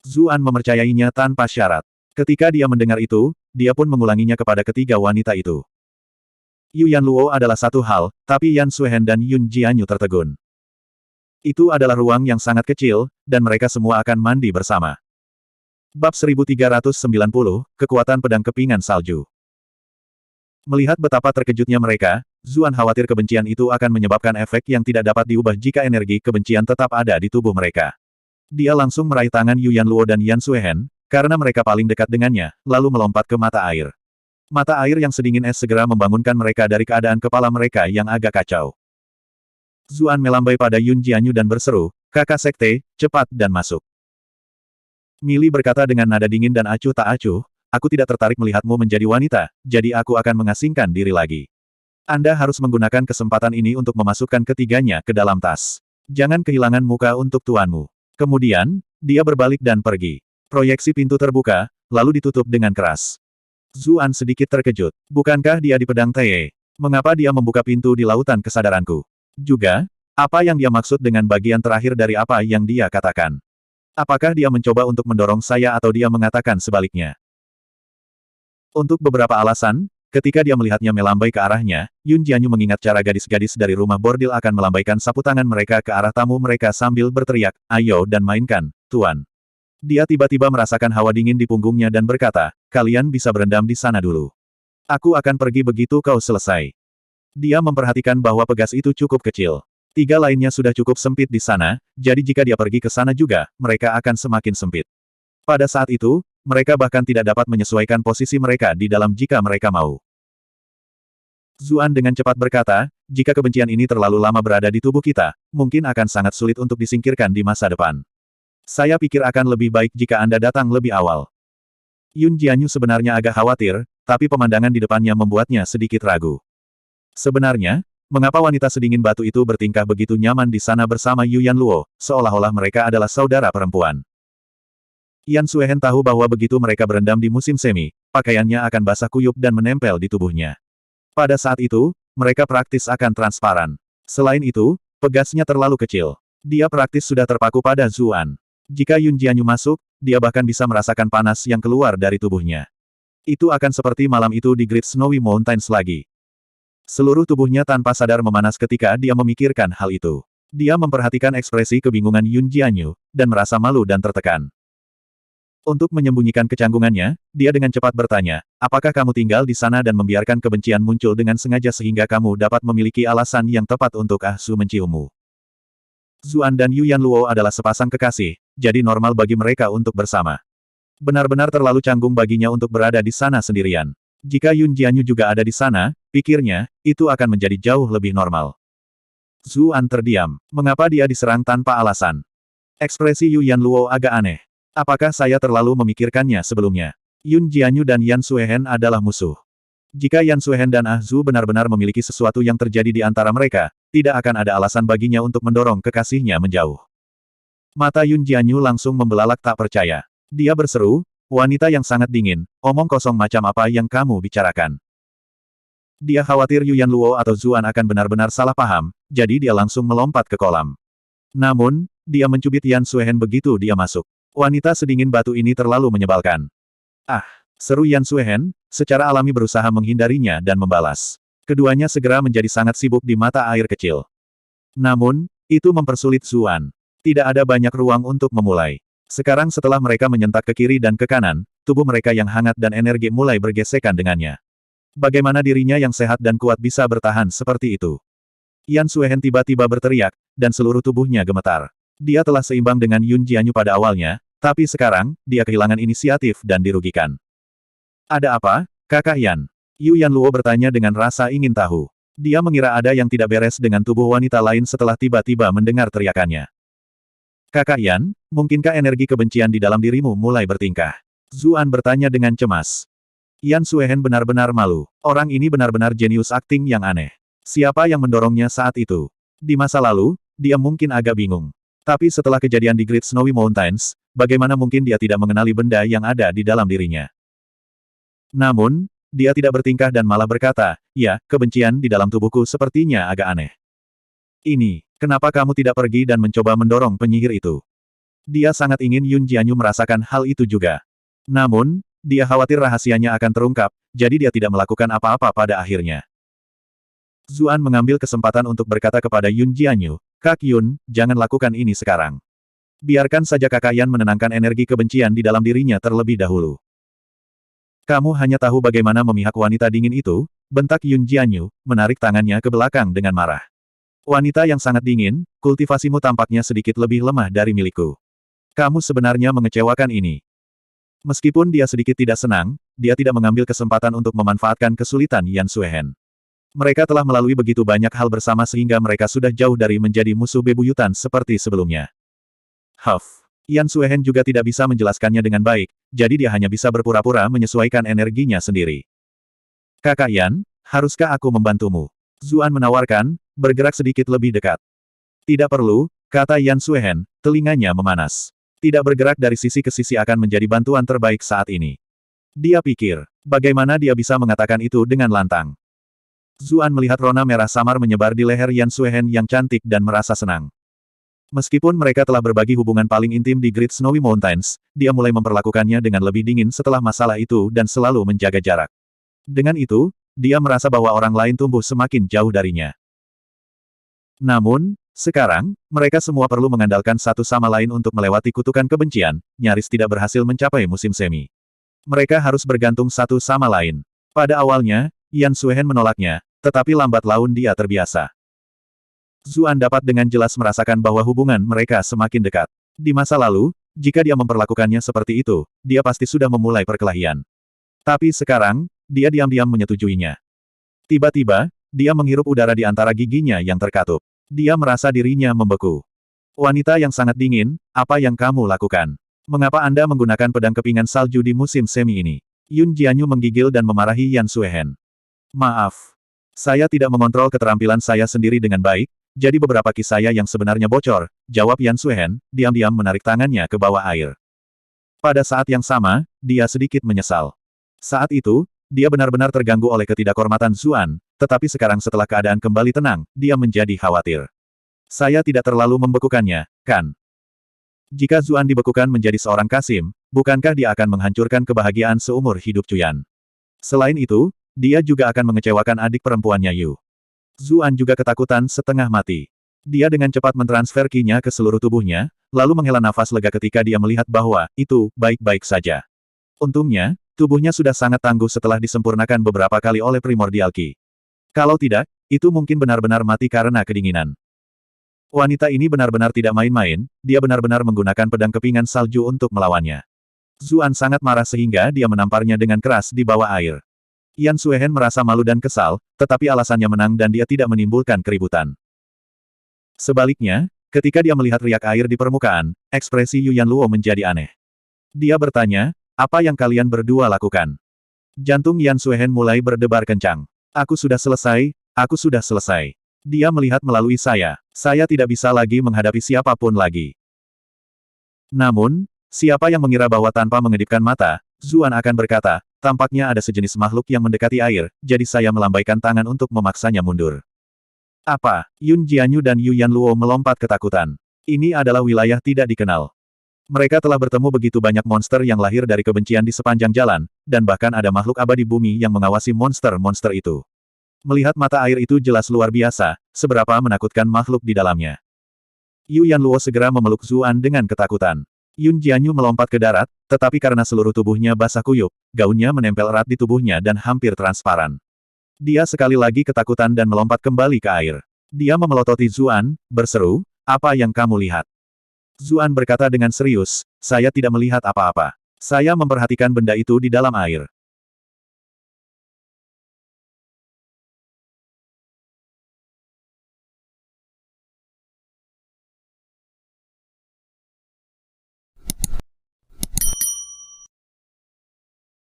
Zuan mempercayainya tanpa syarat. Ketika dia mendengar itu, dia pun mengulanginya kepada ketiga wanita itu. Yu Yanluo adalah satu hal, tapi Yan Suehen dan Yun Jianyu tertegun. Itu adalah ruang yang sangat kecil, dan mereka semua akan mandi bersama. Bab 1390, Kekuatan Pedang Kepingan Salju. Melihat betapa terkejutnya mereka, Zuan khawatir kebencian itu akan menyebabkan efek yang tidak dapat diubah jika energi kebencian tetap ada di tubuh mereka. Dia langsung meraih tangan Yu Yanluo dan Yan Suehen, Karena mereka paling dekat dengannya, lalu melompat ke mata air. Mata air yang sedingin es segera membangunkan mereka dari keadaan kepala mereka yang agak kacau. Zuan melambai pada Yun Jianyu dan berseru, "Kakak sekte, cepat dan masuk." Mili berkata dengan nada dingin dan acuh tak acuh, "Aku tidak tertarik melihatmu menjadi wanita, jadi aku akan mengasingkan diri lagi. Anda harus menggunakan kesempatan ini untuk memasukkan ketiganya ke dalam tas. Jangan kehilangan muka untuk tuanmu." Kemudian, dia berbalik dan pergi. Proyeksi pintu terbuka, lalu ditutup dengan keras. Zuan sedikit terkejut. Bukankah dia di pedang Teye? Mengapa dia membuka pintu di lautan kesadaranku? Juga, apa yang dia maksud dengan bagian terakhir dari apa yang dia katakan? Apakah dia mencoba untuk mendorong saya atau dia mengatakan sebaliknya? Untuk beberapa alasan, ketika dia melihatnya melambai ke arahnya, Yun Jianyu mengingat cara gadis-gadis dari rumah bordil akan melambaikan sapu tangan mereka ke arah tamu mereka sambil berteriak, "Ayo dan mainkan, Tuan." Dia tiba-tiba merasakan hawa dingin di punggungnya dan berkata, "Kalian bisa berendam di sana dulu. Aku akan pergi begitu kau selesai." Dia memperhatikan bahwa pegas itu cukup kecil. 3 lainnya sudah cukup sempit di sana, jadi jika dia pergi ke sana juga, mereka akan semakin sempit. Pada saat itu, mereka bahkan tidak dapat menyesuaikan posisi mereka di dalam jika mereka mau. Zuan dengan cepat berkata, "Jika kebencian ini terlalu lama berada di tubuh kita, mungkin akan sangat sulit untuk disingkirkan di masa depan. Saya pikir akan lebih baik jika Anda datang lebih awal." Yun Jianyu sebenarnya agak khawatir, tapi pemandangan di depannya membuatnya sedikit ragu. Sebenarnya, mengapa wanita sedingin batu itu bertingkah begitu nyaman di sana bersama Yu Yanluo, seolah-olah mereka adalah saudara perempuan. Yan Suehen tahu bahwa begitu mereka berendam di musim semi, pakaiannya akan basah kuyup dan menempel di tubuhnya. Pada saat itu, mereka praktis akan transparan. Selain itu, pegasnya terlalu kecil. Dia praktis sudah terpaku pada Zuan. Jika Yun Jianyu masuk, dia bahkan bisa merasakan panas yang keluar dari tubuhnya. Itu akan seperti malam itu di Great Snowy Mountains lagi. Seluruh tubuhnya tanpa sadar memanas ketika dia memikirkan hal itu. Dia memperhatikan ekspresi kebingungan Yun Jianyu, dan merasa malu dan tertekan. Untuk menyembunyikan kecanggungannya, dia dengan cepat bertanya, "Apakah kamu tinggal di sana dan membiarkan kebencian muncul dengan sengaja sehingga kamu dapat memiliki alasan yang tepat untuk Ahsu menciummu?" Zuan dan Yu Yanluo adalah sepasang kekasih, jadi normal bagi mereka untuk bersama. Benar-benar terlalu canggung baginya untuk berada di sana sendirian. Jika Yun Jianyu juga ada di sana, pikirnya, itu akan menjadi jauh lebih normal. Zuan terdiam. Mengapa dia diserang tanpa alasan? Ekspresi Yu Yanluo agak aneh. Apakah saya terlalu memikirkannya sebelumnya? Yun Jianyu dan Yan Suehen adalah musuh. Jika Yan Suehen dan Ah Zu benar-benar memiliki sesuatu yang terjadi di antara mereka, tidak akan ada alasan baginya untuk mendorong kekasihnya menjauh. Mata Yun Jianyu langsung membelalak tak percaya. Dia berseru, "Wanita yang sangat dingin, omong kosong macam apa yang kamu bicarakan?" Dia khawatir Yu Yanluo atau Zuan akan benar-benar salah paham, jadi dia langsung melompat ke kolam. Namun, dia mencubit Yan Suehen begitu dia masuk. Wanita sedingin batu ini terlalu menyebalkan. "Ah!" seru Yan Suehen, secara alami berusaha menghindarinya dan membalas. Keduanya segera menjadi sangat sibuk di mata air kecil. Namun, itu mempersulit Zuan. Tidak ada banyak ruang untuk memulai. Sekarang setelah mereka menyentak ke kiri dan ke kanan, tubuh mereka yang hangat dan energi mulai bergesekan dengannya. Bagaimana dirinya yang sehat dan kuat bisa bertahan seperti itu? Yan Suehen tiba-tiba berteriak, dan seluruh tubuhnya gemetar. Dia telah seimbang dengan Yun Jianyu pada awalnya, tapi sekarang, dia kehilangan inisiatif dan dirugikan. "Ada apa, Kakak Yan?" Yu Yanluo bertanya dengan rasa ingin tahu. Dia mengira ada yang tidak beres dengan tubuh wanita lain setelah tiba-tiba mendengar teriakannya. "Kakak Yan, mungkinkah energi kebencian di dalam dirimu mulai bertingkah?" Zuan bertanya dengan cemas. Yan Suehen benar-benar malu. Orang ini benar-benar jenius akting yang aneh. Siapa yang mendorongnya saat itu? Di masa lalu, dia mungkin agak bingung. Tapi setelah kejadian di Great Snowy Mountains, bagaimana mungkin dia tidak mengenali benda yang ada di dalam dirinya? Namun, dia tidak bertingkah dan malah berkata, "Ya, kebencian di dalam tubuhku sepertinya agak aneh. Ini, kenapa kamu tidak pergi dan mencoba mendorong penyihir itu?" Dia sangat ingin Yun Jianyu merasakan hal itu juga. Namun, dia khawatir rahasianya akan terungkap, jadi dia tidak melakukan apa-apa pada akhirnya. Zuan mengambil kesempatan untuk berkata kepada Yun Jianyu, "Kak Yun, jangan lakukan ini sekarang. Biarkan saja Kakak Yan menenangkan energi kebencian di dalam dirinya terlebih dahulu." "Kamu hanya tahu bagaimana memihak wanita dingin itu," bentak Yun Jianyu, menarik tangannya ke belakang dengan marah. "Wanita yang sangat dingin, kultivasimu tampaknya sedikit lebih lemah dari milikku. Kamu sebenarnya mengecewakan ini." Meskipun dia sedikit tidak senang, dia tidak mengambil kesempatan untuk memanfaatkan kesulitan Yan Suehen. Mereka telah melalui begitu banyak hal bersama sehingga mereka sudah jauh dari menjadi musuh bebuyutan seperti sebelumnya. Huff. Yan Suehen juga tidak bisa menjelaskannya dengan baik, jadi dia hanya bisa berpura-pura menyesuaikan energinya sendiri. Kakak Yan, haruskah aku membantumu? Zuan menawarkan, bergerak sedikit lebih dekat. Tidak perlu, kata Yan Suehen, telinganya memanas. Tidak bergerak dari sisi ke sisi akan menjadi bantuan terbaik saat ini. Dia pikir, bagaimana dia bisa mengatakan itu dengan lantang. Zuan melihat rona merah samar menyebar di leher Yan Suehen yang cantik dan merasa senang. Meskipun mereka telah berbagi hubungan paling intim di Great Snowy Mountains, dia mulai memperlakukannya dengan lebih dingin setelah masalah itu dan selalu menjaga jarak. Dengan itu, dia merasa bahwa orang lain tumbuh semakin jauh darinya. Namun, sekarang, mereka semua perlu mengandalkan satu sama lain untuk melewati kutukan kebencian, nyaris tidak berhasil mencapai musim semi. Mereka harus bergantung satu sama lain. Pada awalnya, Yan Suehen menolaknya, tetapi lambat laun dia terbiasa. Zuan dapat dengan jelas merasakan bahwa hubungan mereka semakin dekat. Di masa lalu, jika dia memperlakukannya seperti itu, dia pasti sudah memulai perkelahian. Tapi sekarang, dia diam-diam menyetujuinya. Tiba-tiba, dia menghirup udara di antara giginya yang terkatup. Dia merasa dirinya membeku. Wanita yang sangat dingin, apa yang kamu lakukan? Mengapa Anda menggunakan pedang kepingan salju di musim semi ini? Yun Jianyu menggigil dan memarahi Yan Suehen. Maaf. Saya tidak mengontrol keterampilan saya sendiri dengan baik, jadi beberapa kis saya yang sebenarnya bocor, jawab Yan Suehen, diam-diam menarik tangannya ke bawah air. Pada saat yang sama, dia sedikit menyesal. Saat itu, dia benar-benar terganggu oleh ketidakhormatan Zuan, tetapi sekarang setelah keadaan kembali tenang, dia menjadi khawatir. Saya tidak terlalu membekukannya, kan? Jika Zuan dibekukan menjadi seorang kasim, bukankah dia akan menghancurkan kebahagiaan seumur hidup Cuyan? Selain itu, dia juga akan mengecewakan adik perempuannya Yu. Zuan juga ketakutan setengah mati. Dia dengan cepat mentransfer ki-nya ke seluruh tubuhnya, lalu menghela nafas lega ketika dia melihat bahwa itu baik-baik saja. Untungnya, tubuhnya sudah sangat tangguh setelah disempurnakan beberapa kali oleh primordial ki. Kalau tidak, itu mungkin benar-benar mati karena kedinginan. Wanita ini benar-benar tidak main-main, dia benar-benar menggunakan pedang kepingan salju untuk melawannya. Zuan sangat marah sehingga dia menamparnya dengan keras di bawah air. Yan Suehen merasa malu dan kesal, tetapi alasannya menang dan dia tidak menimbulkan keributan. Sebaliknya, ketika dia melihat riak air di permukaan, ekspresi Yu Yanluo menjadi aneh. Dia bertanya, apa yang kalian berdua lakukan? Jantung Yan Suehen mulai berdebar kencang. Aku sudah selesai, aku sudah selesai. Dia melihat melalui saya tidak bisa lagi menghadapi siapapun lagi. Namun, siapa yang mengira bahwa tanpa mengedipkan mata, Zuan akan berkata, tampaknya ada sejenis makhluk yang mendekati air, jadi saya melambaikan tangan untuk memaksanya mundur. Apa? Yun Jianyu dan Yu Yanluo melompat ketakutan. Ini adalah wilayah tidak dikenal. Mereka telah bertemu begitu banyak monster yang lahir dari kebencian di sepanjang jalan, dan bahkan ada makhluk abadi bumi yang mengawasi monster-monster itu. Melihat mata air itu jelas luar biasa, seberapa menakutkan makhluk di dalamnya. Yu Yanluo segera memeluk Zuan dengan ketakutan. Yun Jianyu melompat ke darat, tetapi karena seluruh tubuhnya basah kuyup, gaunnya menempel erat di tubuhnya dan hampir transparan. Dia sekali lagi ketakutan dan melompat kembali ke air. Dia memelototi Zuan, berseru, apa yang kamu lihat? Zuan berkata dengan serius, saya tidak melihat apa-apa. Saya memperhatikan benda itu di dalam air.